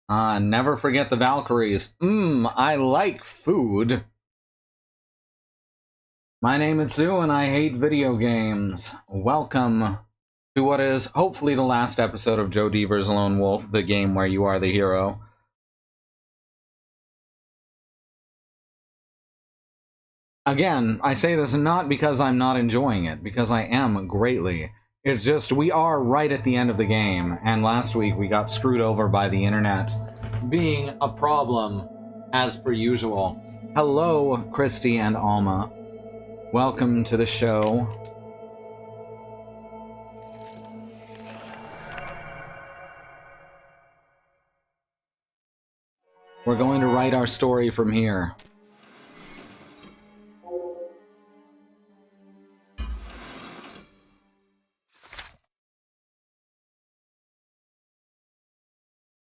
Never forget the Valkyries. I like food. My name is Zoo and I hate video games. Welcome to what is hopefully the last episode of Joe Deaver's Lone Wolf, the game where you are the hero. Again, I say this not because I'm not enjoying it, because I am greatly. It's just we are right at the end of the game, and last week we got screwed over by the internet being a problem, as per usual. Hello, Christy and Alma. Welcome to the show. We're going to write our story from here.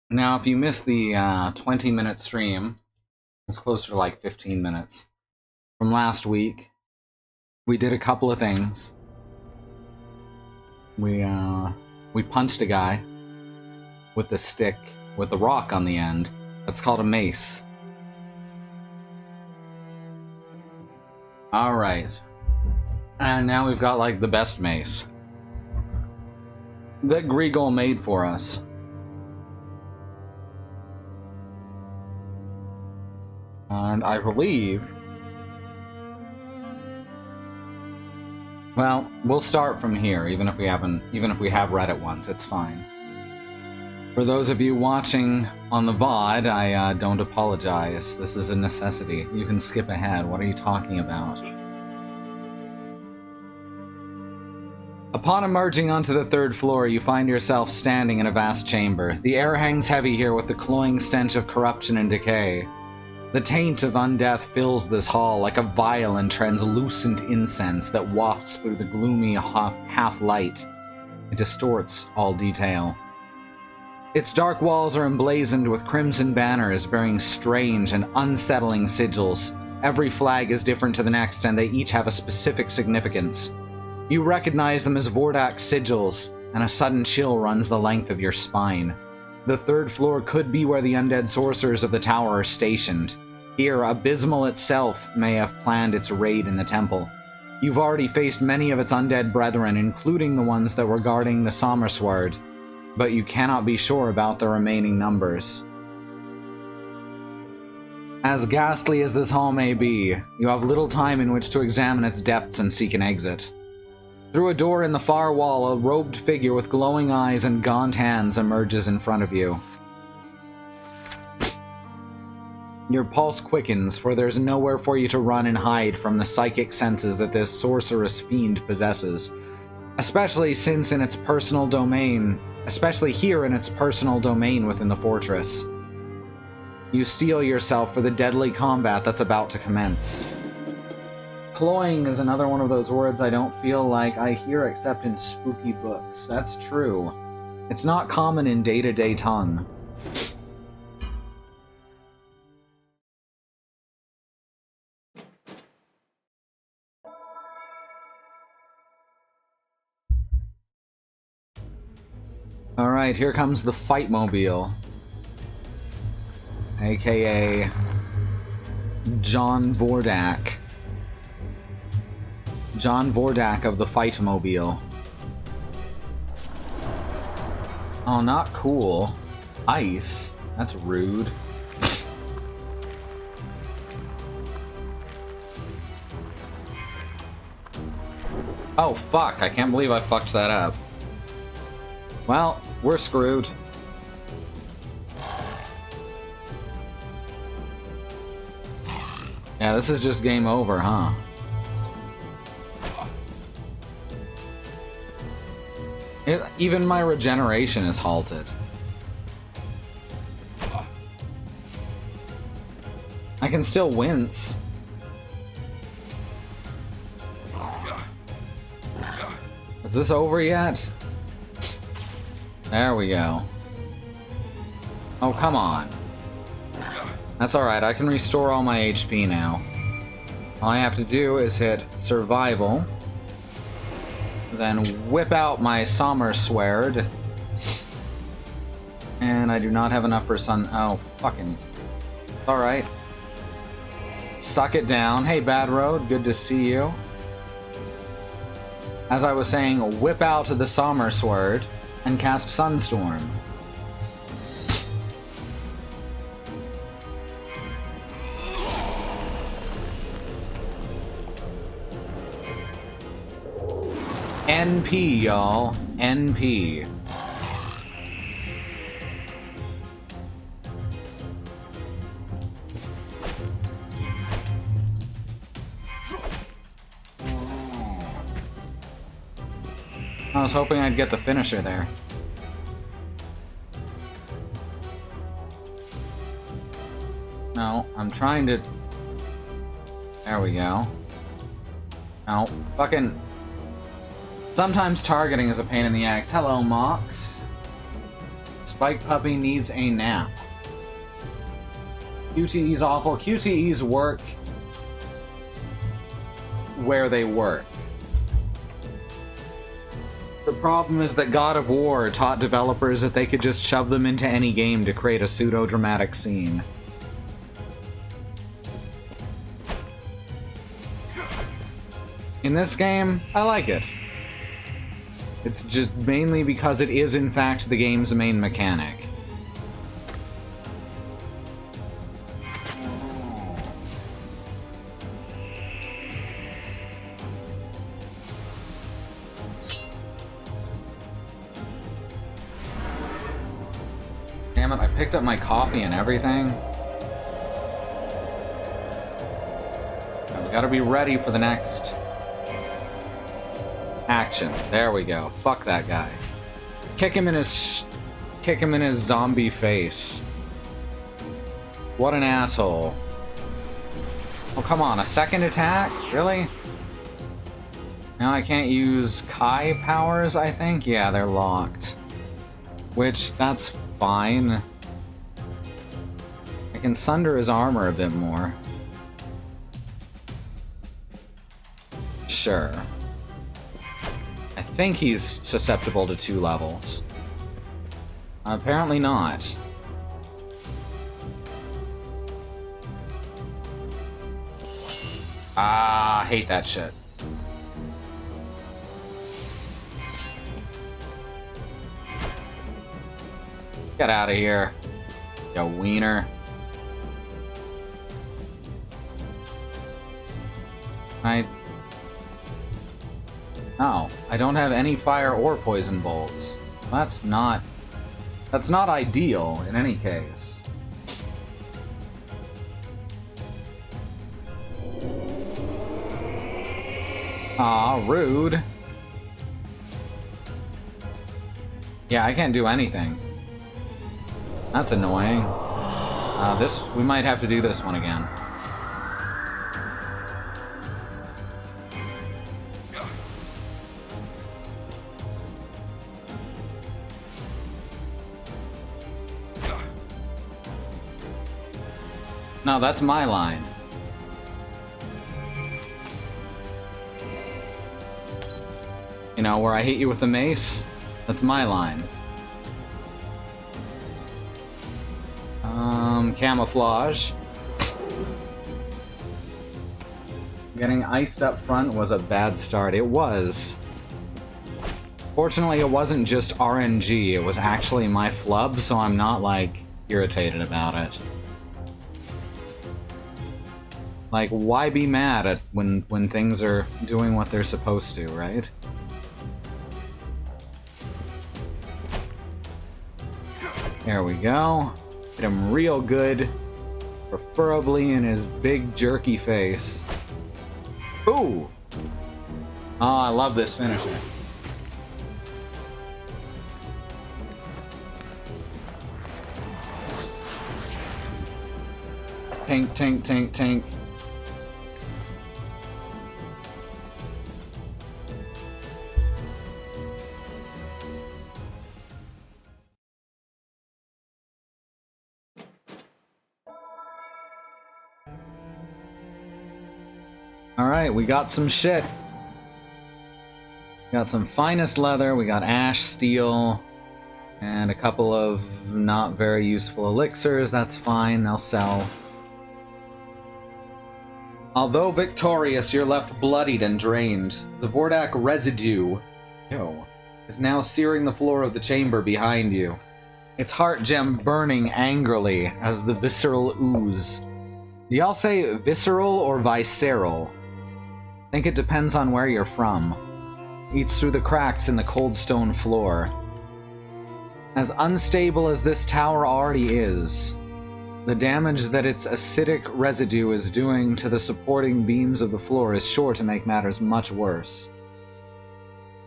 Now, if you missed the 20-minute stream, it's closer to like 15 minutes, from last week, we did a couple of things. We punched a guy with a stick with a rock on the end. That's called a mace. Alright. And now we've got like the best mace that Griegel made for us. And I believe... Well, we'll start from here, even if we have read it once, it's fine. For those of you watching on the VOD, I don't apologize. This is a necessity. You can skip ahead. What are you talking about? Upon emerging onto the third floor, you find yourself standing in a vast chamber. The air hangs heavy here with the cloying stench of corruption and decay. The taint of undeath fills this hall like a vile and translucent incense that wafts through the gloomy half-light. It distorts all detail. Its dark walls are emblazoned with crimson banners bearing strange and unsettling sigils. Every flag is different to the next, and they each have a specific significance. You recognize them as Vordak sigils, and a sudden chill runs the length of your spine. The third floor could be where the undead sorcerers of the tower are stationed. Here, Abysmal itself may have planned its raid in the temple. You've already faced many of its undead brethren, including the ones that were guarding the Sommersword, but you cannot be sure about the remaining numbers. As ghastly as this hall may be, you have little time in which to examine its depths and seek an exit. Through a door in the far wall, a robed figure with glowing eyes and gaunt hands emerges in front of you. Your pulse quickens, for there's nowhere for you to run and hide from the psychic senses that this sorceress fiend possesses. Especially here in its personal domain within the fortress. You steel yourself for the deadly combat that's about to commence. Cloying is another one of those words I don't feel like I hear except in spooky books. That's true. It's not common in day-to-day tongue. Alright, here comes the Fightmobile. AKA John Vordak. John Vordak of the Fightmobile. Oh, not cool. Ice? That's rude. Oh, fuck. I can't believe I fucked that up. Well, we're screwed. Yeah, this is just game over, huh? Even my regeneration is halted. I can still wince. Is this over yet? There we go. Oh, come on. That's alright, I can restore all my HP now. All I have to do is hit survival. Then whip out my Sommersword And I do not have enough for Sun. Oh, fucking. Alright. Suck it down. Hey, Bad Road, good to see you. As I was saying, whip out the Sommer Sword and cast Sunstorm. NP, y'all. NP. I was hoping I'd get the finisher there. No, I'm trying to... There we go. No, fucking... Sometimes targeting is a pain in the ass. Hello, Mox. Spike Puppy needs a nap. QTE's awful. QTE's work where they work. The problem is that God of War taught developers that they could just shove them into any game to create a pseudo-dramatic scene. In this game, I like it. It's just mainly because it is in fact the game's main mechanic. Damn it, I picked up my coffee and everything. We gotta be ready for the next action. There we go. Fuck that guy. Kick him in his zombie face. What an asshole. Oh, come on. A second attack? Really? Now I can't use Kai powers, I think? Yeah, they're locked. Which, that's fine. I can sunder his armor a bit more. Sure. I think he's susceptible to 2 levels. Apparently not. Ah, I hate that shit. Get out of here, you wiener. Oh, I don't have any fire or poison bolts. That's not ideal in any case. Aw, rude. Yeah, I can't do anything. That's annoying. We might have to do this one again. No, that's my line. You know, where I hit you with the mace? That's my line. Camouflage. Getting iced up front was a bad start. It was. Fortunately, it wasn't just RNG, it was actually my flub, so I'm not, like, irritated about it. Like, why be mad at when things are doing what they're supposed to, right? There we go. Hit him real good. Preferably in his big jerky face. Ooh! Oh, I love this finisher. Tank, tank, tank, tank. Alright, we got some shit. Got some finest leather, we got ash steel, And a couple of not very useful elixirs, that's fine, they'll sell. Although victorious, you're left bloodied and drained. The Vordak residue is now searing the floor of the chamber behind you. Its heart gem burning angrily as the visceral ooze. Do y'all say visceral or visceral? I think it depends on where you're from. Eats through the cracks in the cold stone floor. As unstable as this tower already is, the damage that its acidic residue is doing to the supporting beams of the floor is sure to make matters much worse.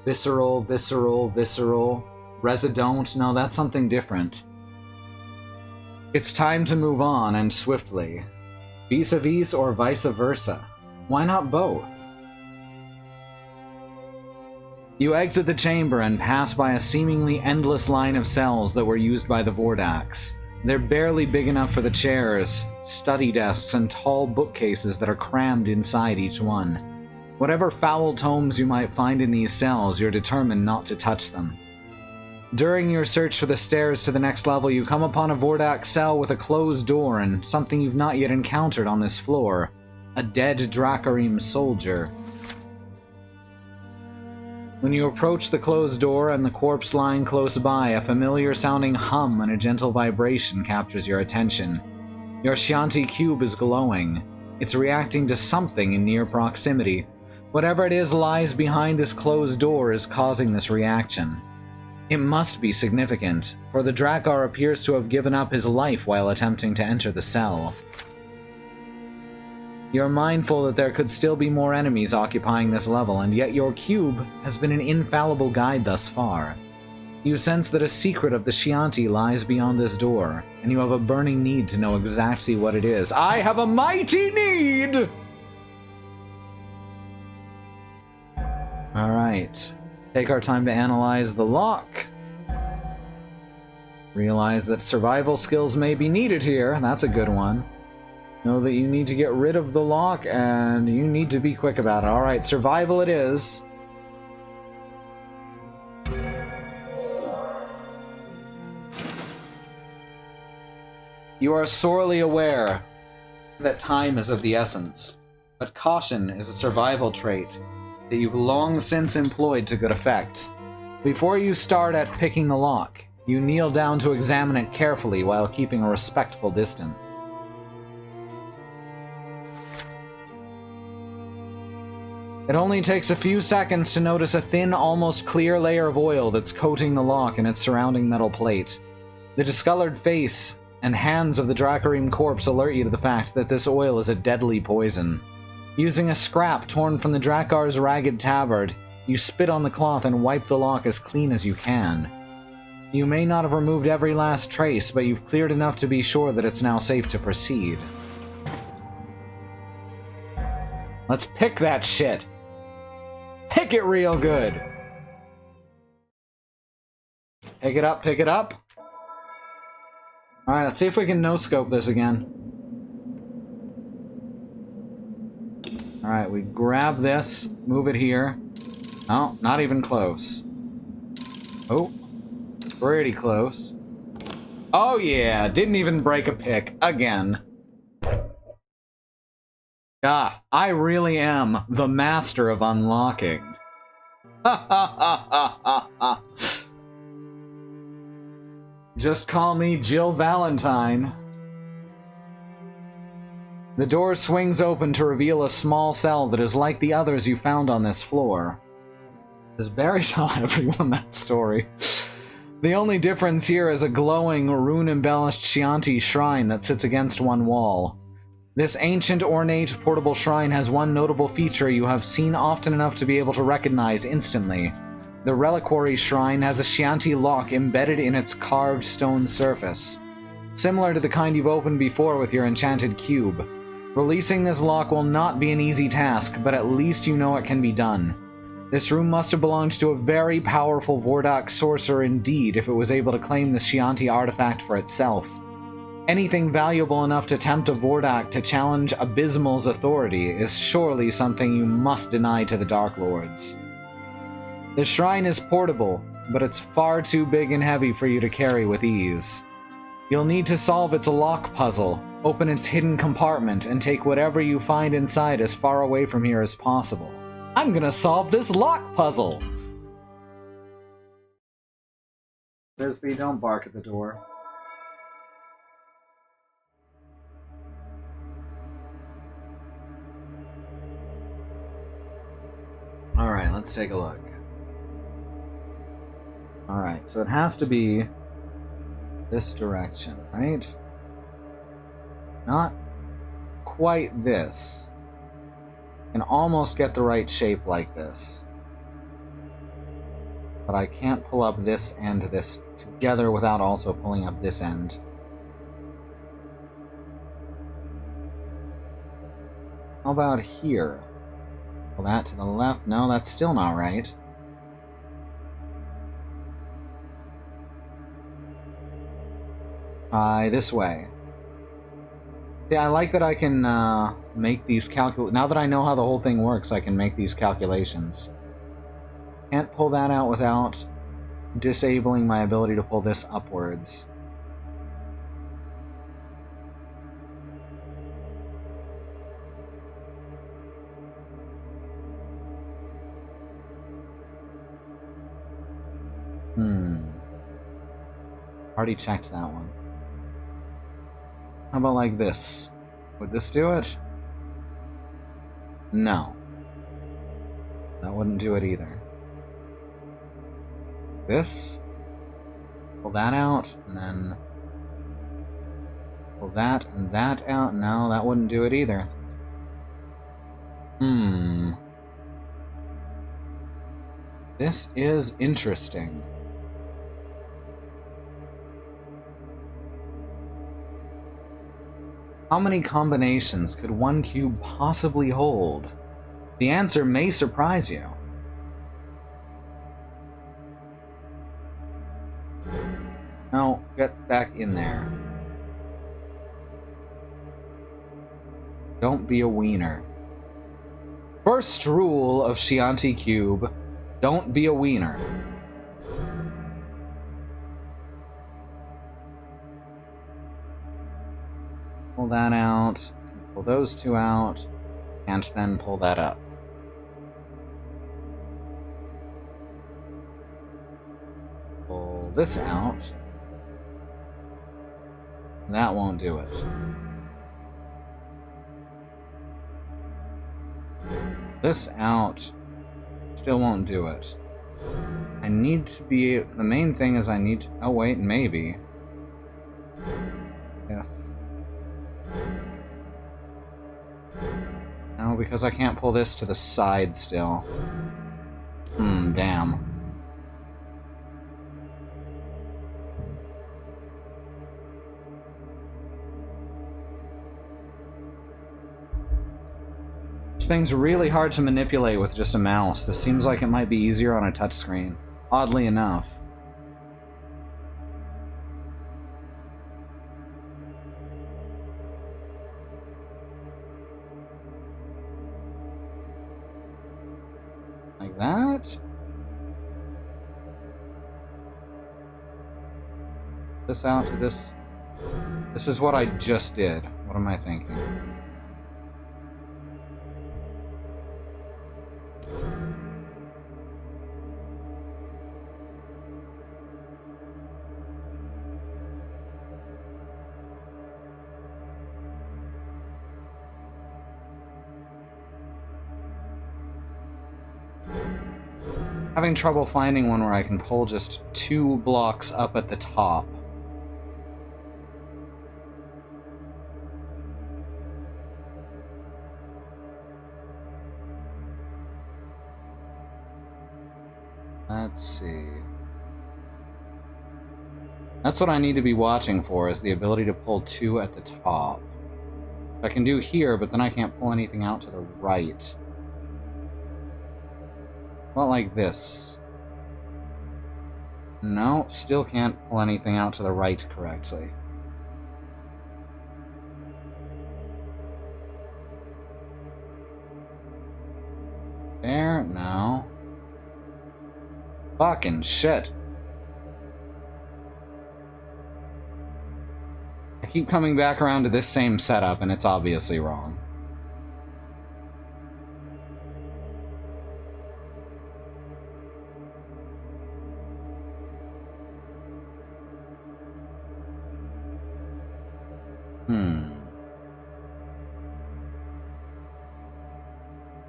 Visceral, visceral, visceral. Residont? No, that's something different. It's time to move on, and swiftly. Vis-a-vis or vice versa? Why not both? You exit the chamber and pass by a seemingly endless line of cells that were used by the Vordaks. They're barely big enough for the chairs, study desks, and tall bookcases that are crammed inside each one. Whatever foul tomes you might find in these cells, you're determined not to touch them. During your search for the stairs to the next level, you come upon a Vordak cell with a closed door and something you've not yet encountered on this floor. A dead Dracarim soldier. When you approach the closed door and the corpse lying close by, a familiar-sounding hum and a gentle vibration captures your attention. Your Scianti cube is glowing. It's reacting to something in near proximity. Whatever it is lies behind this closed door is causing this reaction. It must be significant, for the Drakkar appears to have given up his life while attempting to enter the cell. You're mindful that there could still be more enemies occupying this level, and yet your cube has been an infallible guide thus far. You sense that a secret of the Scianti lies beyond this door, and you have a burning need to know exactly what it is. I have a mighty need! Alright. Take our time to analyze the lock. Realize that survival skills may be needed here. That's a good one. Know that you need to get rid of the lock, and you need to be quick about it. Alright, survival it is. You are sorely aware that time is of the essence, but caution is a survival trait that you've long since employed to good effect. Before you start at picking the lock, you kneel down to examine it carefully while keeping a respectful distance. It only takes a few seconds to notice a thin, almost clear layer of oil that's coating the lock and its surrounding metal plate. The discolored face and hands of the Dracarim corpse alert you to the fact that this oil is a deadly poison. Using a scrap torn from the Drakkar's ragged tabard, you spit on the cloth and wipe the lock as clean as you can. You may not have removed every last trace, but you've cleared enough to be sure that it's now safe to proceed. Let's pick that shit! Pick it real good! Pick it up, pick it up! Alright, let's see if we can no-scope this again. Alright, we grab this, move it here. Oh, not even close. Oh, pretty close. Oh yeah, didn't even break a pick, again. Ah, I really am the master of unlocking. Ha ha ha ha ha ha. Just call me Jill Valentine. The door swings open to reveal a small cell that is like the others you found on this floor. Does Barry tell everyone that story? The only difference here is a glowing, rune-embellished Scianti shrine that sits against one wall. This ancient, ornate, portable shrine has one notable feature you have seen often enough to be able to recognize instantly. The reliquary shrine has a Scianti lock embedded in its carved stone surface, similar to the kind you've opened before with your enchanted cube. Releasing this lock will not be an easy task, but at least you know it can be done. This room must have belonged to a very powerful Vordak sorcerer indeed if it was able to claim the Scianti artifact for itself. Anything valuable enough to tempt a Vordak to challenge Abysmal's authority is surely something you must deny to the Dark Lords. The shrine is portable, but it's far too big and heavy for you to carry with ease. You'll need to solve its lock puzzle, open its hidden compartment, and take whatever you find inside as far away from here as possible. I'm gonna solve this lock puzzle! Frisbee, don't bark at the door. Alright, let's take a look. Alright, so it has to be this direction, right? Not quite this. Can almost get the right shape like this. But I can't pull up this and this together without also pulling up this end. How about here? Pull that to the left. No, that's still not right. Try this way. See, I like that I can make these now that I know how the whole thing works, I can make these calculations. Can't pull that out without disabling my ability to pull this upwards. Already checked that one. How about like this? Would this do it? No. That wouldn't do it either. This? Pull that out, and then pull that and that out. No, that wouldn't do it either. This is interesting. How many combinations could one cube possibly hold? The answer may surprise you. No, get back in there. Don't be a wiener. First rule of Chianti Cube, don't be a wiener. Pull that out, pull those two out, and then pull that up. Pull this out. That won't do it. This out still won't do it. I need to be... The main thing is I need to... Oh wait, maybe. If... No, because I can't pull this to the side still. Damn. This thing's really hard to manipulate with just a mouse. This seems like it might be easier on a touchscreen. Oddly enough. Like that? This out to this. This is what I just did. What am I thinking? Having trouble finding one where I can pull just 2 blocks up at the top. Let's see. That's what I need to be watching for, is the ability to pull 2 at the top. I can do here, but then I can't pull anything out to the right. Not like this. No, still can't pull anything out to the right correctly. There? No. Fucking shit. I keep coming back around to this same setup, and it's obviously wrong.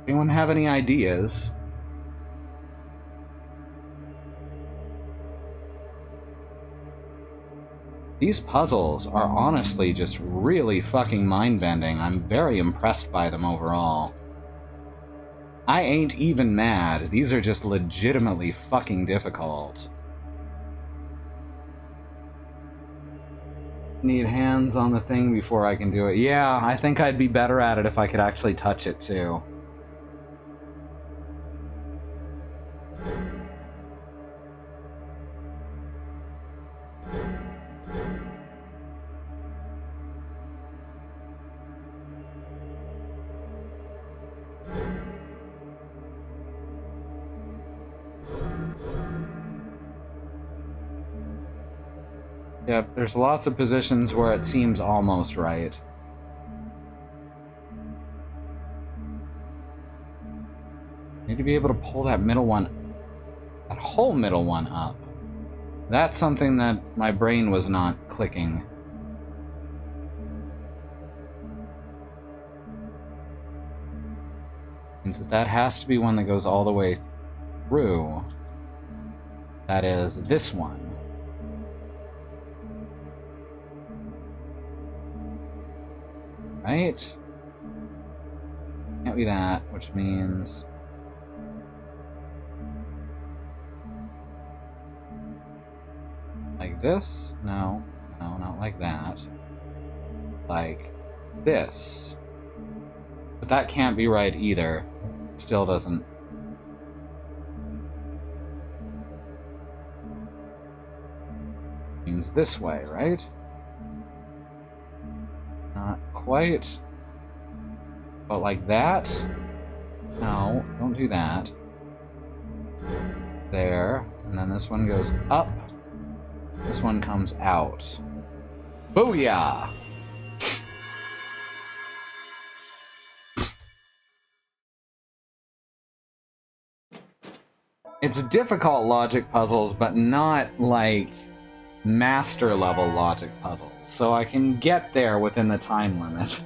Anyone have any ideas? These puzzles are honestly just really fucking mind-bending. I'm very impressed by them overall. I ain't even mad. These are just legitimately fucking difficult. Need hands on the thing before I can do it. Yeah, I think I'd be better at it if I could actually touch it too. Yep, there's lots of positions where it seems almost right. Need to be able to pull that middle one, that whole middle one up. That's something that my brain was not clicking. Means that has to be one that goes all the way through. That is this one. Right? Can't be that, which means... like this? No. No, not like that. Like this. But that can't be right either. Still doesn't. Means this way, right? Not quite. But like that? No, don't do that. There. And then this one goes up. This one comes out. Booyah! It's difficult logic puzzles, but not like master level logic puzzles. So I can get there within the time limit.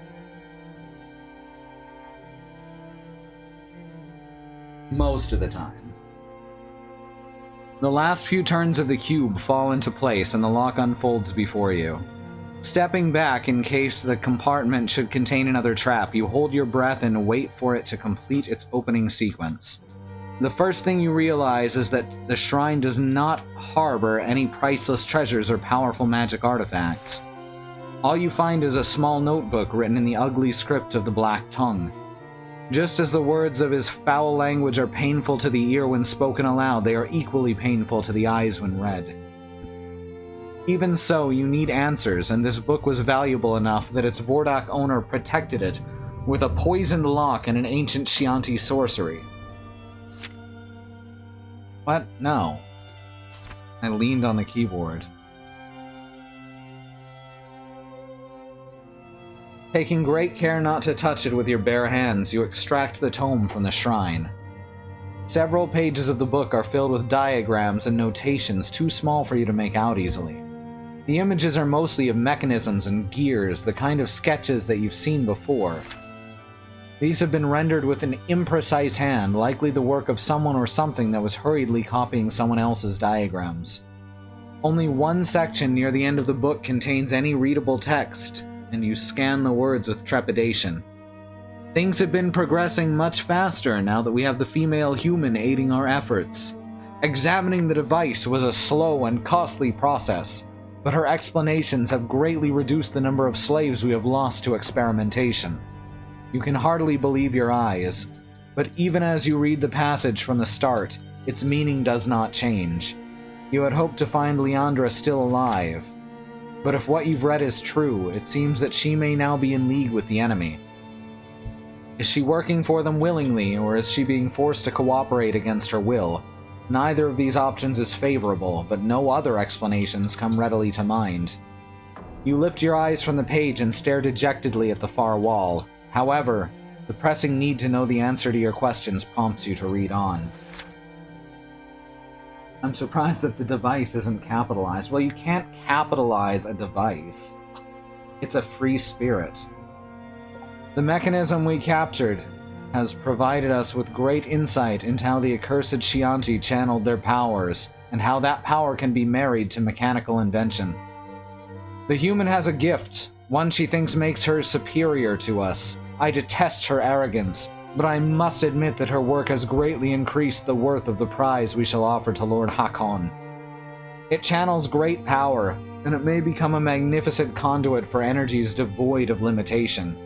Most of the time. The last few turns of the cube fall into place and the lock unfolds before you. Stepping back in case the compartment should contain another trap, you hold your breath and wait for it to complete its opening sequence. The first thing you realize is that the shrine does not harbor any priceless treasures or powerful magic artifacts. All you find is a small notebook written in the ugly script of the Black Tongue. Just as the words of his foul language are painful to the ear when spoken aloud, they are equally painful to the eyes when read. Even so, you need answers, and this book was valuable enough that its Vordak owner protected it with a poisoned lock and an ancient Chianti sorcery. What? No. I leaned on the keyboard. Taking great care not to touch it with your bare hands, you extract the tome from the shrine. Several pages of the book are filled with diagrams and notations too small for you to make out easily. The images are mostly of mechanisms and gears, the kind of sketches that you've seen before. These have been rendered with an imprecise hand, likely the work of someone or something that was hurriedly copying someone else's diagrams. Only one section near the end of the book contains any readable text, and you scan the words with trepidation. Things have been progressing much faster now that we have the female human aiding our efforts. Examining the device was a slow and costly process, but her explanations have greatly reduced the number of slaves we have lost to experimentation. You can hardly believe your eyes, but even as you read the passage from the start, its meaning does not change. You had hoped to find Leandra still alive, but if what you've read is true, it seems that she may now be in league with the enemy. Is she working for them willingly, or is she being forced to cooperate against her will? Neither of these options is favorable, but no other explanations come readily to mind. You lift your eyes from the page and stare dejectedly at the far wall. However, the pressing need to know the answer to your questions prompts you to read on. I'm surprised that the device isn't capitalized. Well, you can't capitalize a device. It's a free spirit. The mechanism we captured has provided us with great insight into how the accursed Chianti channeled their powers, and how that power can be married to mechanical invention. The human has a gift, one she thinks makes her superior to us. I detest her arrogance, but I must admit that her work has greatly increased the worth of the prize we shall offer to Lord Hakon. It channels great power, and it may become a magnificent conduit for energies devoid of limitation.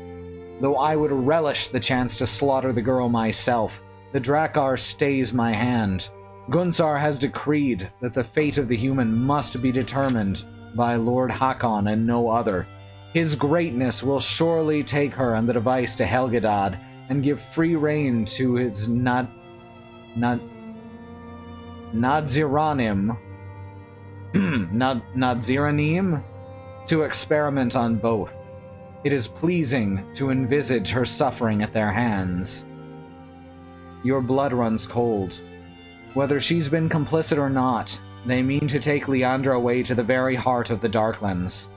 Though I would relish the chance to slaughter the girl myself, the Drakkar stays my hand. Gunzar has decreed that the fate of the human must be determined by Lord Hakon and no other. His greatness will surely take her and the device to Helgedad and give free rein to his Nadziranim to experiment on both. It is pleasing to envisage her suffering at their hands. Your blood runs cold. Whether she's been complicit or not, they mean to take Liandra away to the very heart of the Darklands.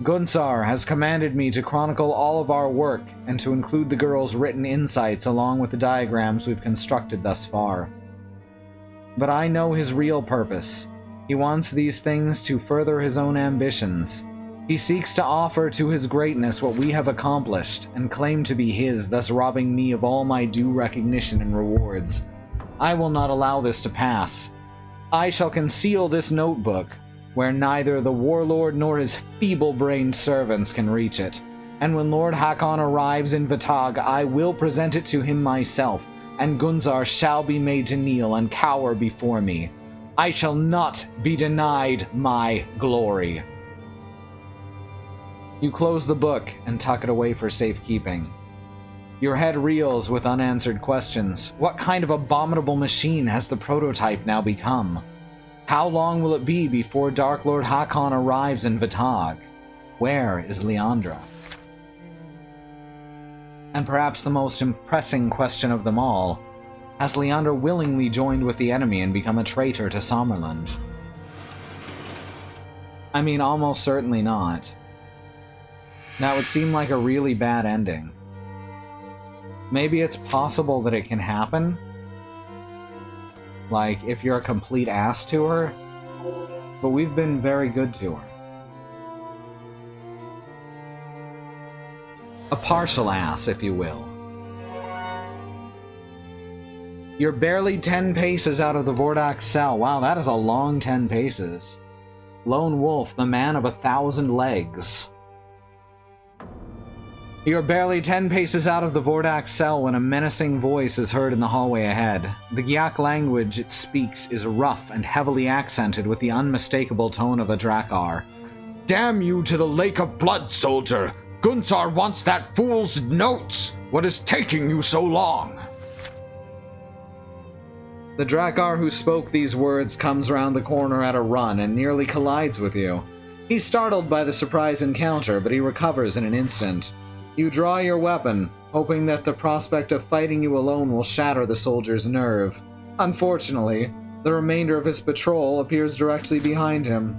Gunzar has commanded me to chronicle all of our work and to include the girl's written insights along with the diagrams we've constructed thus far. But I know his real purpose. He wants these things to further his own ambitions. He seeks to offer to his greatness what we have accomplished and claim to be his, thus robbing me of all my due recognition and rewards. I will not allow this to pass. I shall conceal this notebook, where neither the warlord nor his feeble-brained servants can reach it. And when Lord Hakon arrives in Vitag, I will present it to him myself, and Gunzar shall be made to kneel and cower before me. I shall not be denied my glory. You close the book and tuck it away for safekeeping. Your head reels with unanswered questions. What kind of abominable machine has the prototype now become? How long will it be before Dark Lord Hakon arrives in Vitag? Where is Liandra? And perhaps the most impressing question of them all, has Liandra willingly joined with the enemy and become a traitor to Sommerland? I mean, almost certainly not. That would seem like a really bad ending. Maybe it's possible that it can happen? Like, if you're a complete ass to her? But we've been very good to her. A partial ass, if you will. You're barely 10 paces out of the Vordak cell. Wow, that is a long 10 paces. Lone Wolf, the man of 1,000 legs. You're barely 10 paces out of the Vordak cell when a menacing voice is heard in the hallway ahead. The Gyak language it speaks is rough and heavily accented with the unmistakable tone of a Drakkar. Damn you to the lake of blood, soldier! Gunzar wants that fool's notes! What is taking you so long? The Drakkar who spoke these words comes round the corner at a run and nearly collides with you. He's startled by the surprise encounter, but he recovers in an instant. You draw your weapon, hoping that the prospect of fighting you alone will shatter the soldier's nerve. Unfortunately, the remainder of his patrol appears directly behind him.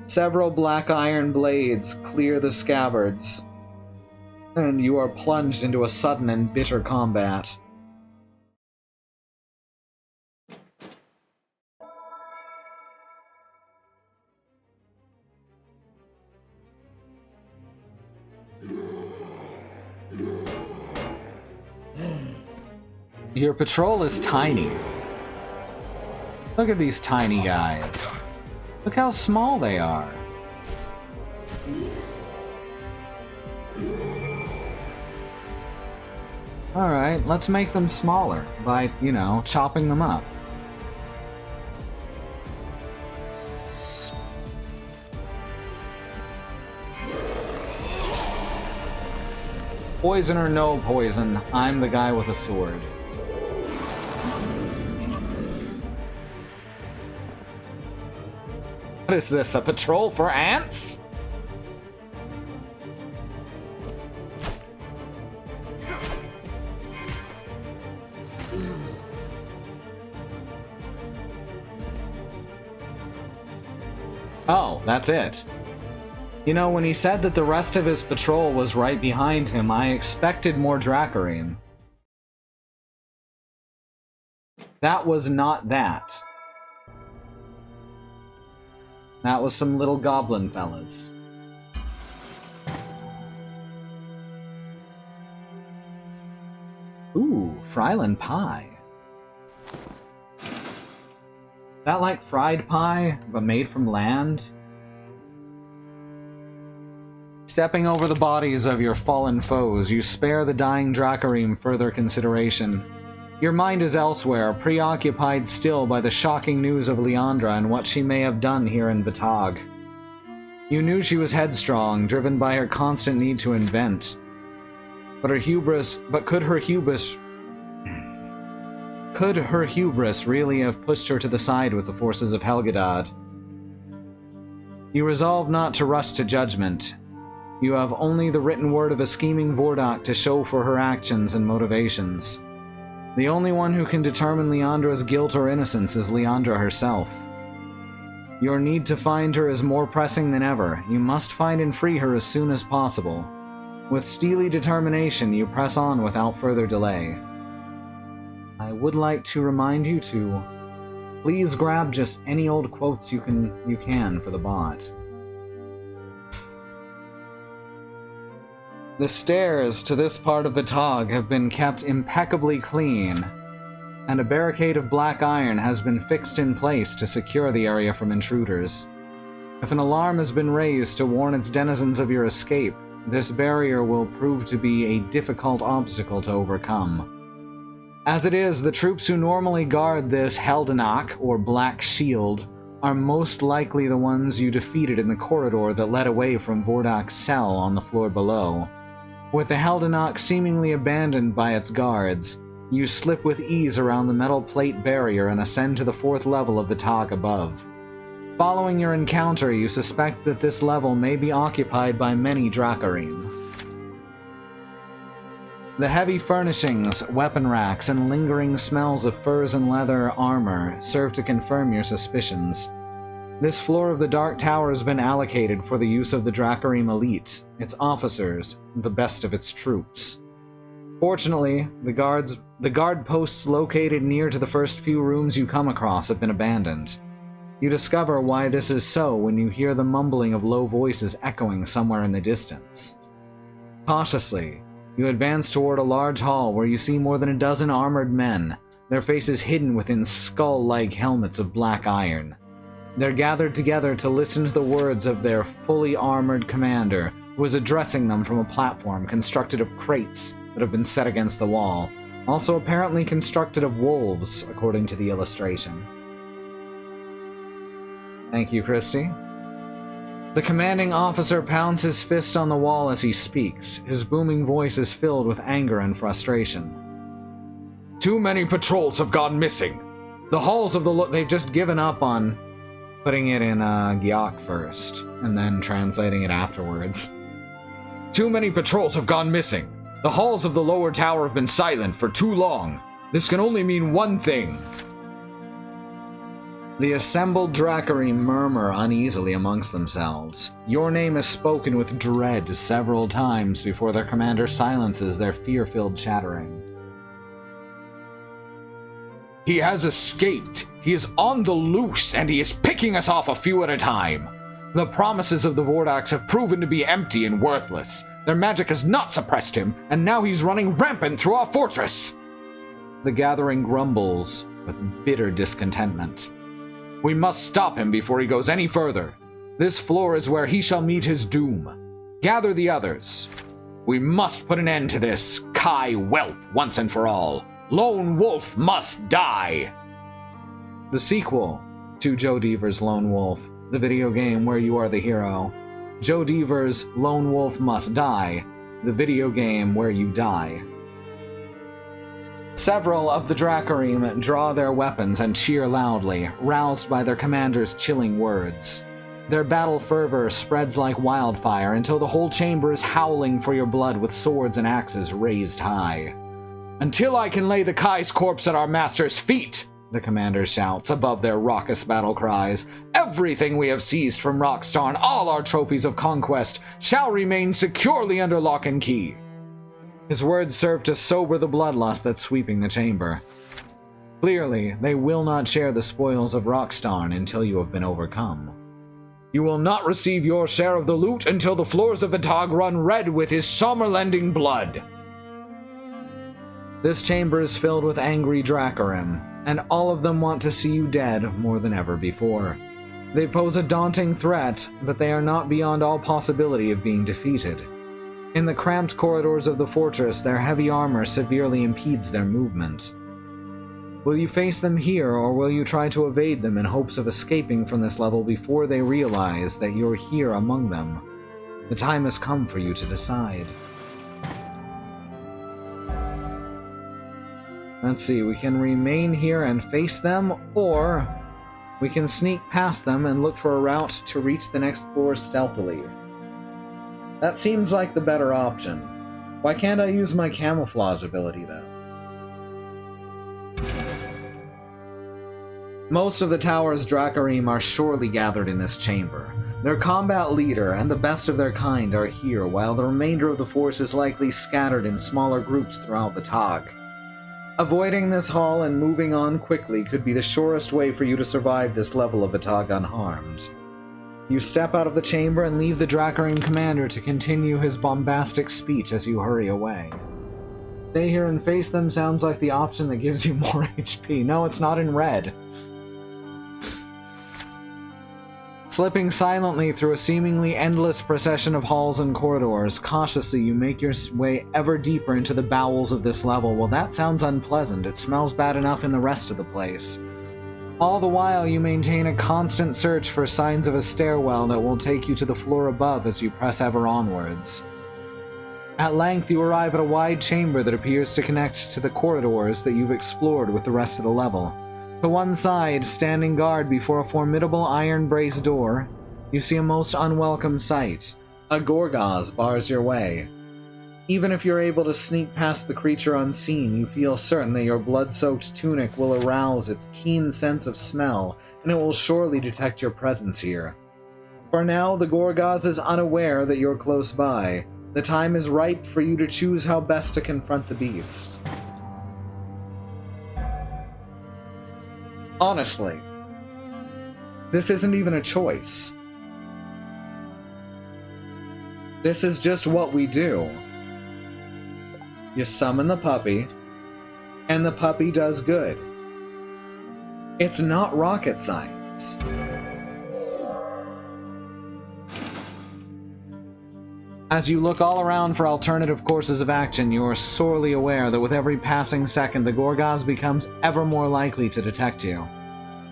Several black iron blades clear the scabbards, and you are plunged into a sudden and bitter combat. Your patrol is tiny. Look at these tiny guys. Look how small they are. Alright, let's make them smaller by, chopping them up. Poison or no poison, I'm the guy with a sword. What is this, a patrol for ants? Oh, that's it. You know, when he said that the rest of his patrol was right behind him, I expected more Dracarine. That was not that. That was some little goblin fellas. Ooh, Fryland pie. Is that like fried pie, but made from land? Stepping over the bodies of your fallen foes, you spare the dying Dracarine further consideration. Your mind is elsewhere, preoccupied still by the shocking news of Leandra and what she may have done here in Vitag. You knew she was headstrong, driven by her constant need to invent. But could her hubris really have pushed her to the side with the forces of Helgadad? You resolve not to rush to judgment. You have only the written word of a scheming Vordak to show for her actions and motivations. The only one who can determine Leandra's guilt or innocence is Leandra herself. Your need to find her is more pressing than ever. You must find and free her as soon as possible. With steely determination, you press on without further delay. I would like to remind you to please grab just any old quotes you can for the bot. The stairs to this part of the Tog have been kept impeccably clean, and a barricade of black iron has been fixed in place to secure the area from intruders. If an alarm has been raised to warn its denizens of your escape, this barrier will prove to be a difficult obstacle to overcome. As it is, the troops who normally guard this Heldenak, or Black Shield, are most likely the ones you defeated in the corridor that led away from Vordak's cell on the floor below. With the Heldenak seemingly abandoned by its guards, you slip with ease around the metal plate barrier and ascend to the 4th level of the Tog above. Following your encounter, you suspect that this level may be occupied by many Dracarine. The heavy furnishings, weapon racks, and lingering smells of furs and leather armor serve to confirm your suspicions. This floor of the Dark Tower has been allocated for the use of the Dracarine elite, its officers, the best of its troops. Fortunately, the guard posts located near to the first few rooms you come across have been abandoned. You discover why this is so when you hear the mumbling of low voices echoing somewhere in the distance. Cautiously, you advance toward a large hall where you see more than a dozen armored men, their faces hidden within skull-like helmets of black iron. They're gathered together to listen to the words of their fully armored commander, who is addressing them from a platform constructed of crates that have been set against the wall, also apparently constructed of wolves, according to the illustration. Thank you, Christy. The commanding officer pounds his fist on the wall as he speaks. His booming voice is filled with anger and frustration. Too many patrols have gone missing. The halls of the they've just given up on putting it in Gyok first, and then translating it afterwards. Too many patrols have gone missing. The halls of the lower tower have been silent for too long. This can only mean one thing. The assembled Dracarine murmur uneasily amongst themselves. Your name is spoken with dread several times before their commander silences their fear-filled chattering. He has escaped. He is on the loose, and he is picking us off a few at a time. The promises of the Vordaks have proven to be empty and worthless. Their magic has not suppressed him, and now he's running rampant through our fortress. The gathering grumbles with bitter discontentment. We must stop him before he goes any further. This floor is where he shall meet his doom. Gather the others. We must put an end to this Kai whelp once and for all. Lone Wolf must die! The sequel to Joe Deaver's Lone Wolf, the video game where you are the hero. Joe Deaver's Lone Wolf Must Die, the video game where you die. Several of the Dracarine draw their weapons and cheer loudly, roused by their commander's chilling words. Their battle fervor spreads like wildfire until the whole chamber is howling for your blood with swords and axes raised high. Until I can lay the Kai's corpse at our master's feet, the commander shouts above their raucous battle cries. "Everything we have seized from Rockstar and all our trophies of conquest shall remain securely under lock and key." His words serve to sober the bloodlust that's sweeping the chamber. Clearly, they will not share the spoils of Rockstar until you have been overcome. "You will not receive your share of the loot until the floors of Vitag run red with his Sommerlending blood." This chamber is filled with angry Dracarim, and all of them want to see you dead more than ever before. They pose a daunting threat, but they are not beyond all possibility of being defeated. In the cramped corridors of the fortress, their heavy armor severely impedes their movement. Will you face them here, or will you try to evade them in hopes of escaping from this level before they realize that you're here among them? The time has come for you to decide. Let's see, we can remain here and face them, or we can sneak past them and look for a route to reach the next floor stealthily. That seems like the better option. Why can't I use my camouflage ability, though? Most of the tower's Dracarim are surely gathered in this chamber. Their combat leader and the best of their kind are here, while the remainder of the force is likely scattered in smaller groups throughout the Tog. Avoiding this hall and moving on quickly could be the surest way for you to survive this level of Vitag unharmed. You step out of the chamber and leave the Dracarim commander to continue his bombastic speech as you hurry away. Stay here and face them sounds like the option that gives you more HP. No, it's not in red. Slipping silently through a seemingly endless procession of halls and corridors, cautiously you make your way ever deeper into the bowels of this level. Well, that sounds unpleasant. It smells bad enough in the rest of the place. All the while, you maintain a constant search for signs of a stairwell that will take you to the floor above as you press ever onwards. At length, you arrive at a wide chamber that appears to connect to the corridors that you've explored with the rest of the level. To one side, standing guard before a formidable iron-braced door, you see a most unwelcome sight. A Gorgaz bars your way. Even if you're able to sneak past the creature unseen, you feel certain that your blood-soaked tunic will arouse its keen sense of smell, and it will surely detect your presence here. For now, the Gorgaz is unaware that you're close by. The time is ripe for you to choose how best to confront the beast. Honestly, this isn't even a choice. This is just what we do. You summon the puppy, and the puppy does good. It's not rocket science. As you look all around for alternative courses of action, you are sorely aware that with every passing second, the Gorgaz becomes ever more likely to detect you.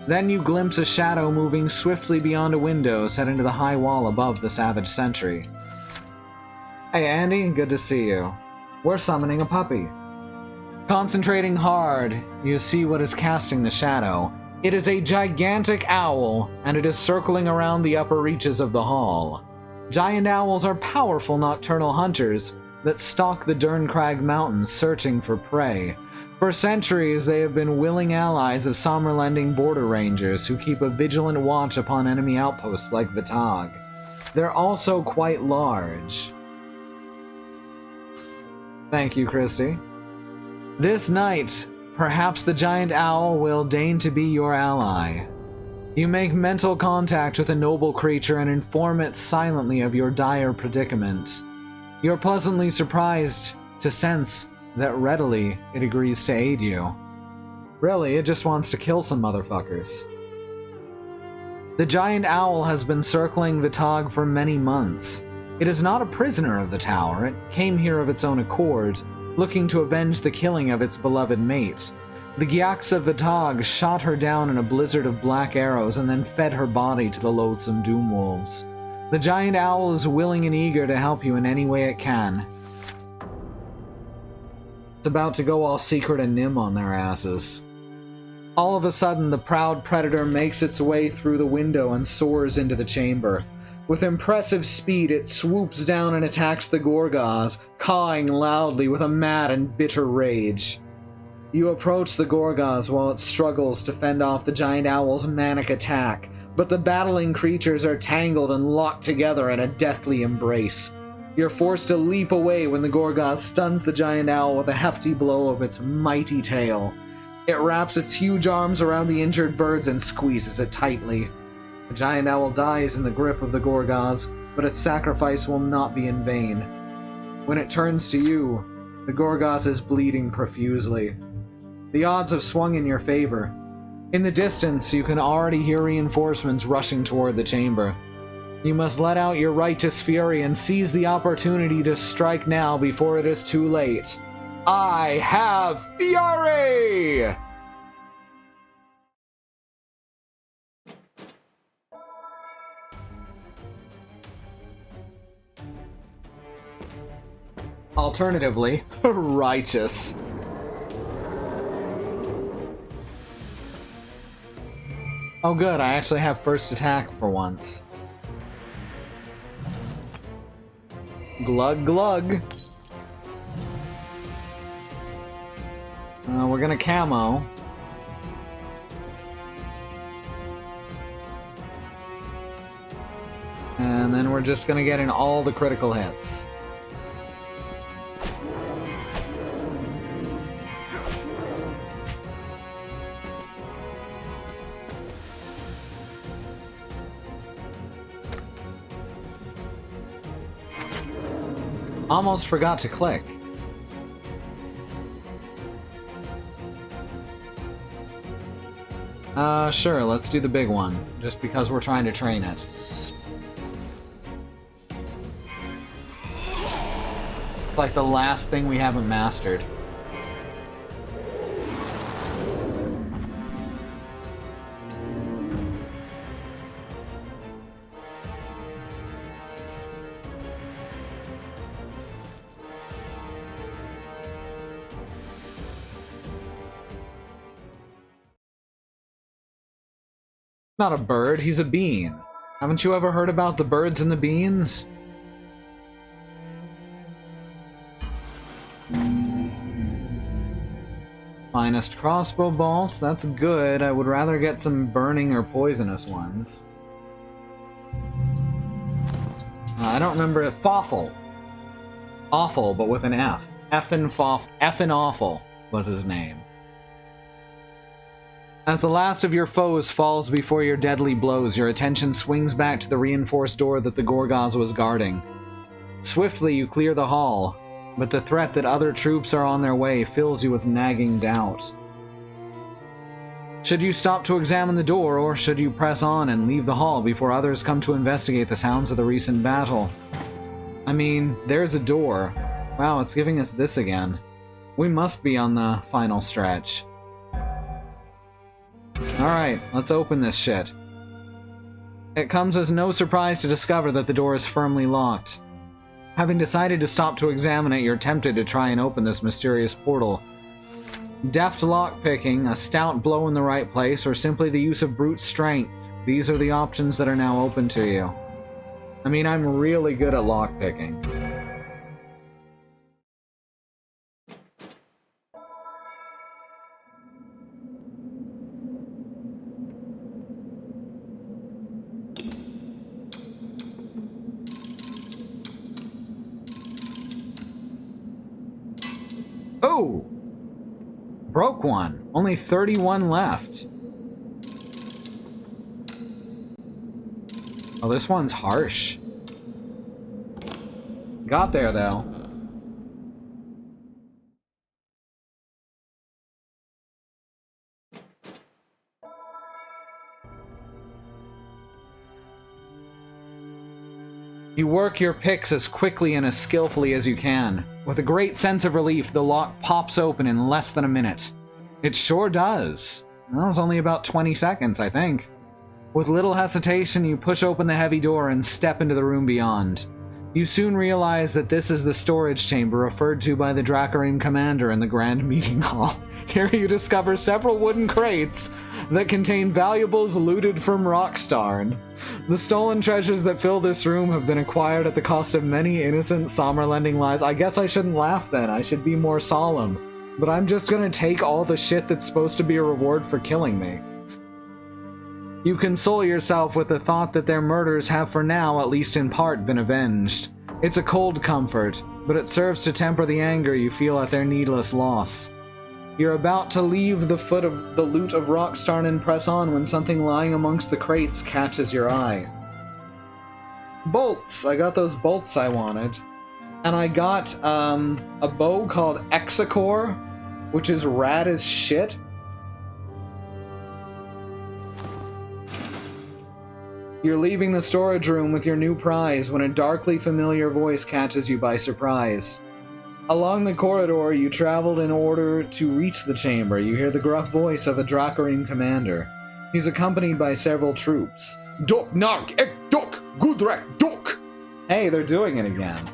Then you glimpse a shadow moving swiftly beyond a window set into the high wall above the savage sentry. Hey Andy, good to see you. We're summoning a puppy. Concentrating hard, you see what is casting the shadow. It is a gigantic owl, and it is circling around the upper reaches of the hall. Giant owls are powerful nocturnal hunters that stalk the Derncrag Mountains searching for prey. For centuries, they have been willing allies of Sommerlending border rangers who keep a vigilant watch upon enemy outposts like Vitag. They're also quite large. Thank you, Christy. This night, perhaps the giant owl will deign to be your ally. You make mental contact with a noble creature and inform it silently of your dire predicament. You're pleasantly surprised to sense that readily it agrees to aid you. Really, it just wants to kill some motherfuckers. The giant owl has been circling Vitag for many months. It is not a prisoner of the tower. It came here of its own accord, looking to avenge the killing of its beloved mate. The Gyaks of Vitag shot her down in a blizzard of black arrows and then fed her body to the loathsome Doomwolves. The giant owl is willing and eager to help you in any way it can. It's about to go all secret and Nim on their asses. All of a sudden, the proud predator makes its way through the window and soars into the chamber. With impressive speed, it swoops down and attacks the Gorgaz, cawing loudly with a mad and bitter rage. You approach the Gorgas while it struggles to fend off the giant owl's manic attack, but the battling creatures are tangled and locked together in a deathly embrace. You're forced to leap away when the Gorgas stuns the giant owl with a hefty blow of its mighty tail. It wraps its huge arms around the injured birds and squeezes it tightly. The giant owl dies in the grip of the Gorgas, but its sacrifice will not be in vain. When it turns to you, the Gorgas is bleeding profusely. The odds have swung in your favor. In the distance, you can already hear reinforcements rushing toward the chamber. You must let out your righteous fury and seize the opportunity to strike now before it is too late. I have fury! Alternatively, righteous. Oh good, I actually have first attack for once. Glug glug. We're gonna camo. And then we're just gonna get in all the critical hits. Almost forgot to click. Sure, let's do the big one, just because we're trying to train it. It's like the last thing we haven't mastered. Not a bird, he's a bean. Haven't you ever heard about the birds and the beans? Finest crossbow bolts, that's good. I would rather get some burning or poisonous ones. I don't remember it. Fawful. Awful, but with an F. Effin' Awful was his name. As the last of your foes falls before your deadly blows, your attention swings back to the reinforced door that the Gorgas was guarding. Swiftly you clear the hall, but the threat that other troops are on their way fills you with nagging doubt. Should you stop to examine the door, or should you press on and leave the hall before others come to investigate the sounds of the recent battle? I mean, there's a door. Wow, it's giving us this again. We must be on the final stretch. Alright, let's open this shit. It comes as no surprise to discover that the door is firmly locked. Having decided to stop to examine it, you're tempted to try and open this mysterious portal. Deft lockpicking, a stout blow in the right place, or simply the use of brute strength. These are the options that are now open to you. I mean, I'm really good at lockpicking. Oh! Broke one. Only 31 left. Oh, this one's harsh. Got there, though. You work your picks as quickly and as skillfully as you can. With a great sense of relief, the lock pops open in less than a minute. It sure does. That was only about 20 seconds, I think. With little hesitation, you push open the heavy door and step into the room beyond. You soon realize that this is the storage chamber referred to by the Dracarine commander in the Grand Meeting Hall. Here you discover several wooden crates that contain valuables looted from Rockstarn. The stolen treasures that fill this room have been acquired at the cost of many innocent Sommerlending lives. I guess I shouldn't laugh then, I should be more solemn. But I'm just gonna take all the shit that's supposed to be a reward for killing me. You console yourself with the thought that their murders have for now, at least in part, been avenged. It's a cold comfort, but it serves to temper the anger you feel at their needless loss. You're about to leave the foot of the loot of Rockstarn and press on when something lying amongst the crates catches your eye. Bolts! I got those bolts I wanted. And I got a bow called Exocor, which is rad as shit. You're leaving the storage room with your new prize when a darkly familiar voice catches you by surprise. Along the corridor, you traveled in order to reach the chamber. You hear the gruff voice of a Dracarine commander. He's accompanied by several troops. Dok Nark Ek Dok Gudrak Dok! Hey, they're doing it again.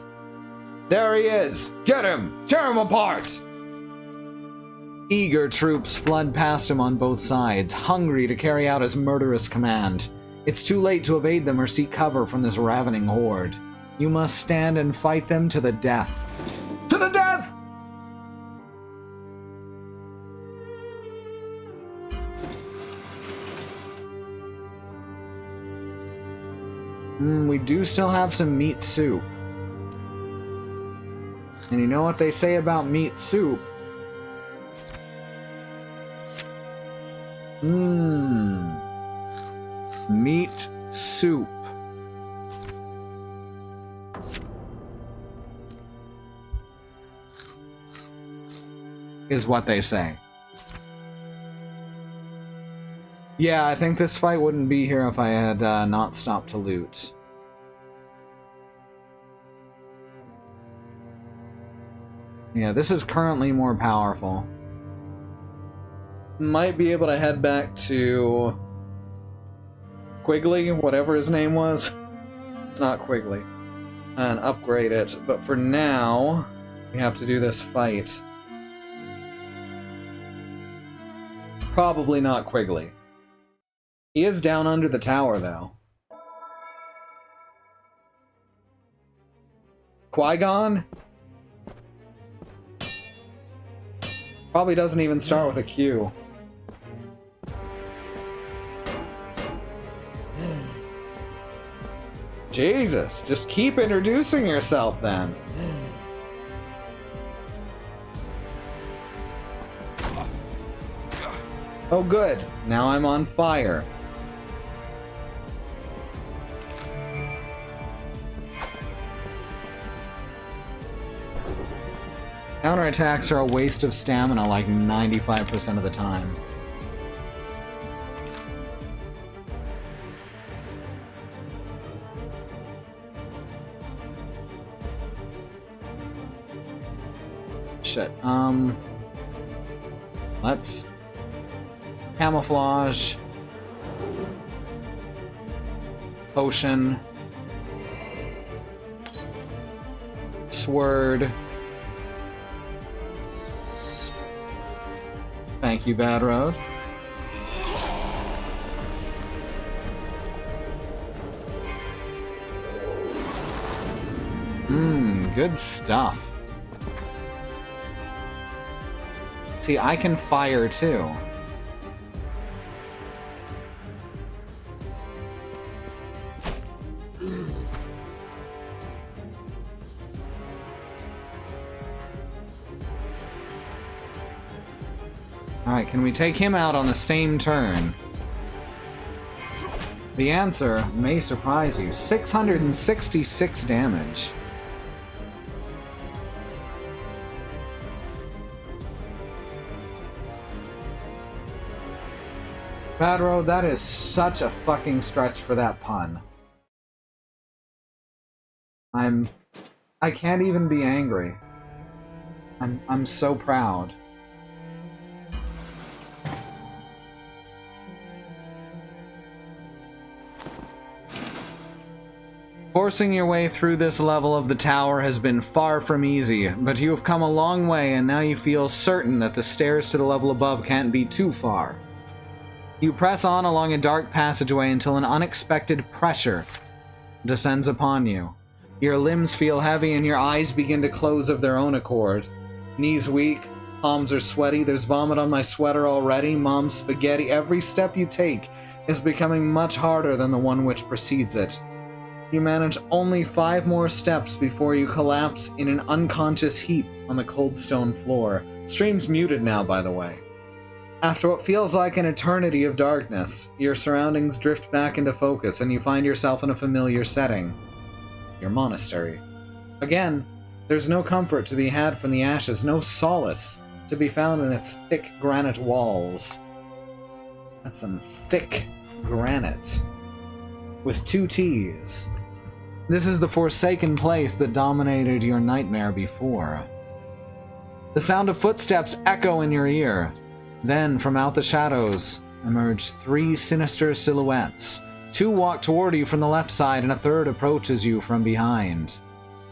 There he is! Get him! Tear him apart! Eager troops flood past him on both sides, hungry to carry out his murderous command. It's too late to evade them or seek cover from this ravening horde. You must stand and fight them to the death. To the death! We do still have some meat soup. And you know what they say about meat soup? Meat soup. Is what they say. Yeah, I think this fight wouldn't be here if I had not stopped to loot. Yeah, this is currently more powerful. Might be able to head back to Quigley, whatever his name was. It's not Quigley. And upgrade it. But for now, we have to do this fight. Probably not Quigley. He is down under the tower, though. Qui-Gon? Probably doesn't even start with a Q. Jesus, just keep introducing yourself then. Oh good, now I'm on fire. Counterattacks are a waste of stamina like 95% of the time. Shit, let's camouflage, potion, sword. Thank you, Bad Road. Good stuff. See, I can fire too. Alright, can we take him out on the same turn? The answer may surprise you. 666 damage. Bad Road, that is such a fucking stretch for that pun. I can't even be angry. I'm so proud. Forcing your way through this level of the tower has been far from easy, but you have come a long way and now you feel certain that the stairs to the level above can't be too far. You press on along a dark passageway until an unexpected pressure descends upon you. Your limbs feel heavy and your eyes begin to close of their own accord. Knees weak, Palms are sweaty, there's vomit on my sweater already, mom's spaghetti. Every step you take is becoming much harder than the one which precedes it. You manage only 5 more steps before you collapse in an unconscious heap on the cold stone floor. Stream's muted now, by the way. After what feels like an eternity of darkness, your surroundings drift back into focus and you find yourself in a familiar setting. Your monastery. Again, there's no comfort to be had from the ashes, no solace to be found in its thick granite walls. That's some thick granite. With 2 T's. This is the forsaken place that dominated your nightmare before. The sound of footsteps echo in your ear. Then, from out the shadows, emerge 3 sinister silhouettes. 2 walk toward you from the left side, and a third approaches you from behind.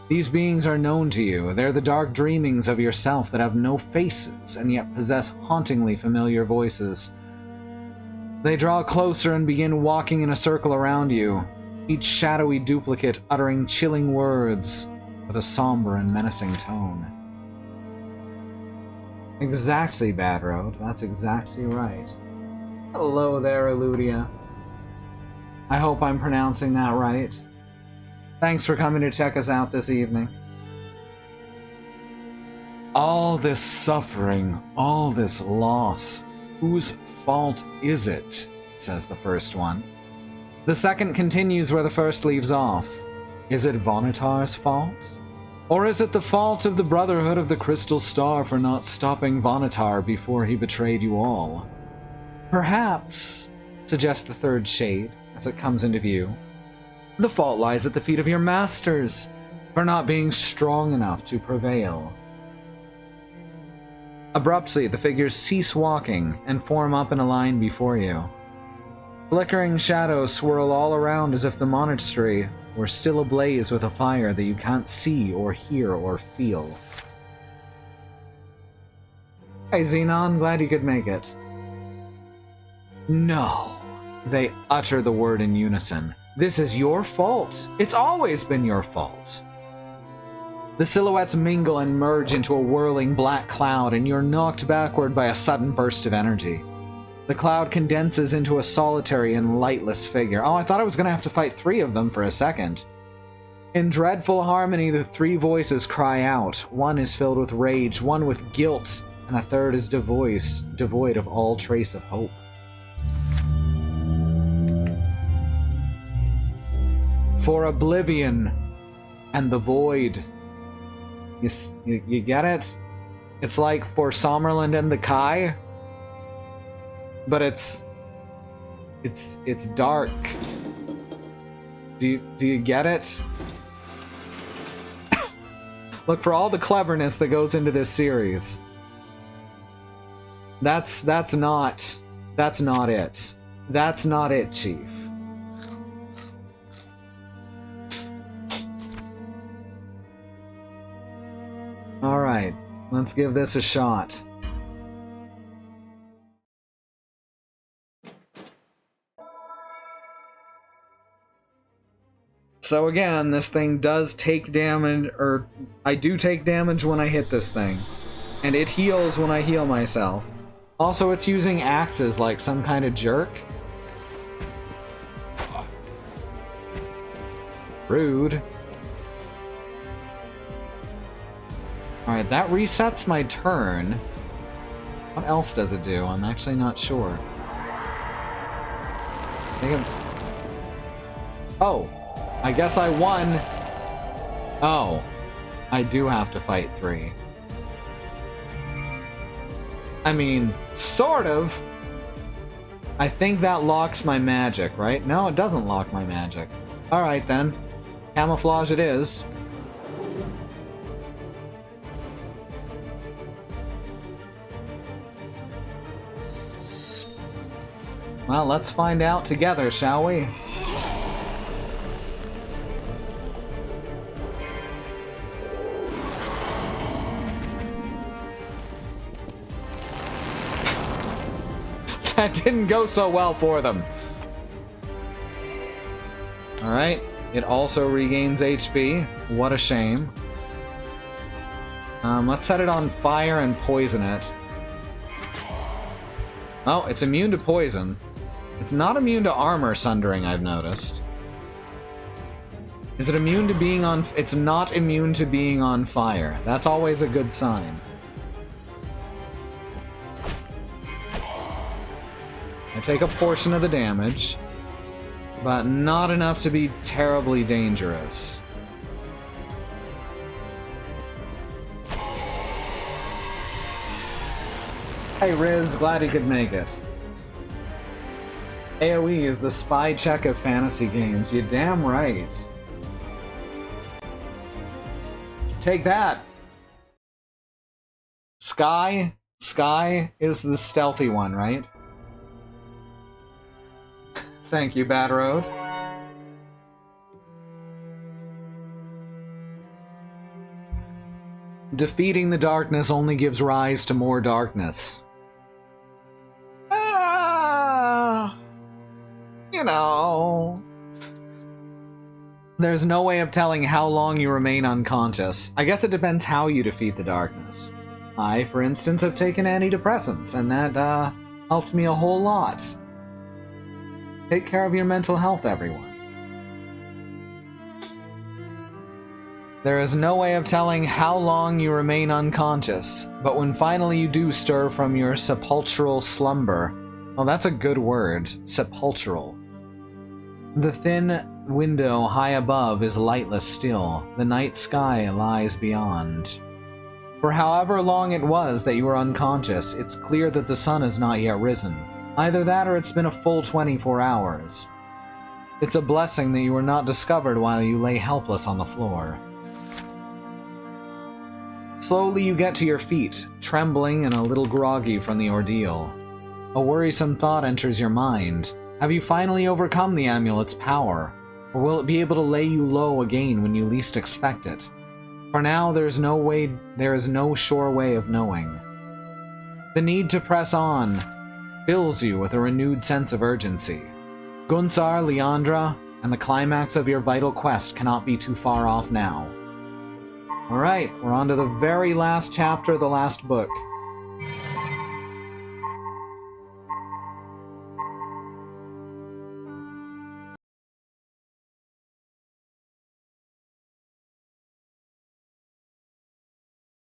These beings are known to you. They're the dark dreamings of yourself that have no faces, and yet possess hauntingly familiar voices. They draw closer and begin walking in a circle around you, each shadowy duplicate uttering chilling words with a somber and menacing tone. Exactly, Bad Road. That's exactly right. Hello there, Eludia. I hope I'm pronouncing that right. Thanks for coming to check us out this evening. All this suffering, all this loss, whose fault is it? Says the first one. The second continues where the first leaves off. Is it Vanitar's fault? Or is it the fault of the Brotherhood of the Crystal Star for not stopping Vanitar before he betrayed you all? Perhaps, suggests the third shade as it comes into view, the fault lies at the feet of your masters for not being strong enough to prevail. Abruptly, the figures cease walking and form up in a line before you. Flickering shadows swirl all around as if the monastery were still ablaze with a fire that you can't see or hear or feel. Hey Xenon, glad you could make it. No. They utter the word in unison. This is your fault. It's always been your fault. The silhouettes mingle and merge into a whirling black cloud, and you're knocked backward by a sudden burst of energy. The cloud condenses into a solitary and lightless figure. Oh, I thought I was going to have to fight 3 of them for a second. In dreadful harmony, the 3 voices cry out. One is filled with rage, one with guilt, and a third is devoid of all trace of hope. For oblivion and the void. You get it? It's like for Sommerland and the Kai, but it's dark. Do you get it? Look, for all the cleverness that goes into this series, that's not it. That's not it, Chief. Alright, let's give this a shot. So again, this thing does take damage, or I do take damage when I hit this thing. And it heals when I heal myself. Also, it's using axes like some kind of jerk. Rude. Alright, that resets my turn. What else does it do? I'm actually not sure. Oh, I guess I won. Oh, I do have to fight 3. I mean, sort of. I think that locks my magic, right? No, it doesn't lock my magic. Alright then. Camouflage it is. Well, let's find out together, shall we? That didn't go so well for them. Alright, it also regains HP. What a shame. Let's set it on fire and poison it. Oh, it's immune to poison. It's not immune to armor sundering, I've noticed. Is it immune to being on... It's not immune to being on fire. That's always a good sign. I take a portion of the damage, but not enough to be terribly dangerous. Hey Riz, glad you could make it. AoE is the spy check of fantasy games. You damn right. Take that. Sky is the stealthy one, right? Thank you, Bad Road. Defeating the darkness only gives rise to more darkness. You know... There's no way of telling how long you remain unconscious. I guess it depends how you defeat the darkness. I, for instance, have taken antidepressants, and that, helped me a whole lot. Take care of your mental health, everyone. There is no way of telling how long you remain unconscious, but when finally you do stir from your sepulchral slumber... Oh, that's a good word. Sepulchral. The thin window high above is lightless still. The night sky lies beyond. For however long it was that you were unconscious, it's clear that the sun has not yet risen. Either that or it's been a full 24 hours. It's a blessing that you were not discovered while you lay helpless on the floor. Slowly you get to your feet, trembling and a little groggy from the ordeal. A worrisome thought enters your mind. Have you finally overcome the amulet's power? Or will it be able to lay you low again when you least expect it? For now, there is no sure way of knowing. The need to press on fills you with a renewed sense of urgency. Gunsar, Leandra, and the climax of your vital quest cannot be too far off now. Alright, we're on to the very last chapter of the last book.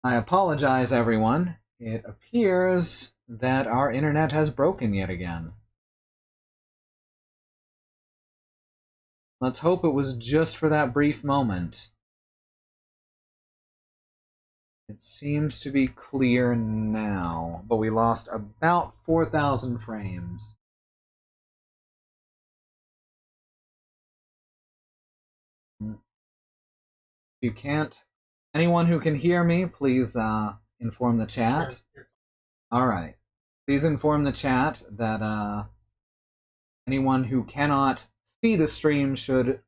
I apologize, everyone. It appears that our internet has broken yet again. Let's hope it was just for that brief moment. It seems to be clear now, but we lost about 4,000 frames. If you can't... Anyone who can hear me, please inform the chat. Alright. Please inform the chat that anyone who cannot see the stream should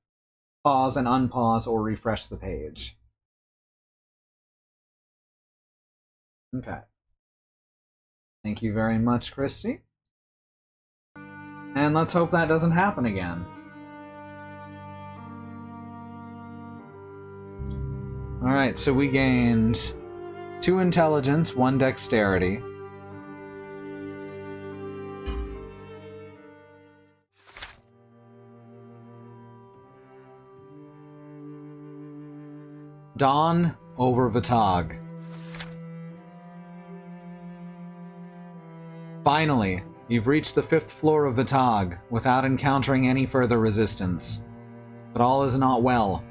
pause and unpause or refresh the page. Okay. Thank you very much, Christy. And let's hope that doesn't happen again. Alright, so we gained 2 intelligence, 1 dexterity. Dawn over Vatag. Finally, you've reached the 5th floor of Vatag without encountering any further resistance. But all is not well.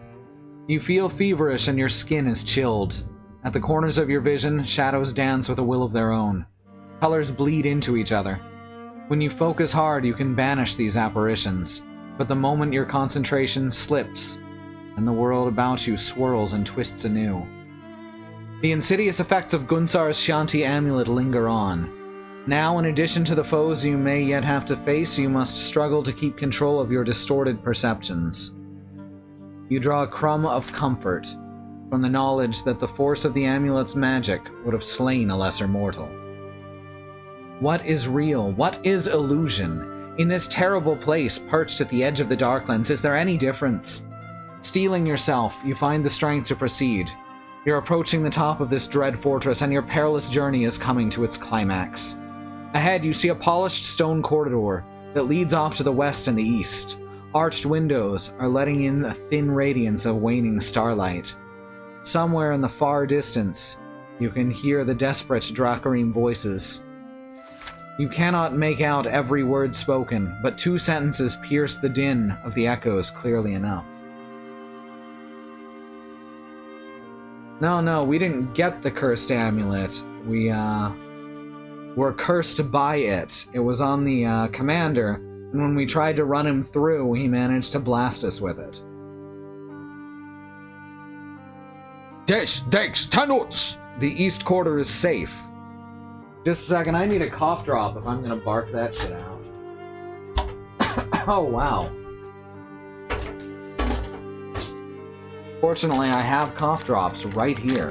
You feel feverish and your skin is chilled. At the corners of your vision, shadows dance with a will of their own. Colors bleed into each other. When you focus hard, you can banish these apparitions, but the moment your concentration slips, and the world about you swirls and twists anew. The insidious effects of Gunsar's Shanti amulet linger on. Now, in addition to the foes you may yet have to face, you must struggle to keep control of your distorted perceptions. You draw a crumb of comfort from the knowledge that the force of the amulet's magic would have slain a lesser mortal. What is real? What is illusion? In this terrible place, perched at the edge of the Darklands, is there any difference? Steeling yourself, you find the strength to proceed. You're approaching the top of this dread fortress, and your perilous journey is coming to its climax. Ahead, you see a polished stone corridor that leads off to the west and the east. Arched windows are letting in a thin radiance of waning starlight. Somewhere in the far distance, you can hear the desperate Dracarine voices. You cannot make out every word spoken, but 2 sentences pierce the din of the echoes clearly enough. No, we didn't get the cursed amulet. We, were cursed by it. It was on the, commander, and when we tried to run him through, he managed to blast us with it. Dex Tanuts! The east quarter is safe. Just a second, I need a cough drop if I'm gonna bark that shit out. Oh, wow. Fortunately, I have cough drops right here.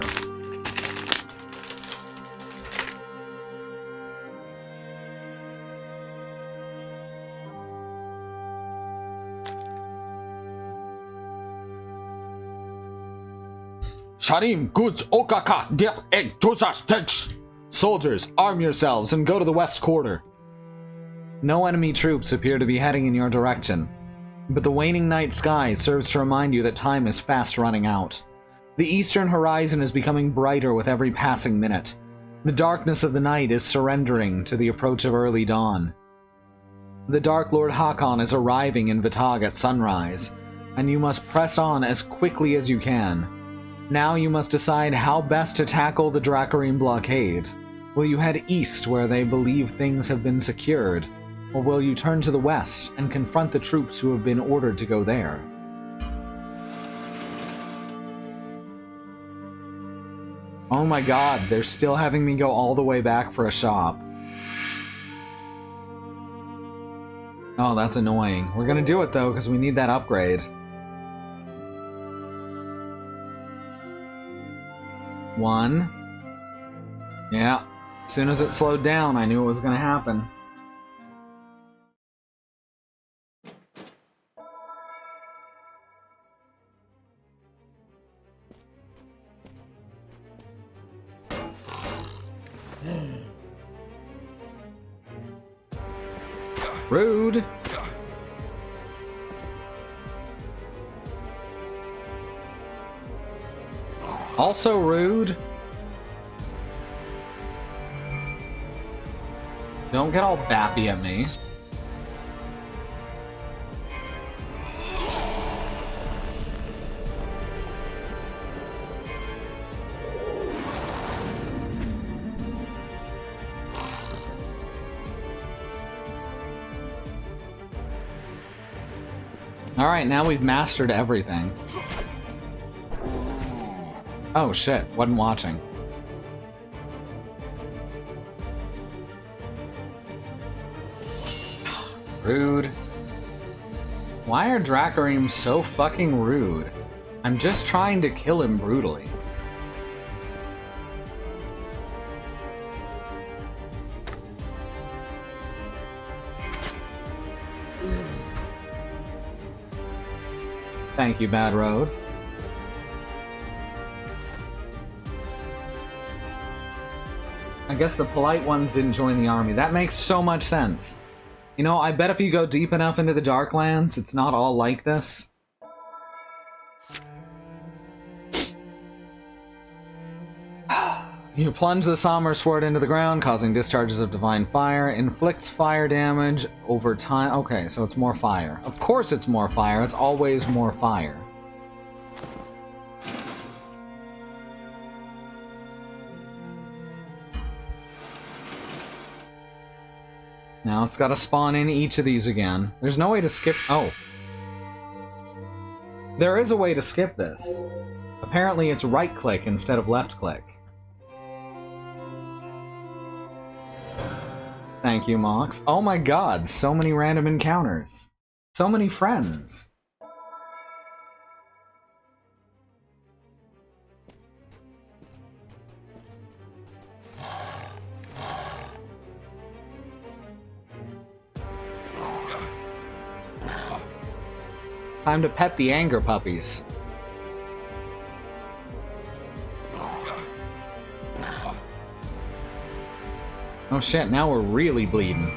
Sharim goods okaka dir egg tosas tex. Soldiers, arm yourselves and go to the west quarter. No enemy troops appear to be heading in your direction, but the waning night sky serves to remind you that time is fast running out. The eastern horizon is becoming brighter with every passing minute. The darkness of the night is surrendering to the approach of early dawn. The Dark Lord Hakon is arriving in Vitag at sunrise, and you must press on as quickly as you can. Now you must decide how best to tackle the Dracarine blockade. Will you head east where they believe things have been secured, or will you turn to the west and confront the troops who have been ordered to go there? Oh my god, they're still having me go all the way back for a shop. Oh, that's annoying. We're gonna do it though, because we need that upgrade. One. Yeah. As soon as it slowed down, I knew it was gonna happen. Rude. Also rude. Don't get all bappy at me. Alright, now we've mastered everything. Oh shit, wasn't watching. Rude. Why are Dracarim so fucking rude? I'm just trying to kill him brutally. Thank you, Bad Road. I guess the polite ones didn't join the army. That makes so much sense. You know, I bet if you go deep enough into the Darklands, it's not all like this. You plunge the Somber Sword into the ground, causing discharges of Divine Fire. Inflicts fire damage over time. Okay, so it's more fire. Of course it's more fire. It's always more fire. Now it's got to spawn in each of these again. There's no way to skip... Oh. There is a way to skip this. Apparently it's right-click instead of left-click. Thank you, Mox. Oh my god, so many random encounters. So many friends. Time to pet the anger puppies. Oh shit, now we're really bleeding.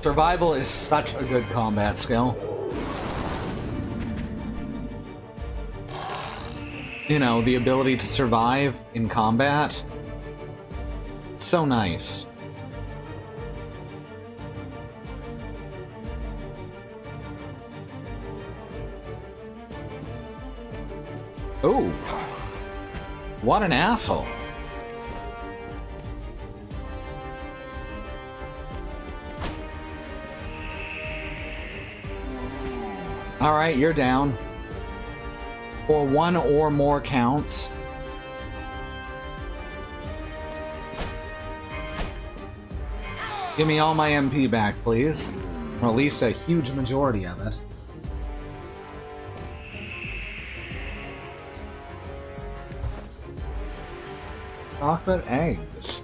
Survival is such a good combat skill. You know, the ability to survive in combat. So nice. Oh. What an asshole. Alright, you're down. For one or more counts. Give me all my MP back, please. Or at least a huge majority of it. Chocolate eggs.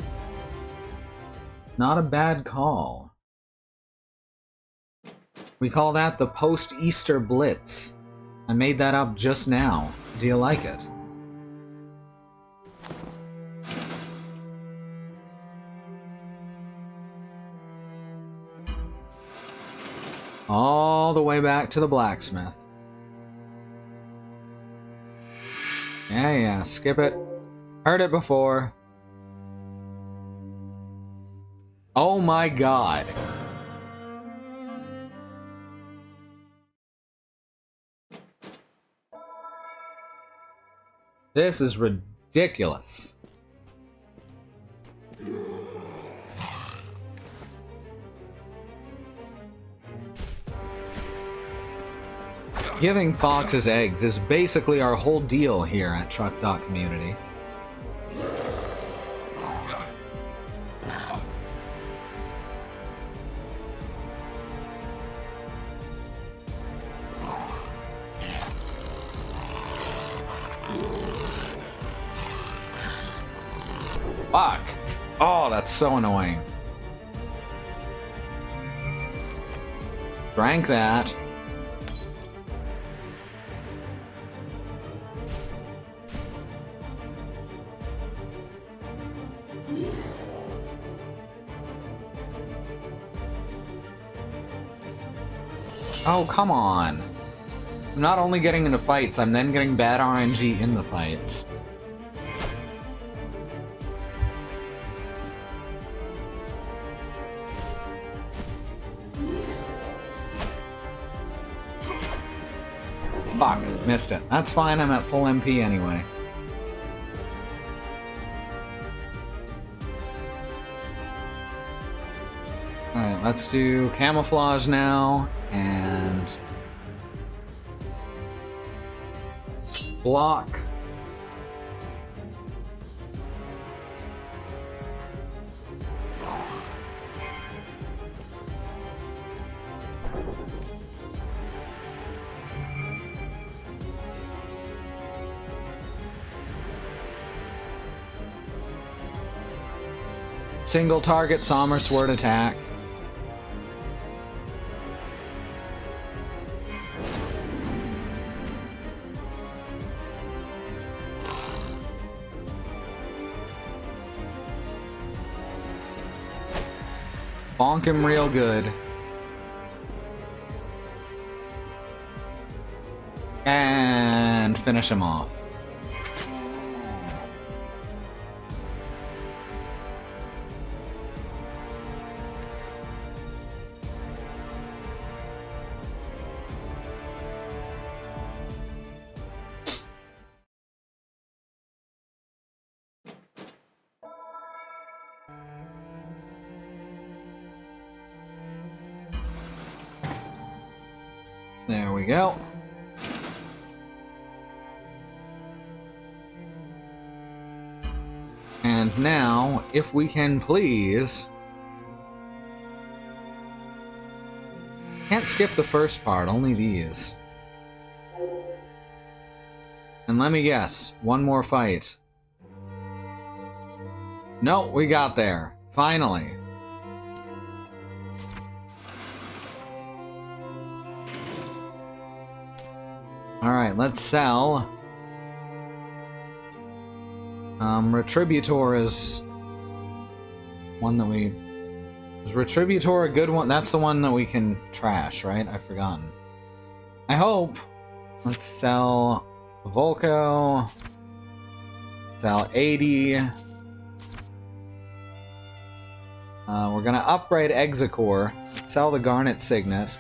Not a bad call. We call that the post-Easter Blitz. I made that up just now. Do you like it? All the way back to the blacksmith. Yeah, skip it. Heard it before. Oh my god. This is ridiculous. Giving foxes eggs is basically our whole deal here at Truck Dot Community. Fuck! Oh, that's so annoying. Drank that. Oh, come on. I'm not only getting into fights, I'm then getting bad RNG in the fights. Fuck, missed it. That's fine, I'm at full MP anyway. Alright, let's do camouflage now, and block. Single target Somber Sword attack. Bonk him real good. And finish him off. There we go. And now, if we can please... Can't skip the first part, only these. And let me guess, one more fight. No, we got there. Finally. Alright, let's sell. Retributor is one that we... Is Retributor a good one? That's the one that we can trash, right? I've forgotten. I hope. Let's sell Volko. Sell 80. We're gonna upgrade Execore. Sell the Garnet Signet.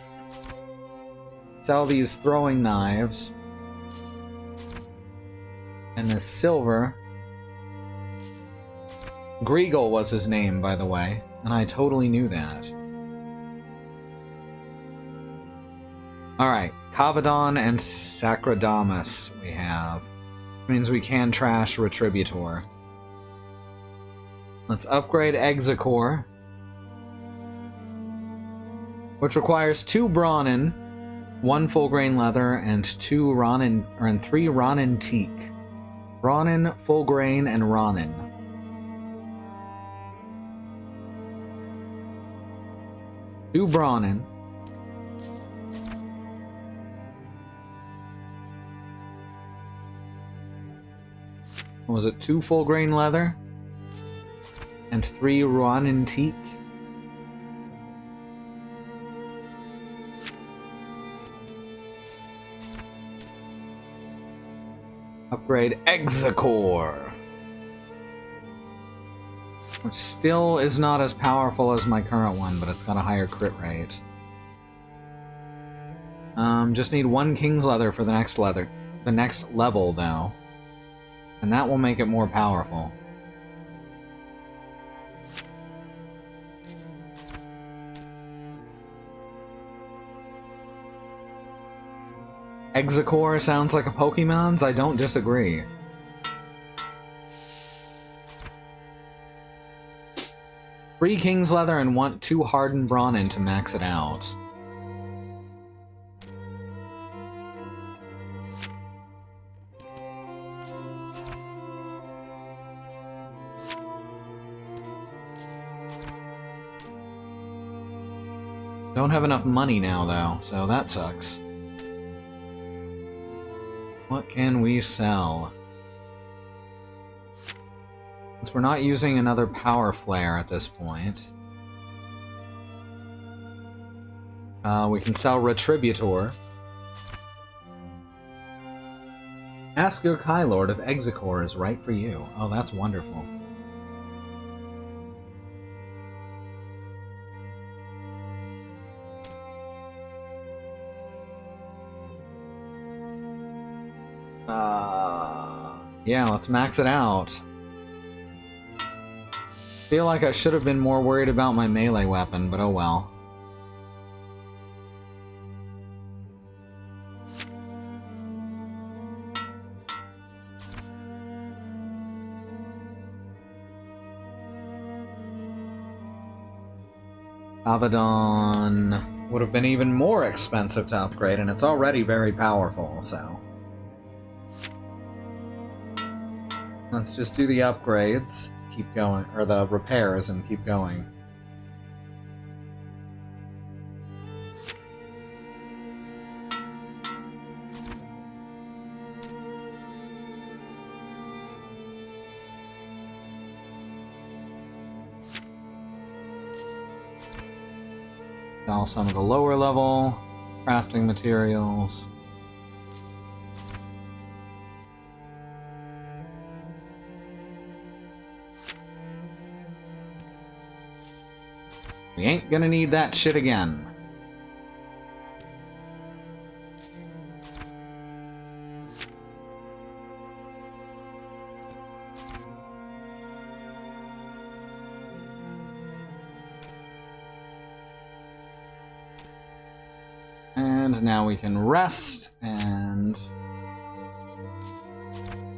Sell these throwing knives. And this silver. Greagle was his name, by the way, and I totally knew that. Alright, Kavadon and Sacradamus we have. Which means we can trash Retributor. Let's upgrade Execore, which requires 2 Brawnin, 1 full grain leather, and 2 Ronin, or 3 Ronin teak. Ronin, full grain, and Ronin. Two Brawnin. What was it? 2 full grain leather? And 3 Ronin teak? Upgrade Execore, which still is not as powerful as my current one, but it's got a higher crit rate. Just need 1 King's Leather for the next level, though, and that will make it more powerful. Execore sounds like a Pokemon's? I don't disagree. Three King's Leather and want 2 Hardened Brawnin to max it out. Don't have enough money now, though, so that sucks. What can we sell? Since we're not using another Power Flare at this point, we can sell Retributor. Ask your Kylord if Execore is right for you. Oh, that's wonderful. Yeah, let's max it out. Feel like I should have been more worried about my melee weapon, but oh well. Abaddon would have been even more expensive to upgrade, and it's already very powerful, so... Let's just do the upgrades, keep going, or the repairs, and keep going. Sell some of the lower level crafting materials. We ain't gonna need that shit again. And now we can rest, and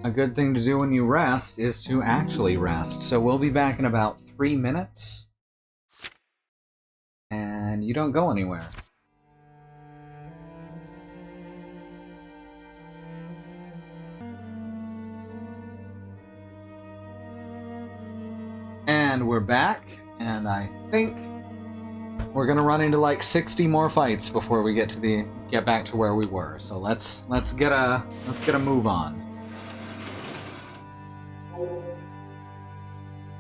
a good thing to do when you rest is to actually rest. So we'll be back in about 3 minutes. And you don't go anywhere. And we're back, and I think we're gonna run into like 60 more fights before we get back to where we were. So let's get a move on.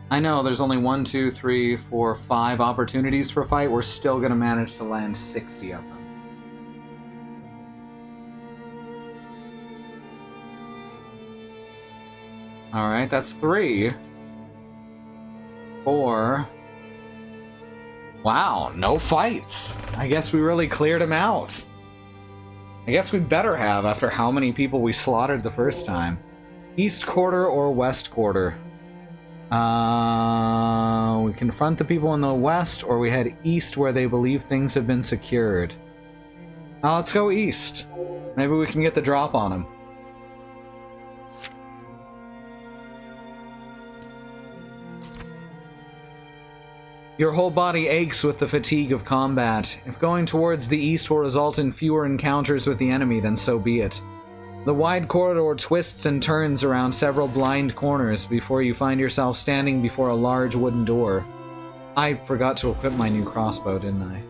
I know there's only 1, 2, 3, 4, 5 opportunities for a fight. We're still gonna manage to land 60 of them. Alright, that's 3. 4. Wow, no fights. I guess we really cleared him out. I guess we better have after how many people we slaughtered the first time. East Quarter or West Quarter? We confront the people in the west, or we head east where they believe things have been secured. Let's go east. Maybe we can get the drop on them. Your whole body aches with the fatigue of combat. If going towards the east will result in fewer encounters with the enemy, then so be it. The wide corridor twists and turns around several blind corners before you find yourself standing before a large wooden door. I forgot to equip my new crossbow, didn't I?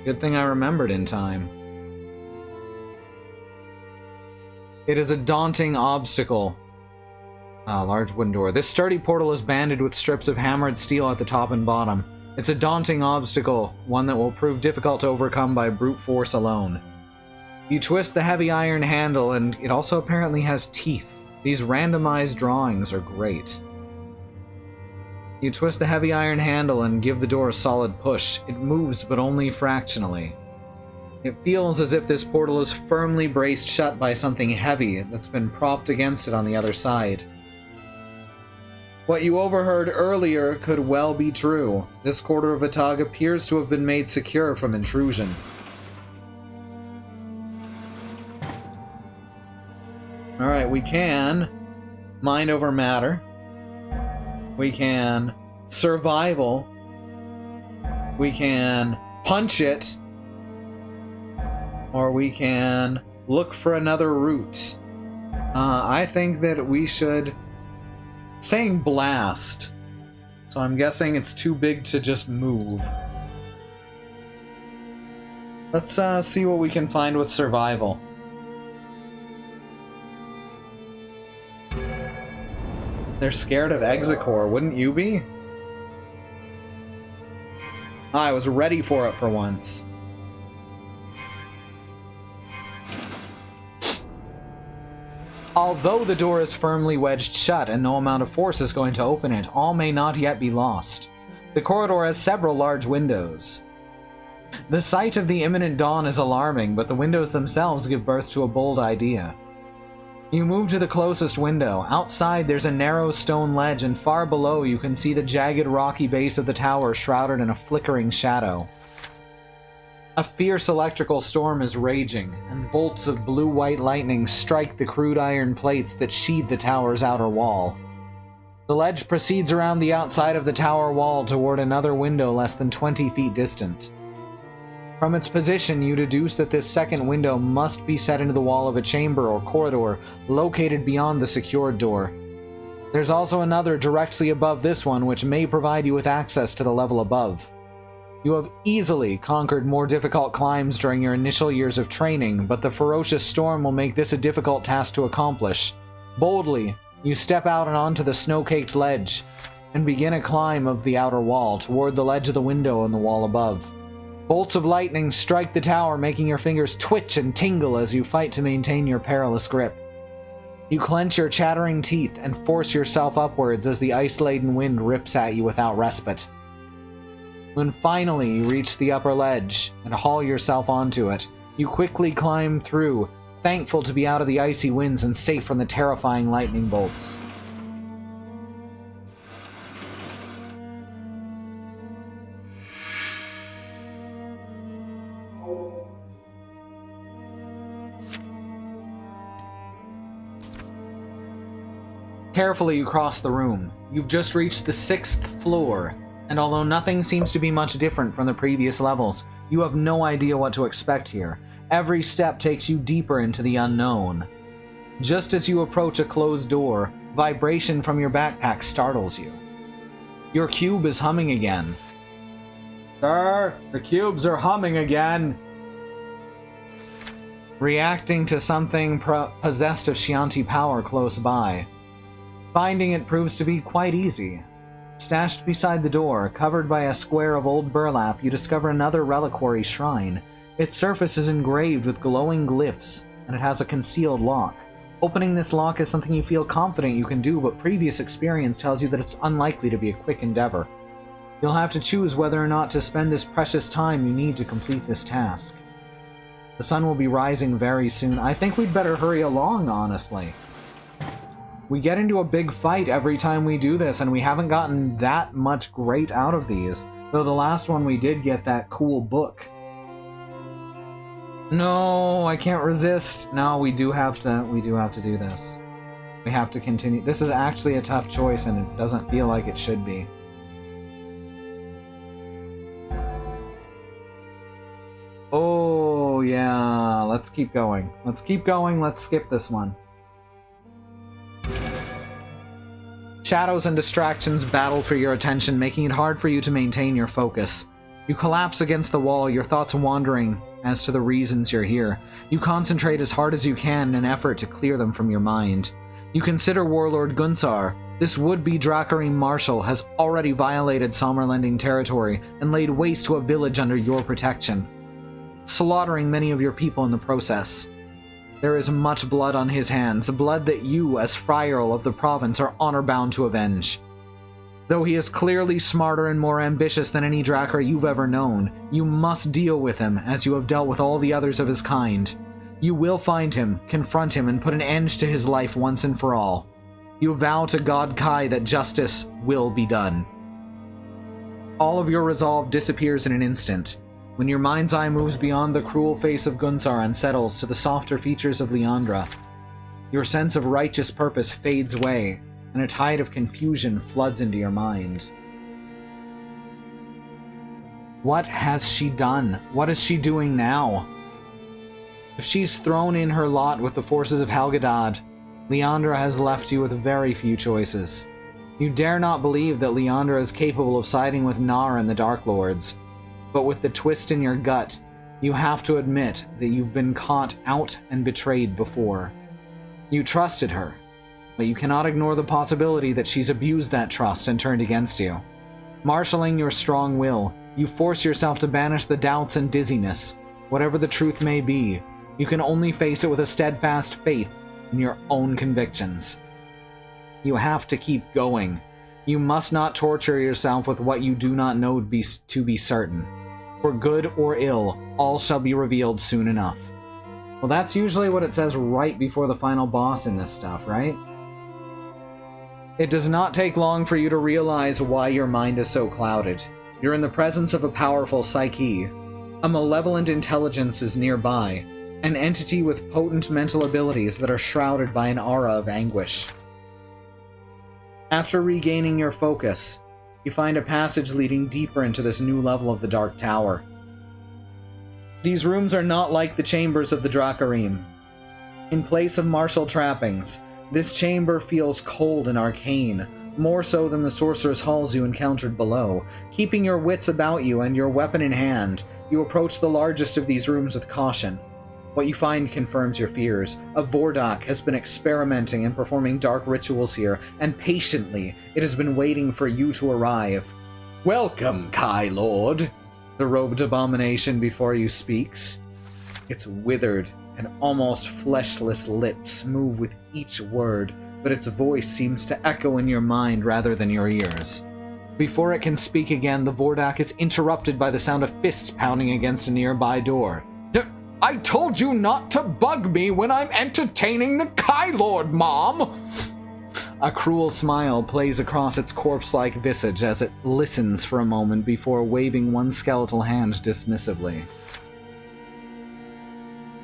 Good thing I remembered in time. It is a daunting obstacle. Large wooden door. This sturdy portal is banded with strips of hammered steel at the top and bottom. It's a daunting obstacle, one that will prove difficult to overcome by brute force alone. You twist the heavy iron handle, and it also apparently has teeth. These randomized drawings are great. You twist the heavy iron handle and give the door a solid push. It moves, but only fractionally. It feels as if this portal is firmly braced shut by something heavy that's been propped against it on the other side. What you overheard earlier could well be true. This quarter of Atog appears to have been made secure from intrusion. Alright, we can mind over matter. We can survival. We can punch it. Or we can look for another route. I think that we should... Saying blast. So I'm guessing it's too big to just move. Let's see what we can find with survival. They're scared of Execore, wouldn't you be? I was ready for it for once. Although the door is firmly wedged shut and no amount of force is going to open it, all may not yet be lost. The corridor has several large windows. The sight of the imminent dawn is alarming, but the windows themselves give birth to a bold idea. You move to the closest window. Outside there's a narrow stone ledge, and far below you can see the jagged rocky base of the tower shrouded in a flickering shadow. A fierce electrical storm is raging, and bolts of blue-white lightning strike the crude iron plates that sheathe the tower's outer wall. The ledge proceeds around the outside of the tower wall toward another window less than 20 feet distant. From its position, you deduce that this second window must be set into the wall of a chamber or corridor located beyond the secured door. There's also another directly above this one which may provide you with access to the level above. You have easily conquered more difficult climbs during your initial years of training, but the ferocious storm will make this a difficult task to accomplish. Boldly, you step out and onto the snow-caked ledge, and begin a climb of the outer wall toward the ledge of the window in the wall above. Bolts of lightning strike the tower, making your fingers twitch and tingle as you fight to maintain your perilous grip. You clench your chattering teeth and force yourself upwards as the ice-laden wind rips at you without respite. When finally you reach the upper ledge and haul yourself onto it, you quickly climb through, thankful to be out of the icy winds and safe from the terrifying lightning bolts. Carefully you cross the room. You've just reached the 6th floor, and although nothing seems to be much different from the previous levels, you have no idea what to expect here. Every step takes you deeper into the unknown. Just as you approach a closed door, vibration from your backpack startles you. Your cube is humming again. Sir, the cubes are humming again. Reacting to something possessed of Chianti power close by. Finding it proves to be quite easy. Stashed beside the door, covered by a square of old burlap, you discover another reliquary shrine. Its surface is engraved with glowing glyphs, and it has a concealed lock. Opening this lock is something you feel confident you can do, but previous experience tells you that it's unlikely to be a quick endeavor. You'll have to choose whether or not to spend this precious time you need to complete this task. The sun will be rising very soon. I think we'd better hurry along, honestly. We get into a big fight every time we do this, and we haven't gotten that much great out of these. Though the last one we did get that cool book. No, I can't resist. No, we do have to do this. We have to continue. This is actually a tough choice, and it doesn't feel like it should be. Oh, yeah. Let's keep going. Let's keep going. Let's skip this one. Shadows and distractions battle for your attention, making it hard for you to maintain your focus. You collapse against the wall, your thoughts wandering as to the reasons you're here. You concentrate as hard as you can in an effort to clear them from your mind. You consider Warlord Gunsar. This would-be Dracarim Marshal has already violated Sommerlending territory and laid waste to a village under your protection, slaughtering many of your people in the process. There is much blood on his hands, blood that you, as Friarl of the province, are honor-bound to avenge. Though he is clearly smarter and more ambitious than any Drakkar you've ever known, you must deal with him as you have dealt with all the others of his kind. You will find him, confront him, and put an end to his life once and for all. You vow to God Kai that justice will be done. All of your resolve disappears in an instant, when your mind's eye moves beyond the cruel face of Gunsar and settles to the softer features of Leandra. Your sense of righteous purpose fades away, and a tide of confusion floods into your mind. What has she done? What is she doing now? If she's thrown in her lot with the forces of Helgadad, Leandra has left you with very few choices. You dare not believe that Leandra is capable of siding with Nar and the Dark Lords, but with the twist in your gut, you have to admit that you've been caught out and betrayed before. You trusted her, but you cannot ignore the possibility that she's abused that trust and turned against you. Marshalling your strong will, you force yourself to banish the doubts and dizziness. Whatever the truth may be, you can only face it with a steadfast faith in your own convictions. You have to keep going. You must not torture yourself with what you do not know to be certain. For good or ill, all shall be revealed soon enough. Well, that's usually what it says right before the final boss in this stuff, right? It does not take long for you to realize why your mind is so clouded. You're in the presence of a powerful psyche. A malevolent intelligence is nearby, an entity with potent mental abilities that are shrouded by an aura of anguish. After regaining your focus, you find a passage leading deeper into this new level of the Dark Tower. These rooms are not like the chambers of the Dracarim. In place of martial trappings, this chamber feels cold and arcane, more so than the sorcerer's halls you encountered below. Keeping your wits about you and your weapon in hand, you approach the largest of these rooms with caution. What you find confirms your fears. A Vordak has been experimenting and performing dark rituals here, and patiently it has been waiting for you to arrive. "Welcome, Kai Lord," the robed abomination before you speaks. Its withered and almost fleshless lips move with each word, but its voice seems to echo in your mind rather than your ears. Before it can speak again, the Vordak is interrupted by the sound of fists pounding against a nearby door. I told you not to bug me when I'm entertaining the Kai Lord, Mom! A cruel smile plays across its corpse-like visage as it listens for a moment before waving one skeletal hand dismissively.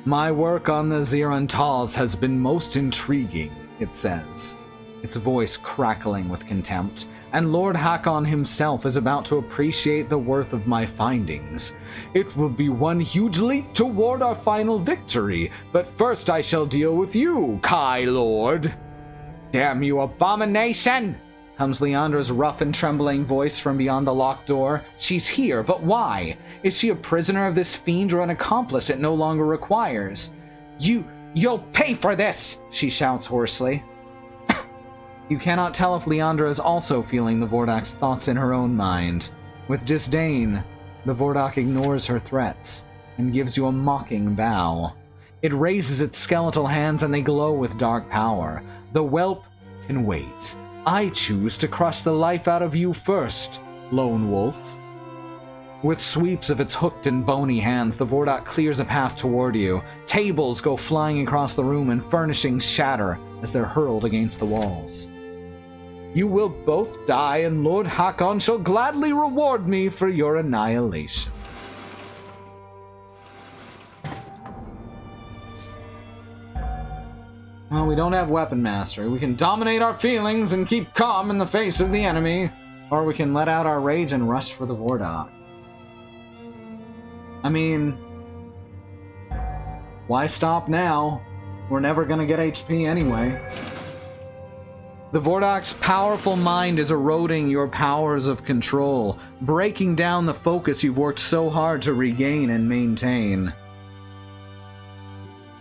"My work on the Zirantals has been most intriguing," it says. its voice crackling with contempt, and Lord Hakon himself is about to appreciate the worth of my findings. It will be one huge leap toward our final victory, but first I shall deal with you, Kai Lord. Damn you, abomination! Comes Leandra's rough and trembling voice from beyond the locked door. She's here, but why? Is she a prisoner of this fiend or an accomplice it no longer requires? You'll pay for this! She shouts hoarsely. You cannot tell if Leandra is also feeling the Vordak's thoughts in her own mind. With disdain, the Vordak ignores her threats and gives you a mocking bow. It raises its skeletal hands and they glow with dark power. The whelp can wait. I choose to crush the life out of you first, lone wolf. With sweeps of its hooked and bony hands, the Vordak clears a path toward you. Tables go flying across the room and furnishings shatter as they're hurled against the walls. You will both die, and Lord Hakon shall gladly reward me for your annihilation. Well, we don't have weapon mastery. We can dominate our feelings and keep calm in the face of the enemy, or we can let out our rage and rush for the Vordak. I mean, why stop now? We're never gonna get HP anyway. The Vordak's powerful mind is eroding your powers of control, breaking down the focus you've worked so hard to regain and maintain.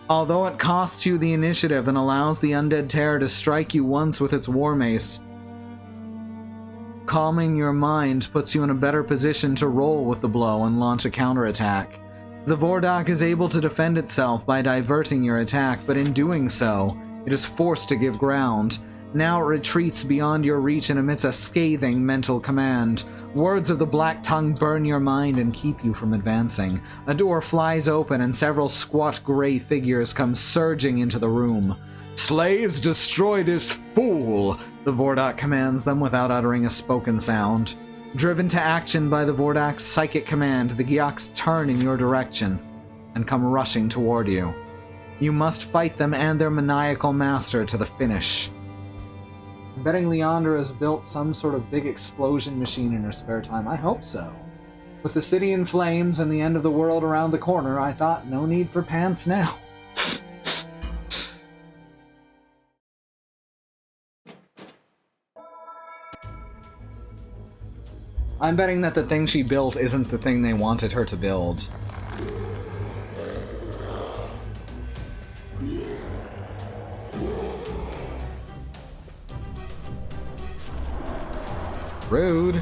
Although it costs you the initiative and allows the undead terror to strike you once with its war mace, calming your mind puts you in a better position to roll with the blow and launch a counterattack. The Vordak is able to defend itself by diverting your attack, but in doing so, it is forced to give ground. Now it retreats beyond your reach and emits a scathing mental command. Words of the Black Tongue burn your mind and keep you from advancing. A door flies open and several squat gray figures come surging into the room. Slaves, destroy this fool! The Vordak commands them without uttering a spoken sound. Driven to action by the Vordak's psychic command, the Gyaks turn in your direction and come rushing toward you. You must fight them and their maniacal master to the finish. I'm betting Leandra has built some sort of big explosion machine in her spare time. I hope so. With the city in flames and the end of the world around the corner, I thought no need for pants now. I'm betting that the thing she built isn't the thing they wanted her to build. Rude.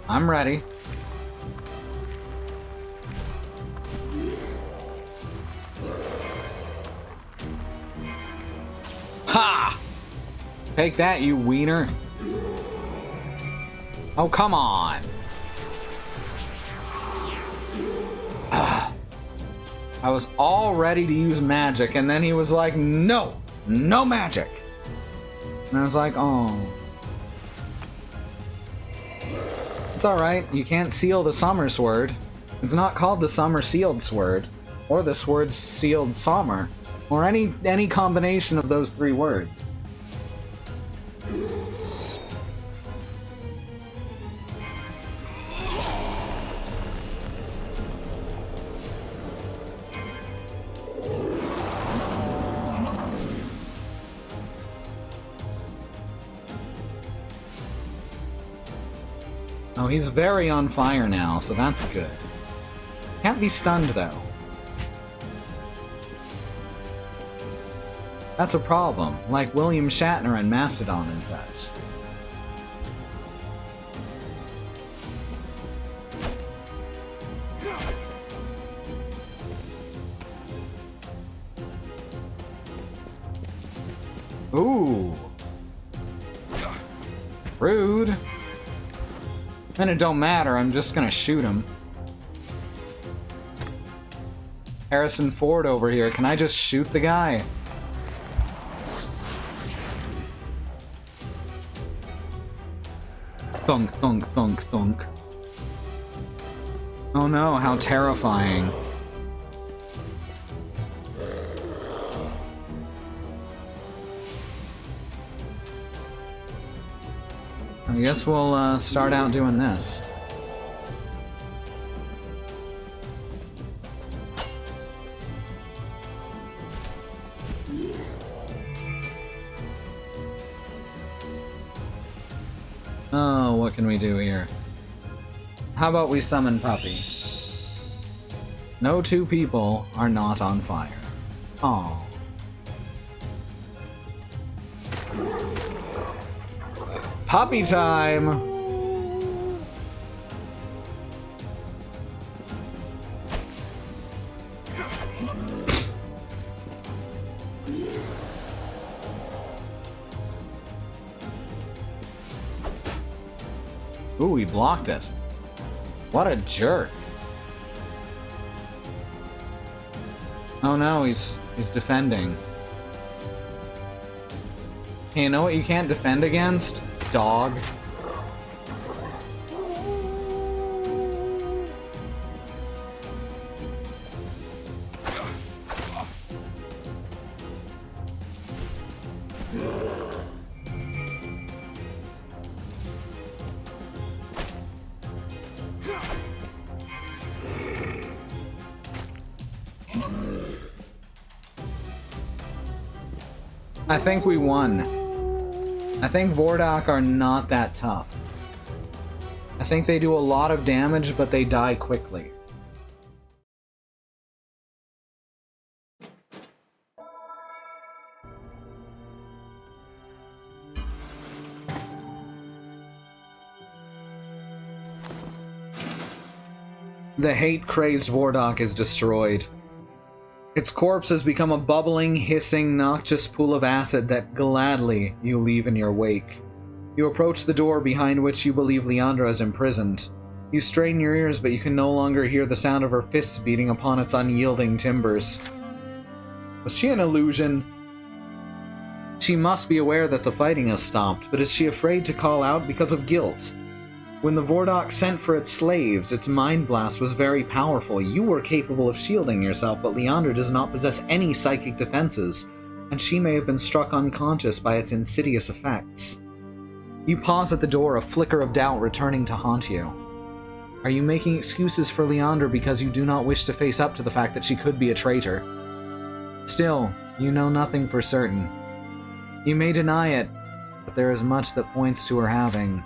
I'm ready. Ha! Take that, you wiener. Oh, come on. Ugh. I was all ready to use magic, and then he was like, no, no magic. And I was like, oh. It's alright, you can't seal the Summer Sword. It's not called the Summer Sealed Sword, or the Sword Sealed Summer, or any combination of those three words. Oh, he's very on fire now, so that's good. Can't be stunned, though. That's a problem, like William Shatner and Mastodon and such. Ooh. Rude. And it don't matter, I'm just gonna shoot him. Harrison Ford over here, can I just shoot the guy? Thunk, thunk, thunk, thunk. Oh no, how terrifying. I guess we'll start out doing this. Oh, what can we do here? How about we summon Puppy? No two people are not on fire. Aww. Puppy time! Ooh, he blocked it. What a jerk. Oh no, he's defending. Hey, you know what you can't defend against? Dog. I think we won. I think Vordak are not that tough. I think they do a lot of damage, but they die quickly. The hate-crazed Vordak is destroyed. Its corpse has become a bubbling, hissing, noxious pool of acid that gladly you leave in your wake. You approach the door behind which you believe Liandra is imprisoned. You strain your ears, but you can no longer hear the sound of her fists beating upon its unyielding timbers. Was she an illusion? She must be aware that the fighting has stopped, but is she afraid to call out because of guilt? When the Vordak sent for its slaves, its mind blast was very powerful. You were capable of shielding yourself, but Liandra does not possess any psychic defenses, and she may have been struck unconscious by its insidious effects. You pause at the door, a flicker of doubt returning to haunt you. Are you making excuses for Liandra because you do not wish to face up to the fact that she could be a traitor? Still, you know nothing for certain. You may deny it, but there is much that points to her having...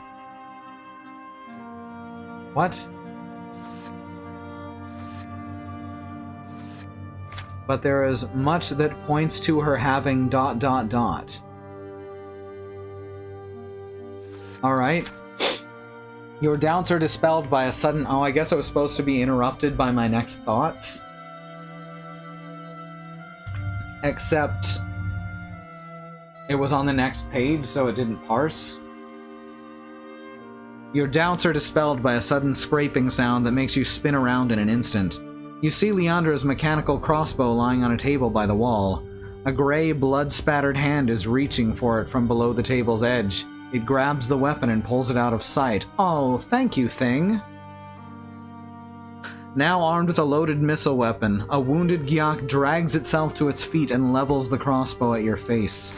What? But there is much that points to her having ... Alright. Your doubts are dispelled by a sudden... Oh, I guess I was supposed to be interrupted by my next thoughts. Except... it was on the next page, so it didn't parse. Your doubts are dispelled by a sudden scraping sound that makes you spin around in an instant. You see Liandra's mechanical crossbow lying on a table by the wall. A gray, blood-spattered hand is reaching for it from below the table's edge. It grabs the weapon and pulls it out of sight. Oh, thank you, thing. Now armed with a loaded missile weapon, a wounded Gyak drags itself to its feet and levels the crossbow at your face.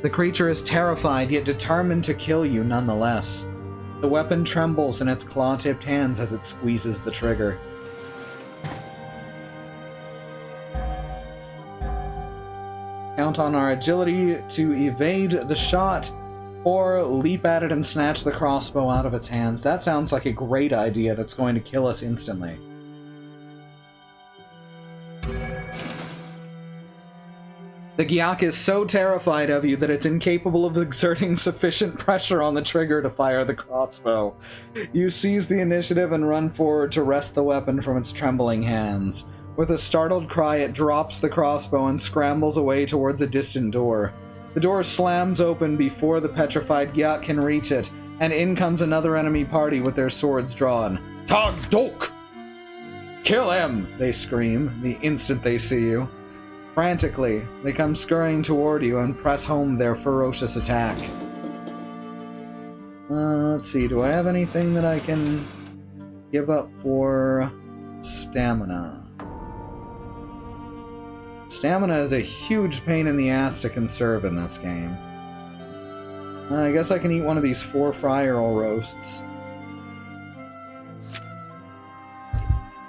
The creature is terrified, yet determined to kill you nonetheless. The weapon trembles in its claw-tipped hands as it squeezes the trigger. Count on our agility to evade the shot, or leap at it and snatch the crossbow out of its hands. That sounds like a great idea that's going to kill us instantly. The Gyak is so terrified of you that it's incapable of exerting sufficient pressure on the trigger to fire the crossbow. You seize the initiative and run forward to wrest the weapon from its trembling hands. With a startled cry, it drops the crossbow and scrambles away towards a distant door. The door slams open before the petrified Gyak can reach it, and in comes another enemy party with their swords drawn. Tagdok! Kill him! They scream, the instant they see you. Frantically, they come scurrying toward you and press home their ferocious attack. Let's see, do I have anything that I can give up for stamina? Stamina is a huge pain in the ass to conserve in this game. I guess I can eat one of these 4 fry roll roasts.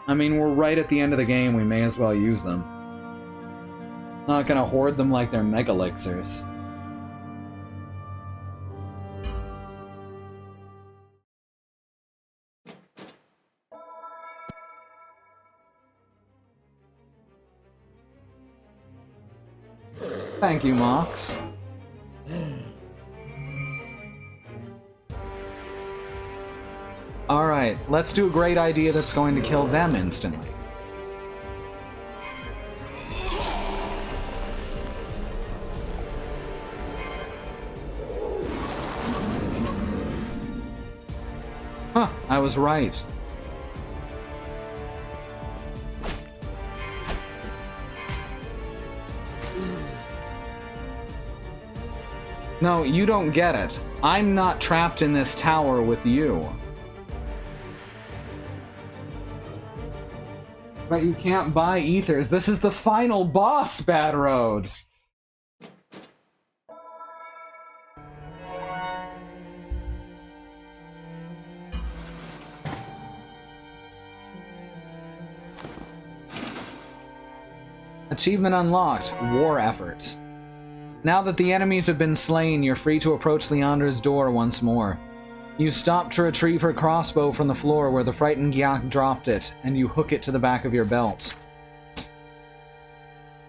I mean, we're right at the end of the game, we may as well use them. Not gonna hoard them like they're mega elixirs. Thank you, Mox. Alright, let's do a great idea that's going to kill them instantly. Huh, I was right. No, you don't get it. I'm not trapped in this tower with you. But you can't buy ethers. This is the final boss, Bad Road. Achievement unlocked. War effort. Now that the enemies have been slain, you're free to approach Leandra's door once more. You stop to retrieve her crossbow from the floor where the frightened Gyak dropped it, and you hook it to the back of your belt.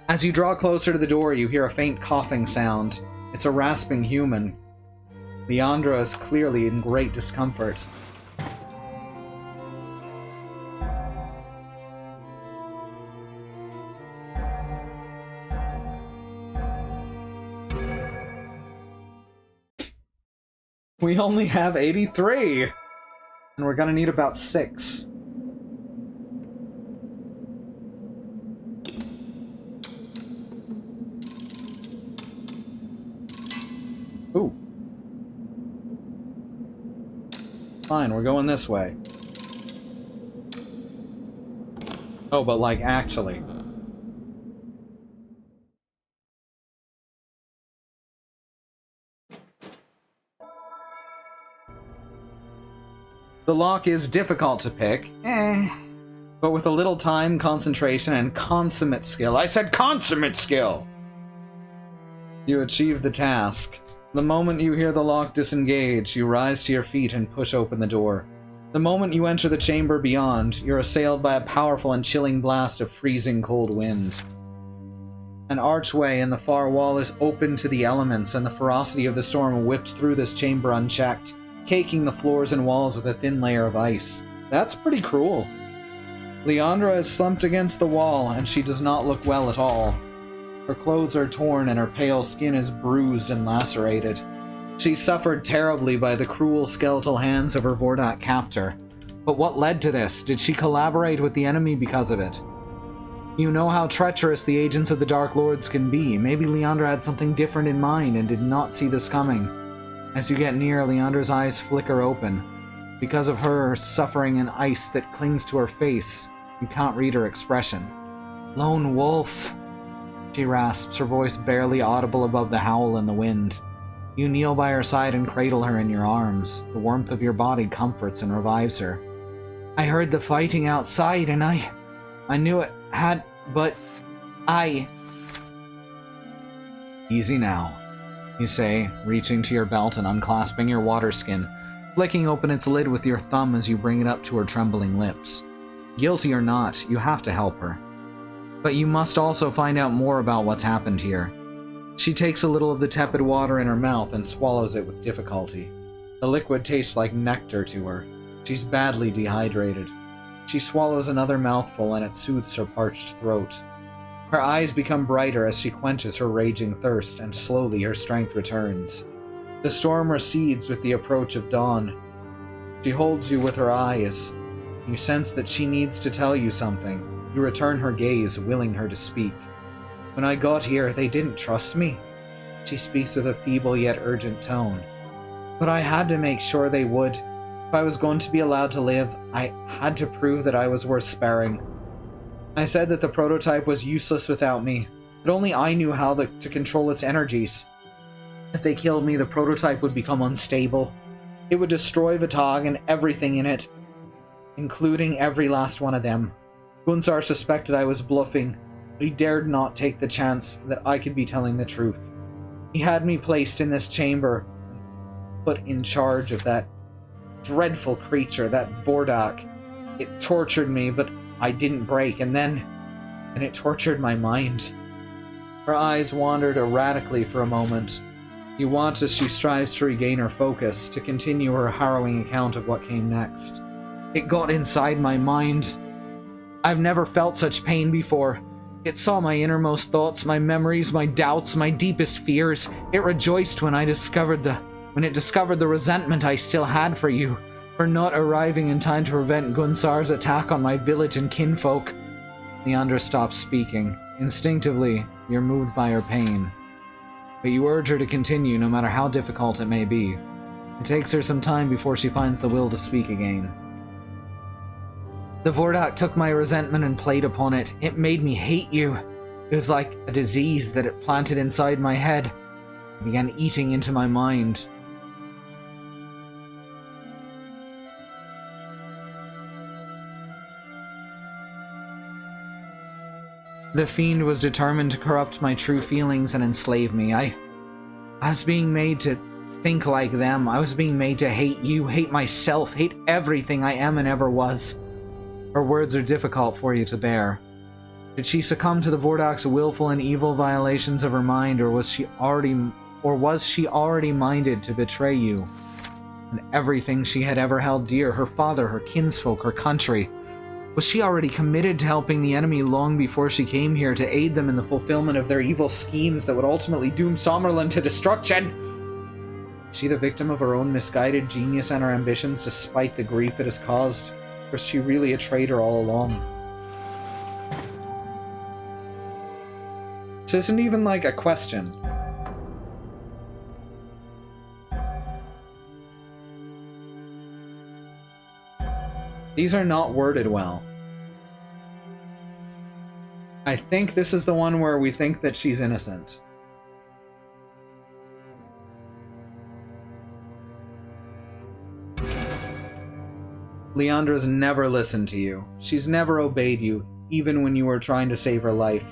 As you draw closer to the door, you hear a faint coughing sound. It's a rasping human. Leandra is clearly in great discomfort. We only have 83! And we're gonna need about 6. Ooh. Fine, we're going this way. Oh, but like, actually. The lock is difficult to pick, but with a little time, concentration, and consummate skill — I said consummate skill! You achieve the task. The moment you hear the lock disengage, you rise to your feet and push open the door. The moment you enter the chamber beyond, you're assailed by a powerful and chilling blast of freezing cold wind. An archway in the far wall is open to the elements, and the ferocity of the storm whips through this chamber unchecked, caking the floors and walls with a thin layer of ice. That's pretty cruel. Leandra is slumped against the wall, and she does not look well at all. Her clothes are torn and her pale skin is bruised and lacerated. She suffered terribly by the cruel skeletal hands of her Vordak captor. But what led to this? Did she collaborate with the enemy because of it? You know how treacherous the agents of the Dark Lords can be. Maybe Leandra had something different in mind and did not see this coming. As you get near, Leandra's eyes flicker open. Because of her suffering an ice that clings to her face, you can't read her expression. Lone wolf, she rasps, her voice barely audible above the howl in the wind. You kneel by her side and cradle her in your arms. The warmth of your body comforts and revives her. I heard the fighting outside and I knew it had, but Easy now, you say, reaching to your belt and unclasping your water skin, flicking open its lid with your thumb as you bring it up to her trembling lips. Guilty or not, you have to help her. But you must also find out more about what's happened here. She takes a little of the tepid water in her mouth and swallows it with difficulty. The liquid tastes like nectar to her. She's badly dehydrated. She swallows another mouthful and it soothes her parched throat. Her eyes become brighter as she quenches her raging thirst, and slowly her strength returns. The storm recedes with the approach of dawn. She holds you with her eyes. You sense that she needs to tell you something. You return her gaze, willing her to speak. When I got here, they didn't trust me. She speaks with a feeble yet urgent tone. But I had to make sure they would. If I was going to be allowed to live, I had to prove that I was worth sparing. I said that the prototype was useless without me, that only I knew how to control its energies. If they killed me, the prototype would become unstable. It would destroy Vitag and everything in it, including every last one of them. Gunsar suspected I was bluffing, but he dared not take the chance that I could be telling the truth. He had me placed in this chamber, put in charge of that dreadful creature, that Vordak. It tortured me, but I didn't break, and then it tortured my mind. Her eyes wandered erratically for a moment. You watch as she strives to regain her focus, to continue her harrowing account of what came next. It got inside my mind. I've never felt such pain before. It saw my innermost thoughts, my memories, my doubts, my deepest fears. It rejoiced when it discovered the resentment I still had for you, for not arriving in time to prevent Gunsar's attack on my village and kinfolk. Leandra stops speaking. Instinctively, you're moved by her pain. But you urge her to continue, no matter how difficult it may be. It takes her some time before she finds the will to speak again. The Vordak took my resentment and played upon it. It made me hate you. It was like a disease that it planted inside my head. It began eating into my mind. The fiend was determined to corrupt my true feelings and enslave me. I was being made to think like them. I was being made to hate you, hate myself, hate everything I am and ever was. Her words are difficult for you to bear. Did she succumb to the Vordak's willful and evil violations of her mind, or was she already minded to betray you and everything she had ever held dear, her father, her kinsfolk, her country? Was she already committed to helping the enemy long before she came here to aid them in the fulfillment of their evil schemes that would ultimately doom Sommerland to destruction? Is she the victim of her own misguided genius and her ambitions despite the grief it has caused? Or is she really a traitor all along? This isn't even like a question. These are not worded well. I think this is the one where we think that she's innocent. Leandra's never listened to you. She's never obeyed you, even when you were trying to save her life.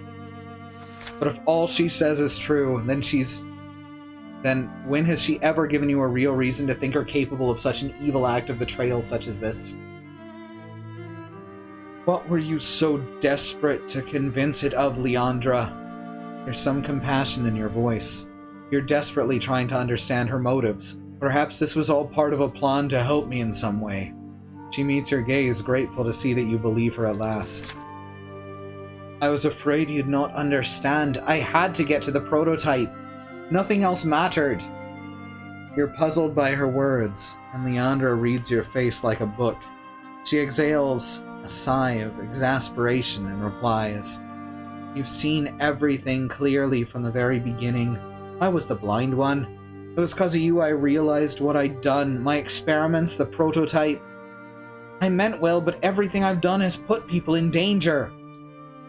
But if all she says is true, then when has she ever given you a real reason to think her capable of such an evil act of betrayal such as this? What were you so desperate to convince it of, Leandra? There's some compassion in your voice. You're desperately trying to understand her motives. Perhaps this was all part of a plan to help me in some way. She meets your gaze, grateful to see that you believe her at last. I was afraid you'd not understand. I had to get to the prototype. Nothing else mattered. You're puzzled by her words, and Leandra reads your face like a book. She exhales a sigh of exasperation and replies, "You've seen everything clearly from the very beginning. I was the blind one. It was because of you I realized what I'd done. My experiments, the prototype. I meant well, but everything I've done has put people in danger."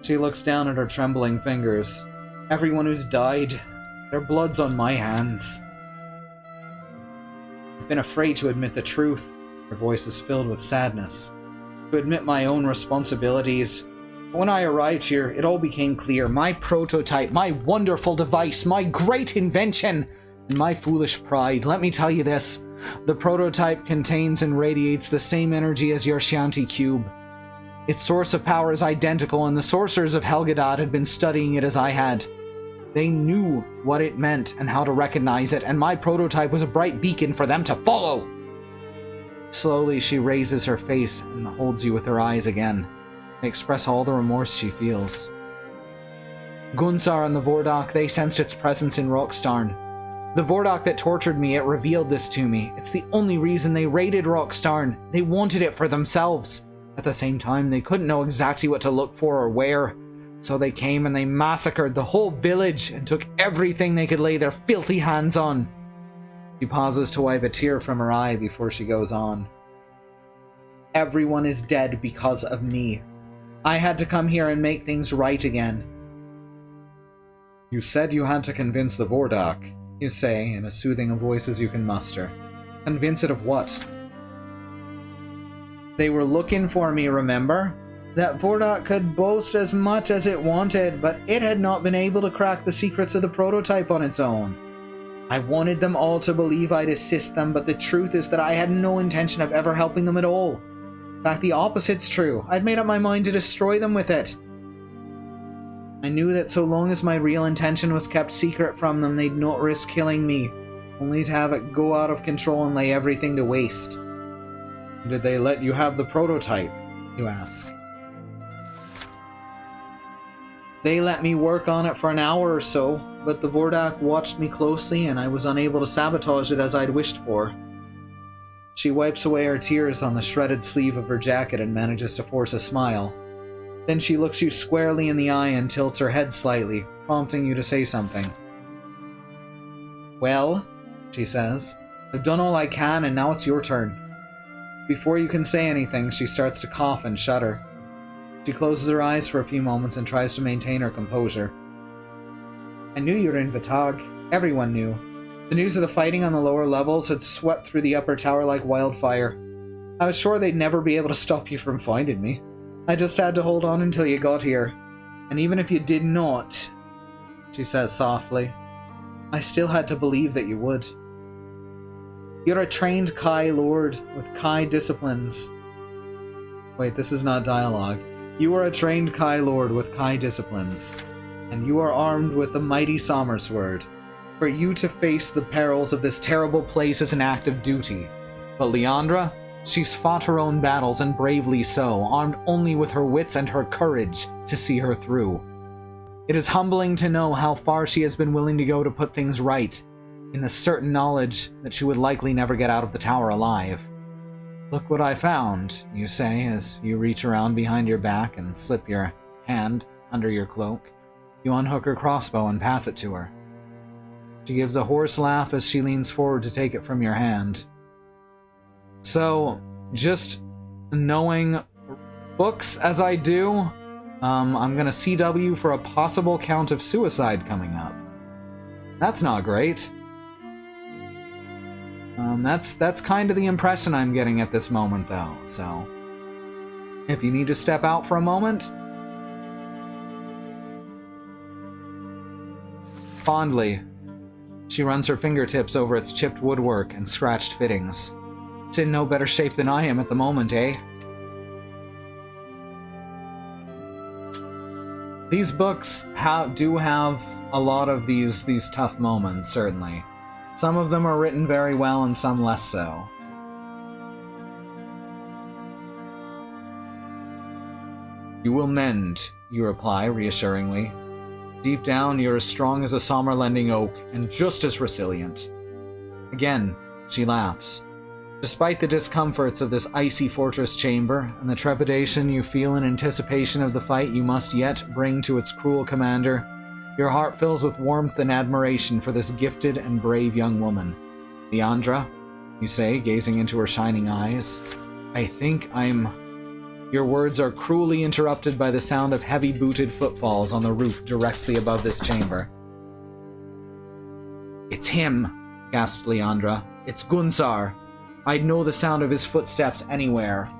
She looks down at her trembling fingers. "Everyone who's died, their blood's on my hands. I've been afraid to admit the truth." Her voice is filled with sadness. "To admit my own responsibilities. But when I arrived here, it all became clear. My prototype, my wonderful device, my great invention, and my foolish pride. Let me tell you this. The prototype contains and radiates the same energy as your Shanti cube. Its source of power is identical, and the sorcerers of Helgadad had been studying it as I had. They knew what it meant and how to recognize it, and my prototype was a bright beacon for them to follow." Slowly, she raises her face and holds you with her eyes again. They express all the remorse she feels. "Gunsar and the Vordak, they sensed its presence in Rockstarn. The Vordak that tortured me, it revealed this to me. It's the only reason they raided Rockstarn. They wanted it for themselves. At the same time, they couldn't know exactly what to look for or where. So they came and they massacred the whole village and took everything they could lay their filthy hands on." She pauses to wipe a tear from her eye before she goes on. "Everyone is dead because of me. I had to come here and make things right again." "You said you had to convince the Vordak. You say, in as soothing a voice as you can muster. Convince it of what? They were looking for me, remember? That Vordak could boast as much as it wanted, but it had not been able to crack the secrets of the prototype on its own. I wanted them all to believe I'd assist them, but the truth is that I had no intention of ever helping them at all. In fact, the opposite's true. I'd made up my mind to destroy them with it. I knew that so long as my real intention was kept secret from them, they'd not risk killing me, only to have it go out of control and lay everything to waste. Did they let you have the prototype? You ask. They let me work on it for an hour or so, but the Vordak watched me closely and I was unable to sabotage it as I'd wished for. She wipes away her tears on the shredded sleeve of her jacket and manages to force a smile. Then she looks you squarely in the eye and tilts her head slightly, prompting you to say something. Well, she says, I've done all I can and now it's your turn. Before you can say anything, she starts to cough and shudder. She closes her eyes for a few moments and tries to maintain her composure. I knew you were in Vitag. Everyone knew. The news of the fighting on the lower levels had swept through the upper tower like wildfire. I was sure they'd never be able to stop you from finding me. I just had to hold on until you got here. And even if you did not, she says softly, I still had to believe that you would. You're a trained Kai Lord with Kai disciplines. Wait, this is not dialogue. You are a trained Kai Lord with Kai disciplines, and you are armed with the mighty Somersword. For you to face the perils of this terrible place is an act of duty. But Leandra, she's fought her own battles, and bravely so, armed only with her wits and her courage to see her through. It is humbling to know how far she has been willing to go to put things right, in the certain knowledge that she would likely never get out of the tower alive. Look what I found, you say as you reach around behind your back and slip your hand under your cloak. You unhook her crossbow and pass it to her. She gives a hoarse laugh as she leans forward to take it from your hand. So, just knowing books as I do, I'm gonna CW for a possible count of suicide coming up. That's not great. That's kind of the impression I'm getting at this moment, though, so... If you need to step out for a moment... Fondly, she runs her fingertips over its chipped woodwork and scratched fittings. It's in no better shape than I am at the moment, eh? These books do have a lot of these tough moments, certainly. Some of them are written very well and some less so. You will mend, you reply reassuringly. Deep down, you're as strong as a Sommerlending oak and just as resilient. Again, she laughs. Despite the discomforts of this icy fortress chamber and the trepidation you feel in anticipation of the fight you must yet bring to its cruel commander, your heart fills with warmth and admiration for this gifted and brave young woman. Leandra, you say, gazing into her shining eyes, I think Your words are cruelly interrupted by the sound of heavy-booted footfalls on the roof directly above this chamber. It's him, gasped Leandra. It's Gunsar. I'd know the sound of his footsteps anywhere.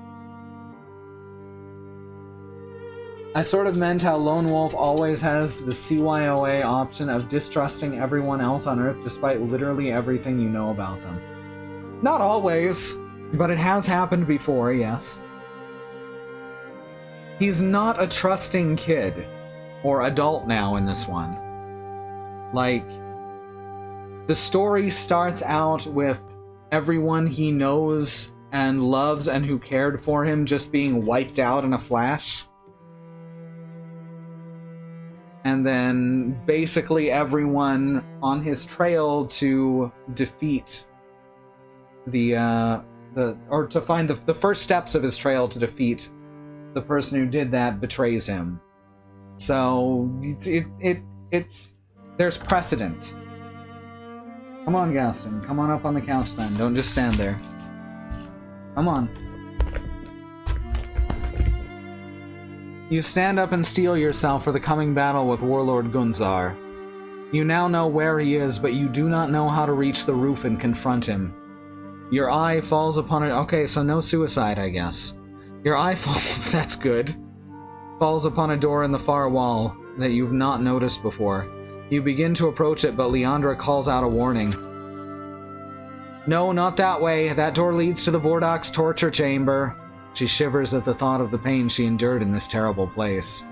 I sort of meant how Lone Wolf always has the CYOA option of distrusting everyone else on Earth despite literally everything you know about them. Not always, but it has happened before, yes. He's not a trusting kid, or adult now in this one. Like, the story starts out with everyone he knows and loves and who cared for him just being wiped out in a flash. And then basically everyone on his trail to defeat to find the first steps of his trail to defeat the person who did that betrays him. So it's there's precedent. Come on, Gaston. Come on up on the couch then. Don't just stand there. Come on. You stand up and steel yourself for the coming battle with Warlord Gunzar. You now know where he is, but you do not know how to reach the roof and confront him. Your eye falls upon it. Okay, so no suicide, I guess. Your eye falls. That's good. Falls upon a door in the far wall that you've not noticed before. You begin to approach it, but Leandra calls out a warning. No, not that way. That door leads to the Vordox torture chamber. She shivers at the thought of the pain she endured in this terrible place.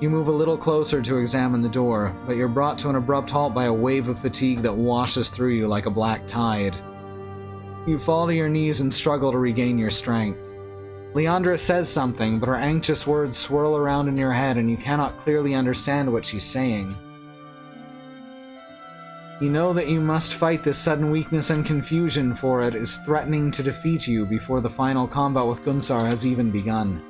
You move a little closer to examine the door, but you're brought to an abrupt halt by a wave of fatigue that washes through you like a black tide. You fall to your knees and struggle to regain your strength. Leandra says something, but her anxious words swirl around in your head and you cannot clearly understand what she's saying. You know that you must fight this sudden weakness and confusion, for it is threatening to defeat you before the final combat with Gunsar has even begun.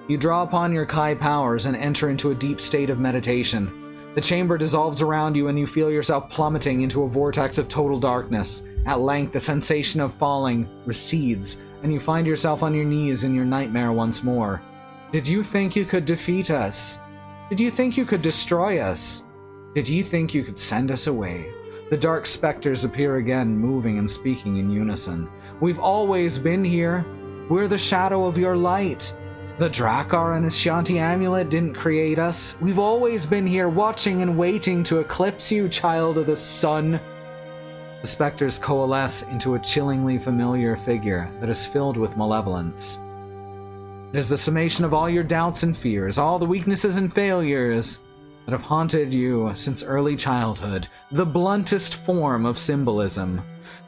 You draw upon your Kai powers and enter into a deep state of meditation. The chamber dissolves around you and you feel yourself plummeting into a vortex of total darkness. At length, the sensation of falling recedes, and you find yourself on your knees in your nightmare once more. Did you think you could defeat us? Did you think you could destroy us? Did you think you could send us away? The dark specters appear again, moving and speaking in unison. We've always been here. We're the shadow of your light. The Drakkar and his Shanti amulet didn't create us. We've always been here, watching and waiting to eclipse you, child of the sun. The specters coalesce into a chillingly familiar figure that is filled with malevolence. It is the summation of all your doubts and fears, all the weaknesses and failures that have haunted you since early childhood, the bluntest form of symbolism.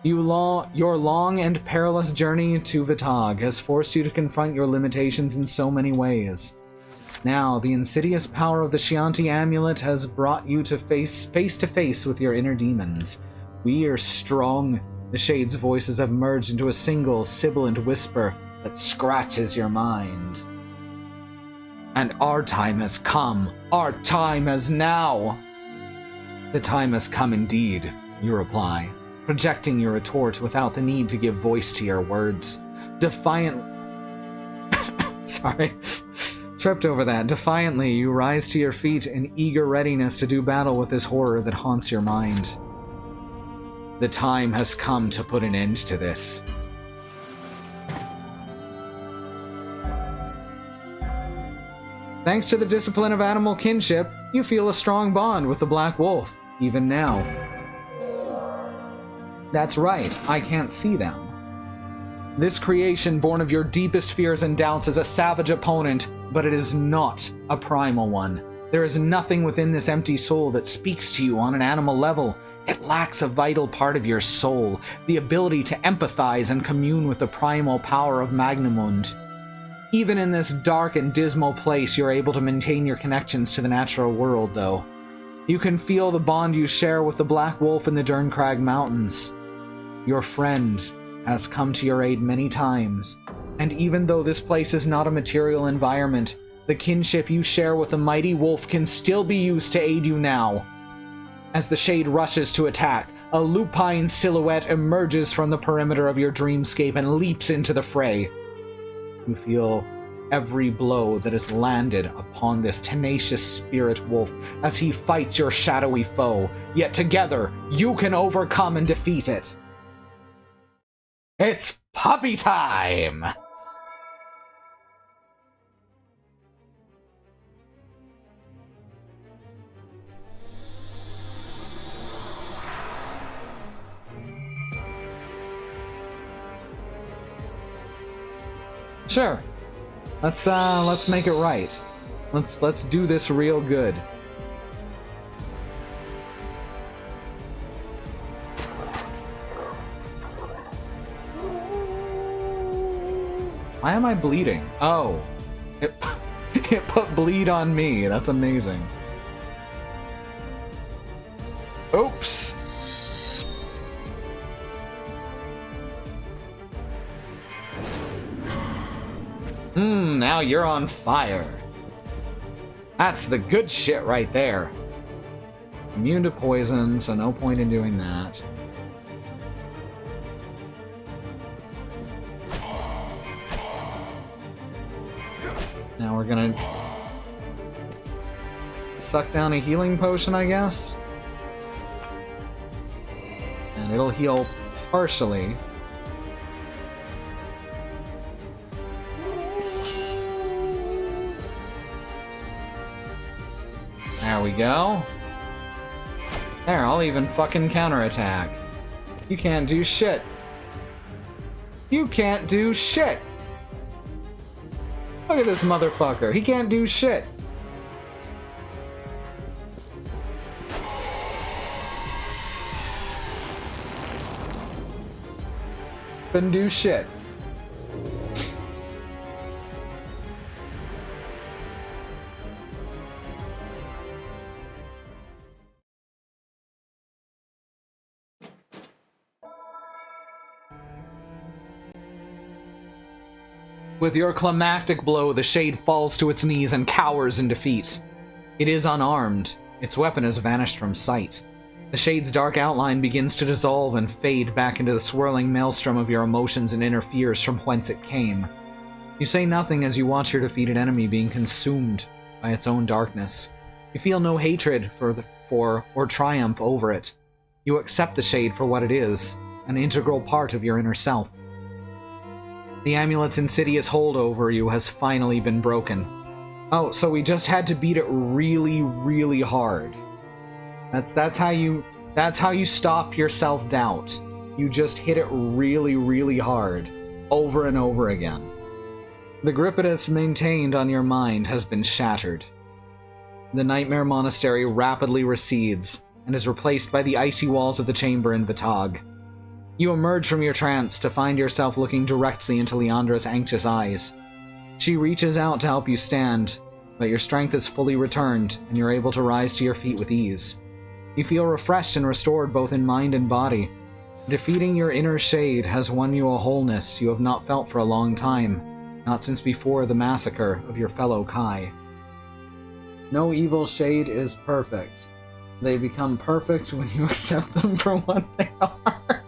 Your long and perilous journey to Vitag has forced you to confront your limitations in so many ways. Now, the insidious power of the Shanti amulet has brought you to face to face with your inner demons. We are strong. The Shade's voices have merged into a single, sibilant whisper that scratches your mind. And our time has come. Our time is now. The time has come indeed, you reply, projecting your retort without the need to give voice to your words. Tripped over that. Defiantly, you rise to your feet in eager readiness to do battle with this horror that haunts your mind. The time has come to put an end to this. Thanks to the discipline of animal kinship, you feel a strong bond with the Black Wolf, even now. That's right, I can't see them. This creation born of your deepest fears and doubts is a savage opponent, but it is not a primal one. There is nothing within this empty soul that speaks to you on an animal level. It lacks a vital part of your soul, the ability to empathize and commune with the primal power of Magnamund. Even in this dark and dismal place, you're able to maintain your connections to the natural world, though. You can feel the bond you share with the Black Wolf in the Derncrag Mountains. Your friend has come to your aid many times, and even though this place is not a material environment, the kinship you share with the mighty wolf can still be used to aid you now. As the Shade rushes to attack, a lupine silhouette emerges from the perimeter of your dreamscape and leaps into the fray. You feel every blow that is landed upon this tenacious spirit wolf as he fights your shadowy foe, yet together you can overcome and defeat it. It's puppy time! Sure. Let's make it right. Let's do this real good. Why am I bleeding? Oh. It put bleed on me. That's amazing. Oops. Now you're on fire. That's the good shit right there. Immune to poison, so no point in doing that. Now we're gonna... suck down a healing potion, I guess. And it'll heal partially. There we go. There, I'll even fucking counterattack. You can't do shit. You can't do shit! Look at this motherfucker. He can't do shit. Couldn't do shit. With your climactic blow, the Shade falls to its knees and cowers in defeat. It is unarmed. Its weapon has vanished from sight. The Shade's dark outline begins to dissolve and fade back into the swirling maelstrom of your emotions and inner fears from whence it came. You say nothing as you watch your defeated enemy being consumed by its own darkness. You feel no hatred for or triumph over it. You accept the Shade for what it is, an integral part of your inner self. The amulet's insidious hold over you has finally been broken. Oh, so we just had to beat it really, really hard. That's how you stop your self-doubt. You just hit it really, really hard, over and over again. The grip it has maintained on your mind has been shattered. The Nightmare Monastery rapidly recedes and is replaced by the icy walls of the chamber in Vitag. You emerge from your trance to find yourself looking directly into Leandra's anxious eyes. She reaches out to help you stand, but your strength is fully returned and you're able to rise to your feet with ease. You feel refreshed and restored both in mind and body. Defeating your inner Shade has won you a wholeness you have not felt for a long time, not since before the massacre of your fellow Kai. No evil Shade is perfect. They become perfect when you accept them for what they are.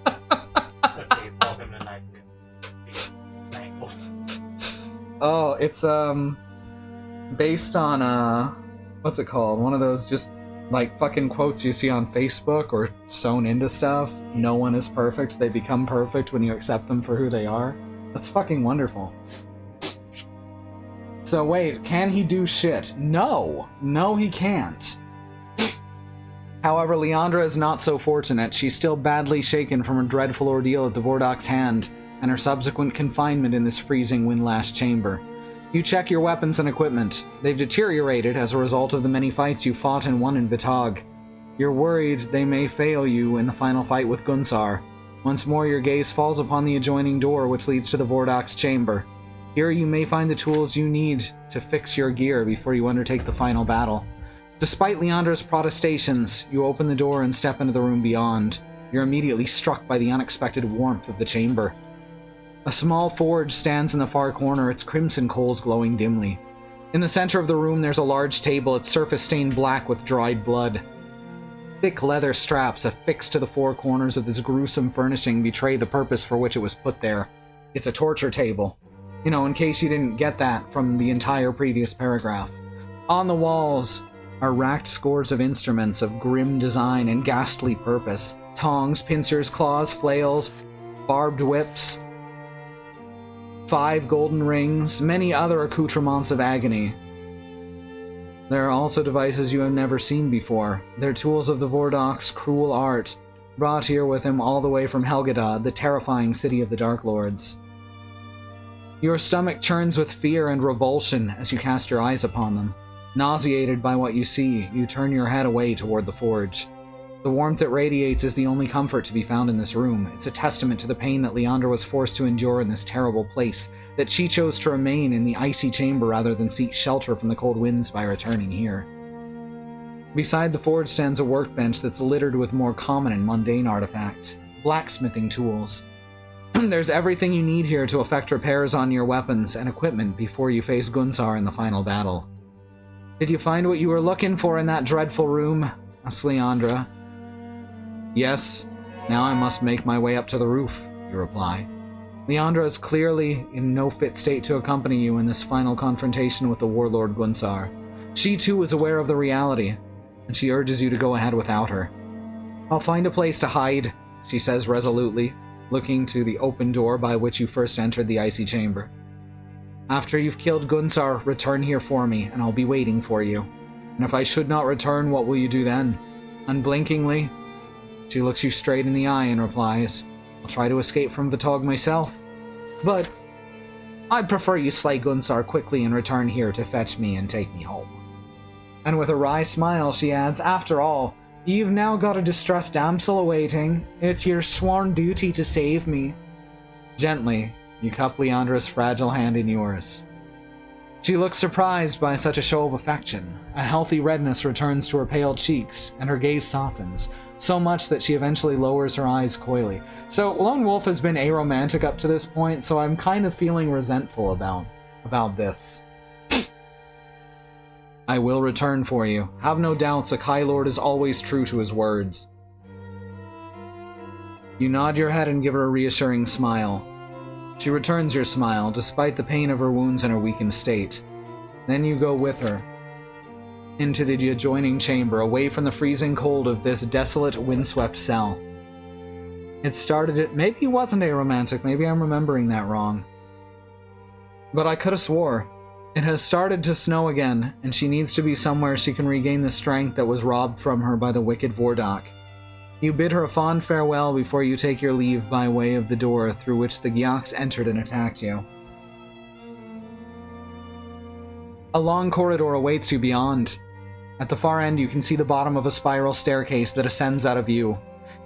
Oh, it's based on what's it called? One of those just like fucking quotes you see on Facebook or sewn into stuff. No one is perfect. They become perfect when you accept them for who they are. That's fucking wonderful. So wait, can he do shit? No, he can't. However, Leandra is not so fortunate. She's still badly shaken from a dreadful ordeal at the Vordok's hand and her subsequent confinement in this freezing wind-lashed chamber. You check your weapons and equipment. They've deteriorated as a result of the many fights you fought and won in Vitag. You're worried they may fail you in the final fight with Gunsar. Once more, your gaze falls upon the adjoining door which leads to the Vordok's chamber. Here you may find the tools you need to fix your gear before you undertake the final battle. Despite Leandra's protestations, you open the door and step into the room beyond. You're immediately struck by the unexpected warmth of the chamber. A small forge stands in the far corner, its crimson coals glowing dimly. In the center of the room there's a large table, its surface stained black with dried blood. Thick leather straps affixed to the four corners of this gruesome furnishing betray the purpose for which it was put there. It's a torture table. You know, in case you didn't get that from the entire previous paragraph. On the walls are racked scores of instruments of grim design and ghastly purpose. Tongs, pincers, claws, flails, barbed whips, 5 golden rings, many other accoutrements of agony. There are also devices you have never seen before. They're tools of the Vordok's cruel art, brought here with him all the way from Helgadad, the terrifying city of the Dark Lords. Your stomach churns with fear and revulsion as you cast your eyes upon them. Nauseated by what you see, you turn your head away toward the forge. The warmth it radiates is the only comfort to be found in this room. It's a testament to the pain that Leandra was forced to endure in this terrible place, that she chose to remain in the icy chamber rather than seek shelter from the cold winds by returning here. Beside the forge stands a workbench that's littered with more common and mundane artifacts, blacksmithing tools. There's everything you need here to effect repairs on your weapons and equipment before you face Gunsar in the final battle. Did you find what you were looking for in that dreadful room? Asked Leandra. Yes, now I must make my way up to the roof, you reply. Leandra is clearly in no fit state to accompany you in this final confrontation with the warlord Gunsar. She too is aware of the reality, and she urges you to go ahead without her. I'll find a place to hide, she says resolutely, looking to the open door by which you first entered the icy chamber. After you've killed Gunsar, return here for me, and I'll be waiting for you. And if I should not return, what will you do then? Unblinkingly, she looks you straight in the eye and replies, I'll try to escape from Vitog myself, but I'd prefer you slay Gunsar quickly and return here to fetch me and take me home. And with a wry smile, she adds, After all, you've now got a distressed damsel awaiting. It's your sworn duty to save me. Gently, you cup Leandra's fragile hand in yours. She looks surprised by such a show of affection. A healthy redness returns to her pale cheeks, and her gaze softens, so much that she eventually lowers her eyes coyly. So, Lone Wolf has been aromantic up to this point, so I'm kind of feeling resentful about this. I will return for you. Have no doubts, a Kai Lord is always true to his words. You nod your head and give her a reassuring smile. She returns your smile, despite the pain of her wounds and her weakened state. Then you go with her into the adjoining chamber, away from the freezing cold of this desolate, windswept cell. Maybe it wasn't aromantic, maybe I'm remembering that wrong. But I could have swore. It has started to snow again, and she needs to be somewhere she can regain the strength that was robbed from her by the wicked Vordak. You bid her a fond farewell before you take your leave by way of the door through which the Gyaks entered and attacked you. A long corridor awaits you beyond. At the far end, you can see the bottom of a spiral staircase that ascends out of view.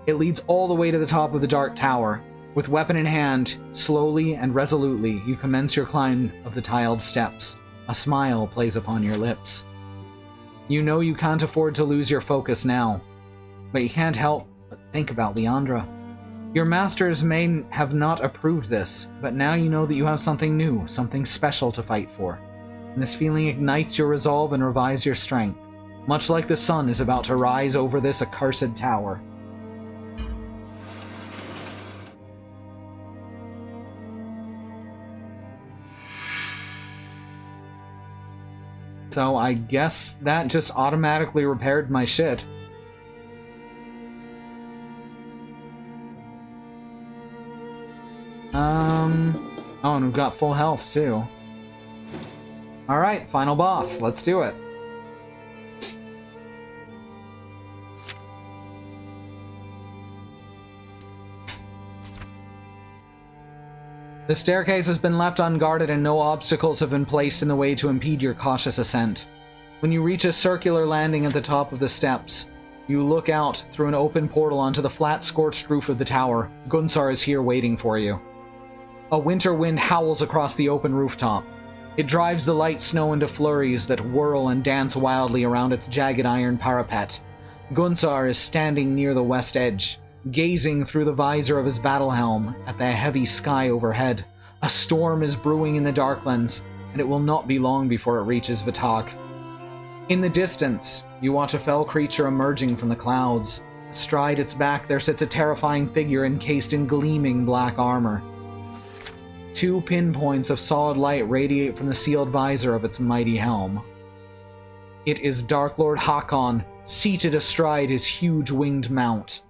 It leads all the way to the top of the dark tower. With weapon in hand, slowly and resolutely, you commence your climb of the tiled steps. A smile plays upon your lips. You know you can't afford to lose your focus now, but you can't help but think about Leandra. Your masters may have not approved this, but now you know that you have something new, something special to fight for. And this feeling ignites your resolve and revives your strength, much like the sun is about to rise over this accursed tower. So I guess that just automatically repaired my shit. Oh, and we've got full health too. Alright, final boss. Let's do it. The staircase has been left unguarded and no obstacles have been placed in the way to impede your cautious ascent. When you reach a circular landing at the top of the steps, you look out through an open portal onto the flat, scorched roof of the tower. Gunsar is here waiting for you. A winter wind howls across the open rooftop. It drives the light snow into flurries that whirl and dance wildly around its jagged iron parapet. Gunsar is standing near the west edge, gazing through the visor of his battle helm at the heavy sky overhead. A storm is brewing in the Darklands, and it will not be long before it reaches Vitog. In the distance, you watch a fell creature emerging from the clouds. Astride its back there sits a terrifying figure encased in gleaming black armor. 2 pinpoints of solid light radiate from the sealed visor of its mighty helm. It is Dark Lord Hakon, seated astride his huge winged mount.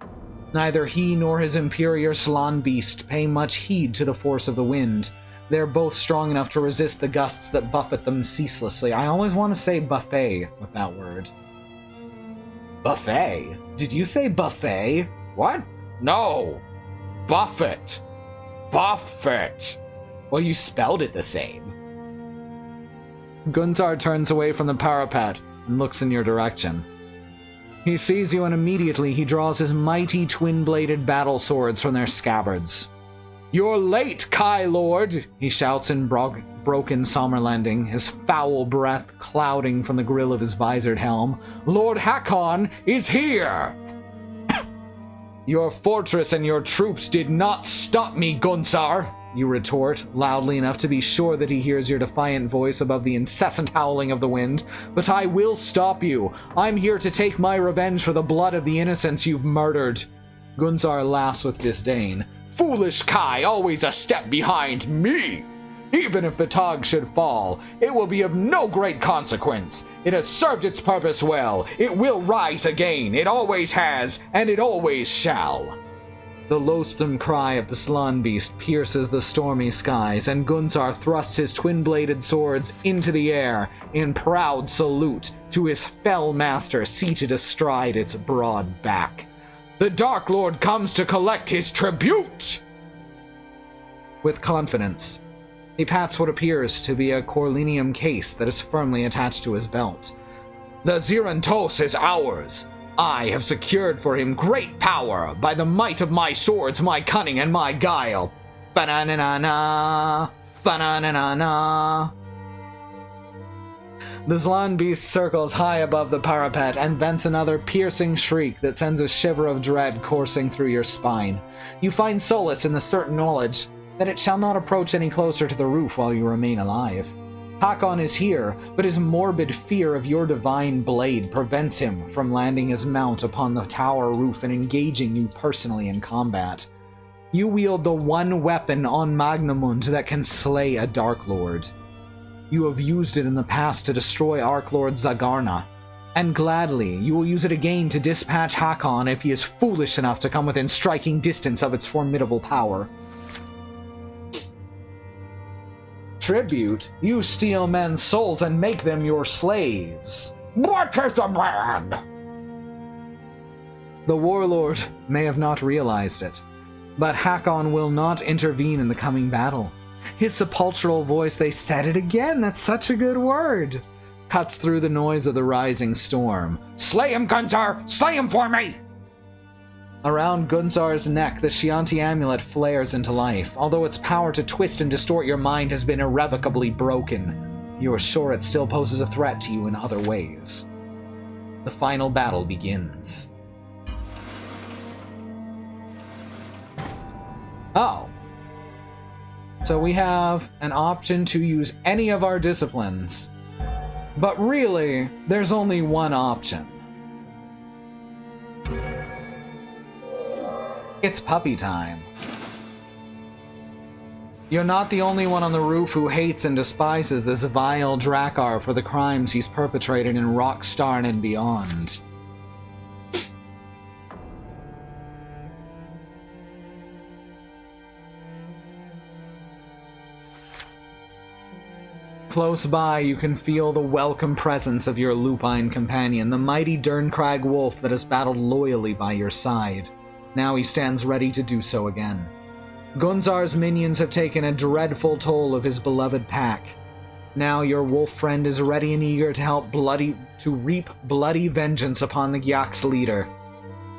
Neither he nor his inferior Slan beast pay much heed to the force of the wind. They're both strong enough to resist the gusts that buffet them ceaselessly. I always want to say buffet with that word. Buffet? Did you say buffet? What? No! Buffet! Buffet! Well, you spelled it the same. Gunsar turns away from the parapet and looks in your direction. He sees you and immediately he draws his mighty twin-bladed battle swords from their scabbards. You're late, Kai Lord! He shouts in broken Sommerlanding, his foul breath clouding from the grill of his visored helm. Lord Hakon is here! Your fortress and your troops did not stop me, Gunsar! You retort, loudly enough to be sure that he hears your defiant voice above the incessant howling of the wind. But I will stop you. I'm here to take my revenge for the blood of the innocents you've murdered. Gunsar laughs with disdain. Foolish Kai, always a step behind me! Even if Vitog should fall, it will be of no great consequence. It has served its purpose well. It will rise again. It always has, and it always shall. The loathsome cry of the Slan Beast pierces the stormy skies, and Gunzar thrusts his twin-bladed swords into the air in proud salute to his fell master seated astride its broad back. The Dark Lord comes to collect his tribute! With confidence, he pats what appears to be a corlinium case that is firmly attached to his belt. The Zirantos is ours. I have secured for him great power by the might of my swords, my cunning, and my guile. Ba-na-na-na, ba-na-na-na-na. The Slan Beast circles high above the parapet and vents another piercing shriek that sends a shiver of dread coursing through your spine. You find solace in the certain knowledge that it shall not approach any closer to the roof while you remain alive. Hakon is here, but his morbid fear of your divine blade prevents him from landing his mount upon the tower roof and engaging you personally in combat. You wield the one weapon on Magnamund that can slay a Dark Lord. You have used it in the past to destroy Archlord Zagarna, and gladly you will use it again to dispatch Hakon if he is foolish enough to come within striking distance of its formidable power. Tribute? You steal men's souls and make them your slaves. What is the man? The warlord may have not realized it, but Hakon will not intervene in the coming battle. His sepulchral voice, they said it again, that's such a good word, cuts through the noise of the rising storm. Slay him, Gunzar! Slay him for me! Around Gunzar's neck, the Chianti amulet flares into life. Although its power to twist and distort your mind has been irrevocably broken, you are sure it still poses a threat to you in other ways. The final battle begins. Oh. So we have an option to use any of our disciplines. But really, there's only one option. It's puppy time. You're not the only one on the roof who hates and despises this vile Drakkar for the crimes he's perpetrated in Rockstarn and beyond. Close by, you can feel the welcome presence of your lupine companion, the mighty Dernkrag wolf that has battled loyally by your side. Now he stands ready to do so again. Gunzar's minions have taken a dreadful toll of his beloved pack. Now your wolf friend is ready and eager to reap bloody vengeance upon the Gyak's leader.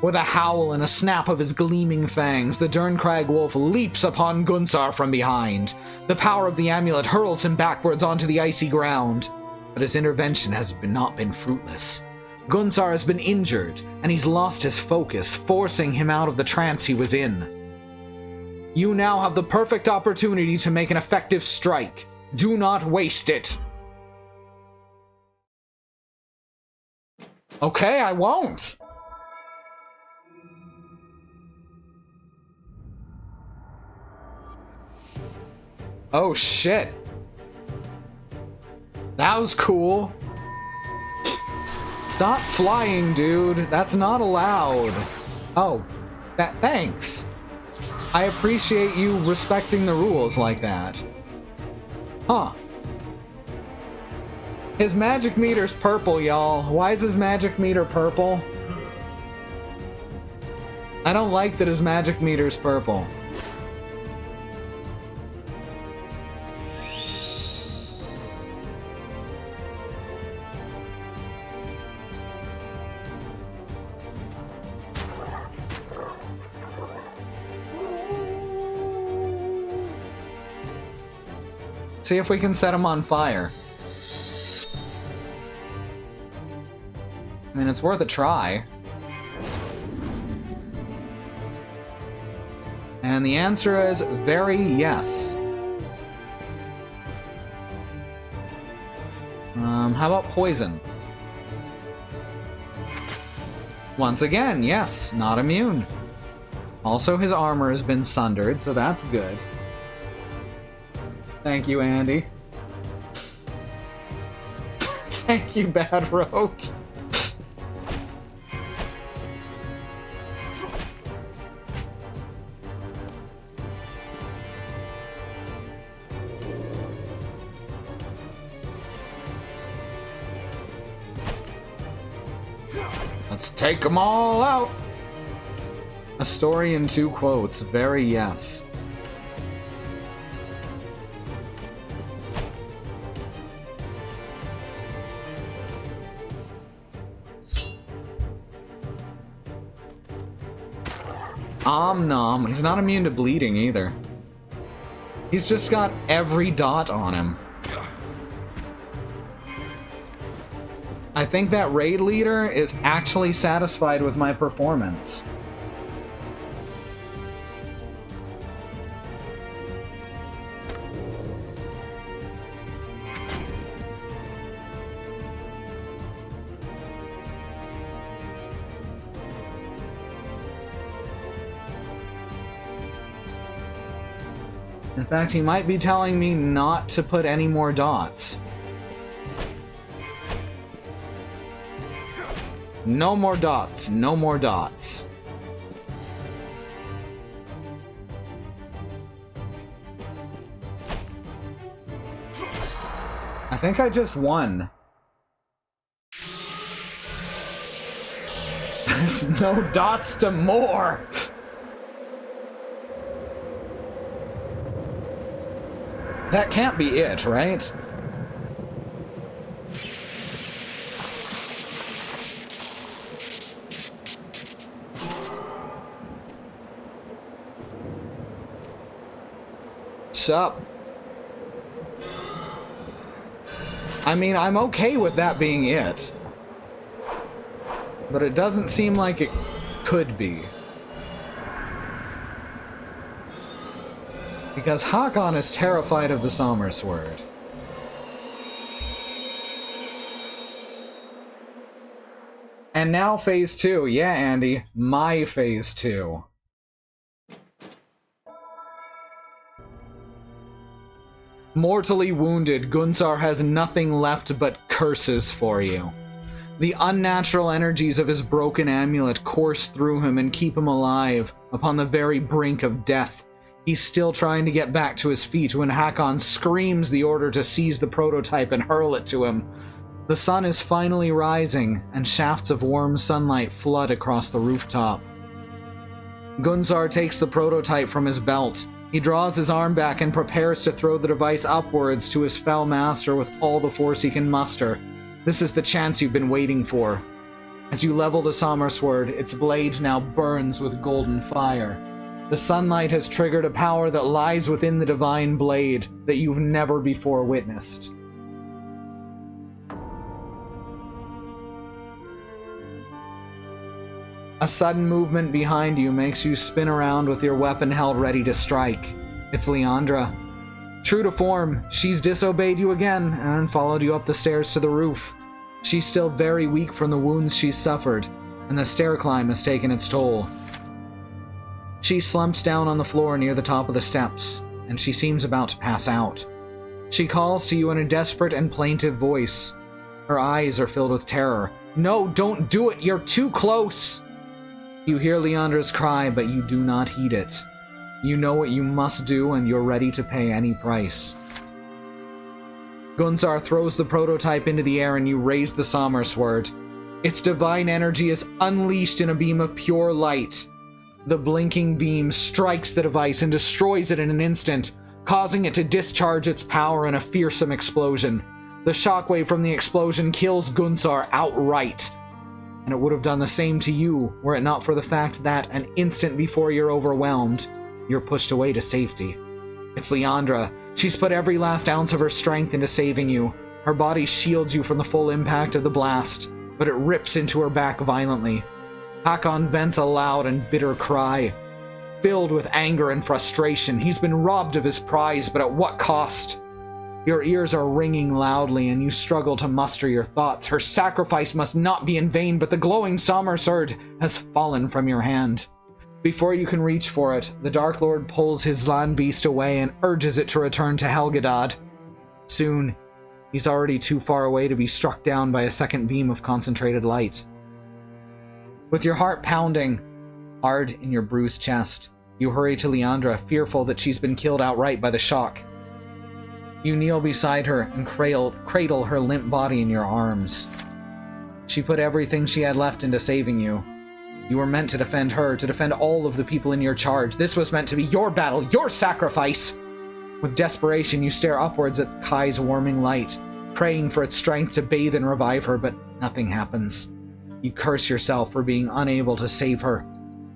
With a howl and a snap of his gleaming fangs, the Dernkrag wolf leaps upon Gunzar from behind. The power of the amulet hurls him backwards onto the icy ground, but his intervention has not been fruitless. Gunzar has been injured, and he's lost his focus, forcing him out of the trance he was in. You now have the perfect opportunity to make an effective strike. Do not waste it. Okay, I won't. Oh shit. That was cool. Stop flying, dude. That's not allowed. Oh, thanks. I appreciate you respecting the rules like that. Huh. His magic meter's purple, y'all. Why is his magic meter purple? I don't like that his magic meter's purple. See if we can set him on fire. I mean, it's worth a try. And the answer is very yes. How about poison? Once again, yes, not immune. Also, his armor has been sundered, so that's good. Thank you, Andy. Thank you, Bad Road. Let's take them all out. A story in 2 quotes. Very yes. Om nom. He's not immune to bleeding either. He's just got every dot on him. I think that raid leader is actually satisfied with my performance. In fact, he might be telling me not to put any more dots. No more dots, no more dots. I think I just won. There's no dots to more! That can't be it, right? Sup? I mean, I'm okay with that being it. But it doesn't seem like it could be. Because Hakon is terrified of the Sommersword. And now phase 2. Yeah, Andy. My phase 2. Mortally wounded, Gunzar has nothing left but curses for you. The unnatural energies of his broken amulet course through him and keep him alive, upon the very brink of death. He's still trying to get back to his feet when Hakon screams the order to seize the prototype and hurl it to him. The sun is finally rising, and shafts of warm sunlight flood across the rooftop. Gunzar takes the prototype from his belt. He draws his arm back and prepares to throw the device upwards to his fell master with all the force he can muster. This is the chance you've been waiting for. As you level the Sommersword, its blade now burns with golden fire. The sunlight has triggered a power that lies within the divine blade that you've never before witnessed. A sudden movement behind you makes you spin around with your weapon held ready to strike. It's Leandra. True to form, she's disobeyed you again and followed you up the stairs to the roof. She's still very weak from the wounds she's suffered, and the stair climb has taken its toll. She slumps down on the floor near the top of the steps, and she seems about to pass out. She calls to you in a desperate and plaintive voice. Her eyes are filled with terror. No, don't do it! You're too close! You hear Leandra's cry, but you do not heed it. You know what you must do, and you're ready to pay any price. Gunzar throws the prototype into the air and you raise the Sommersword. Its divine energy is unleashed in a beam of pure light. The blinking beam strikes the device and destroys it in an instant, causing it to discharge its power in a fearsome explosion. The shockwave from the explosion kills Gunzar outright. And it would have done the same to you were it not for the fact that an instant before you're overwhelmed, you're pushed away to safety. It's Leandra. She's put every last ounce of her strength into saving you. Her body shields you from the full impact of the blast, but it rips into her back violently. Hakon vents a loud and bitter cry. Filled with anger and frustration, he's been robbed of his prize, but at what cost? Your ears are ringing loudly and you struggle to muster your thoughts. Her sacrifice must not be in vain, but the glowing Sommersword has fallen from your hand. Before you can reach for it, the Dark Lord pulls his land beast away and urges it to return to Helgadad. Soon, He's already too far away to be struck down by a second beam of concentrated light. With your heart pounding hard in your bruised chest, you hurry to Leandra, fearful that she's been killed outright by the shock. You kneel beside her and cradle her limp body in your arms. She put everything she had left into saving you. You were meant to defend her, to defend all of the people in your charge. This was meant to be your battle, your sacrifice! With desperation, you stare upwards at Kai's warming light, praying for its strength to bathe and revive her, but nothing happens. You curse yourself for being unable to save her.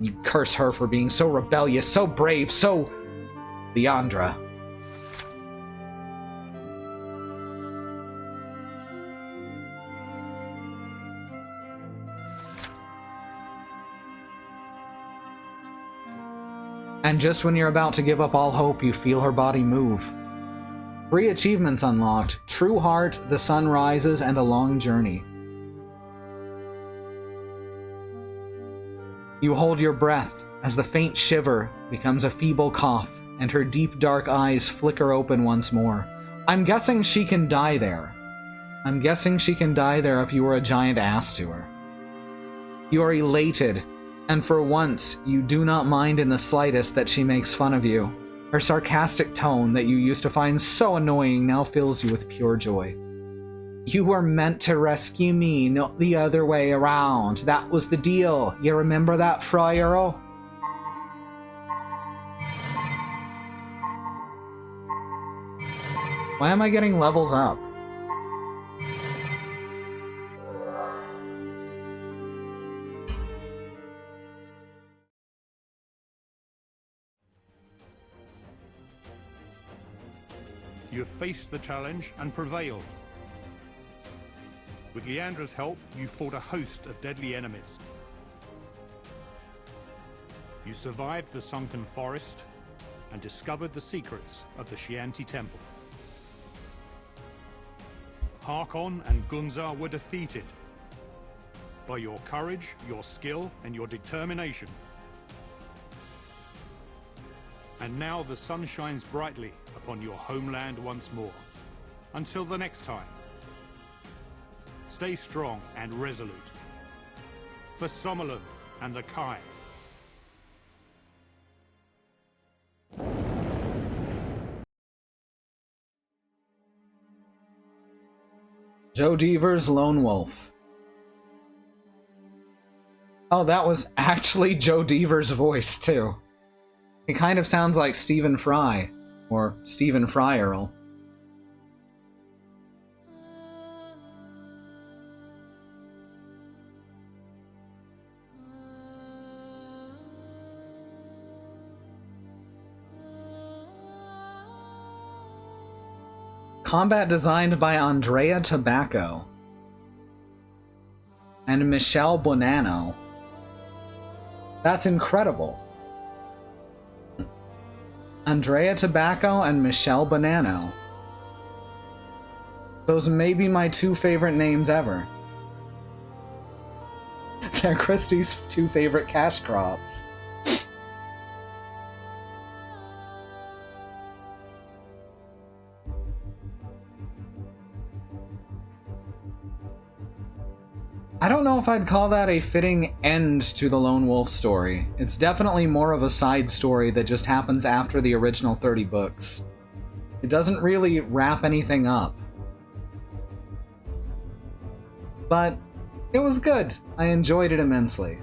You curse her for being so rebellious, so brave, so... Leandra. And just when you're about to give up all hope, you feel her body move. 3 achievements unlocked: True Heart, The Sun Rises, and A Long Journey. You hold your breath as the faint shiver becomes a feeble cough, and her deep dark eyes flicker open once more. I'm guessing she can die there. I'm guessing she can die there if you were a giant ass to her. You are elated, and for once, you do not mind in the slightest that she makes fun of you. Her sarcastic tone that you used to find so annoying now fills you with pure joy. You were meant to rescue me, not the other way around. That was the deal. You remember that, Friar? Why am I getting levels up? You have faced the challenge and prevailed. With Leandra's help, you fought a host of deadly enemies. You survived the sunken forest and discovered the secrets of the Scianti Temple. Harkon and Gunzar were defeated. By your courage, your skill, and your determination. And now the sun shines brightly upon your homeland once more. Until the next time, stay strong and resolute. For Sommerlund and the Kai. Joe Dever's Lone Wolf. Oh, that was actually Joe Dever's voice, too. It kind of sounds like Stephen Fry, or Stephen Fry Earl. Combat designed by Andrea Tobacco and Michelle Bonanno. That's incredible. Andrea Tobacco and Michelle Bonanno. Those may be my 2 favorite names ever. They're Christie's 2 favorite cash crops. I don't know if I'd call that a fitting end to the Lone Wolf story. It's definitely more of a side story that just happens after the original 30 books. It doesn't really wrap anything up. But it was good. I enjoyed it immensely.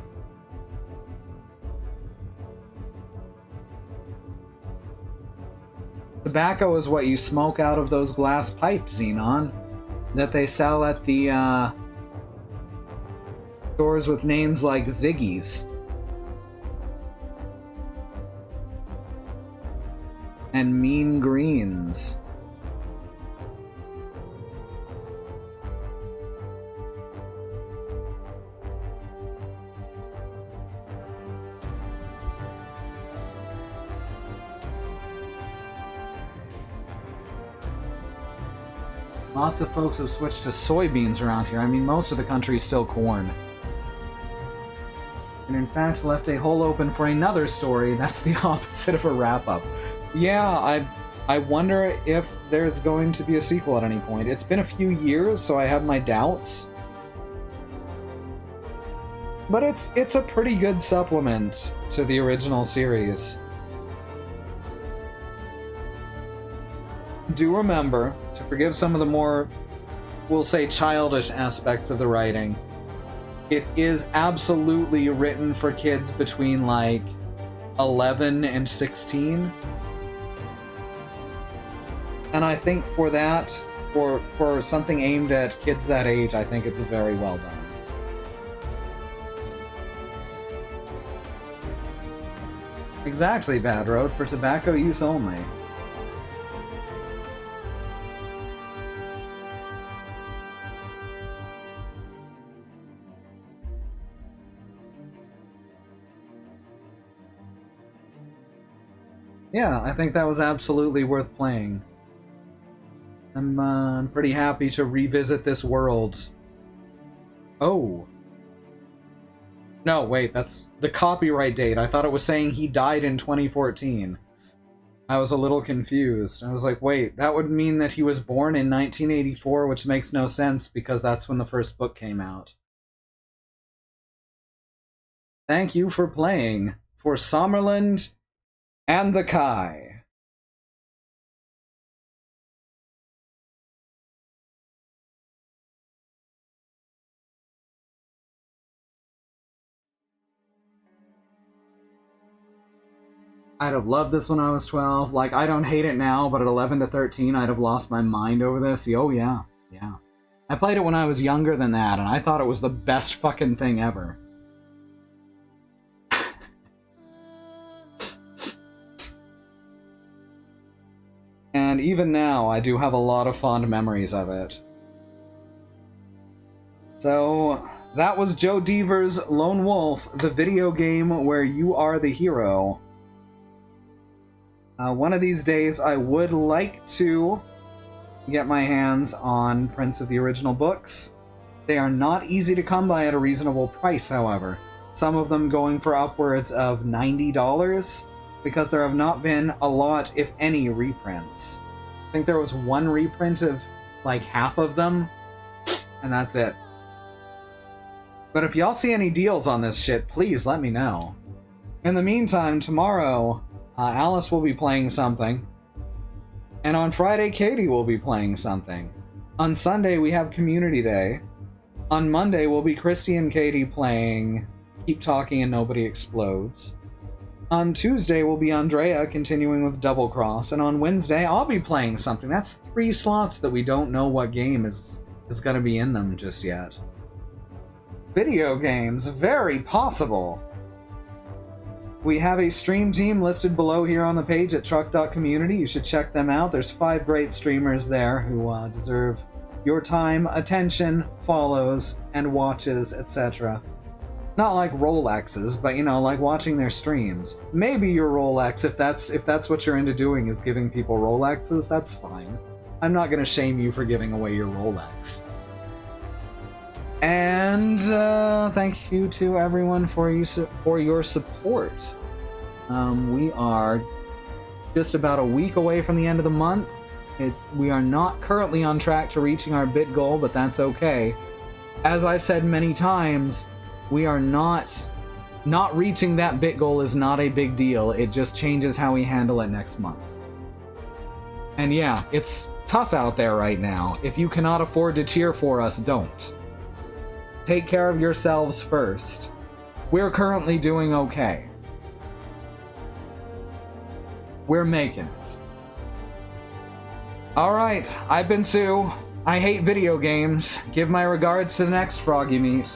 Tobacco is what you smoke out of those glass pipes, Xenon, that they sell at the stores with names like Ziggy's and Mean Greens. Lots of folks have switched to soybeans around here. I mean, most of the country is still corn. And in fact left a hole open for another story that's the opposite of a wrap-up. Yeah, I wonder if there's going to be a sequel at any point. It's been a few years, so I have my doubts. But it's a pretty good supplement to the original series. Do remember to forgive some of the more, we'll say, childish aspects of the writing. It is absolutely written for kids between like 11 and 16. And I think for that, for something aimed at kids that age, I think it's very well done. Exactly, Bad Road, for tobacco use only. Yeah, I think that was absolutely worth playing. I'm pretty happy to revisit this world. Oh. No, wait, that's the copyright date. I thought it was saying he died in 2014. I was a little confused. I was like, wait, that would mean that he was born in 1984, which makes no sense because that's when the first book came out. Thank you for playing for Sommerland and the Kai. I'd have loved this when I was 12. Like, I don't hate it now, but at 11 to 13, I'd have lost my mind over this. Oh, yeah. Yeah. I played it when I was younger than that, and I thought it was the best fucking thing ever. And even now, I do have a lot of fond memories of it. So, that was Joe Deaver's Lone Wolf, the video game where you are the hero. One of these days, I would like to get my hands on prints of the original books. They are not easy to come by at a reasonable price, however. Some of them going for upwards of $90, because there have not been a lot, if any, reprints. I think there was one reprint of, like, half of them, and that's it. But if y'all see any deals on this shit, please let me know. In the meantime, tomorrow, Alice will be playing something. And on Friday, Katie will be playing something. On Sunday, we have Community Day. On Monday, will be Christy and Katie playing Keep Talking and Nobody Explodes. On Tuesday, will be Andrea continuing with Double Cross. And on Wednesday, I'll be playing something. That's 3 slots that we don't know what game is going to be in them just yet. Video games, very possible. We have a stream team listed below here on the page at truck.community. You should check them out. There's 5 great streamers there who deserve your time, attention, follows, and watches, etc. Not like Rolexes, but, you know, like watching their streams. Maybe your Rolex, if that's what you're into doing, is giving people Rolexes, that's fine. I'm not going to shame you for giving away your Rolex. And thank you to everyone for your support. We are just about a week away from the end of the month. We are not currently on track to reaching our bit goal, but that's okay. As I've said many times, we are not reaching that bit goal is not a big deal. It just changes how we handle it next month. And yeah, it's tough out there right now. If you cannot afford to cheer for us, don't. Take care of yourselves first. We're currently doing okay. We're making it. Alright, I've been Sue. I hate video games. Give my regards to the next frog you meet.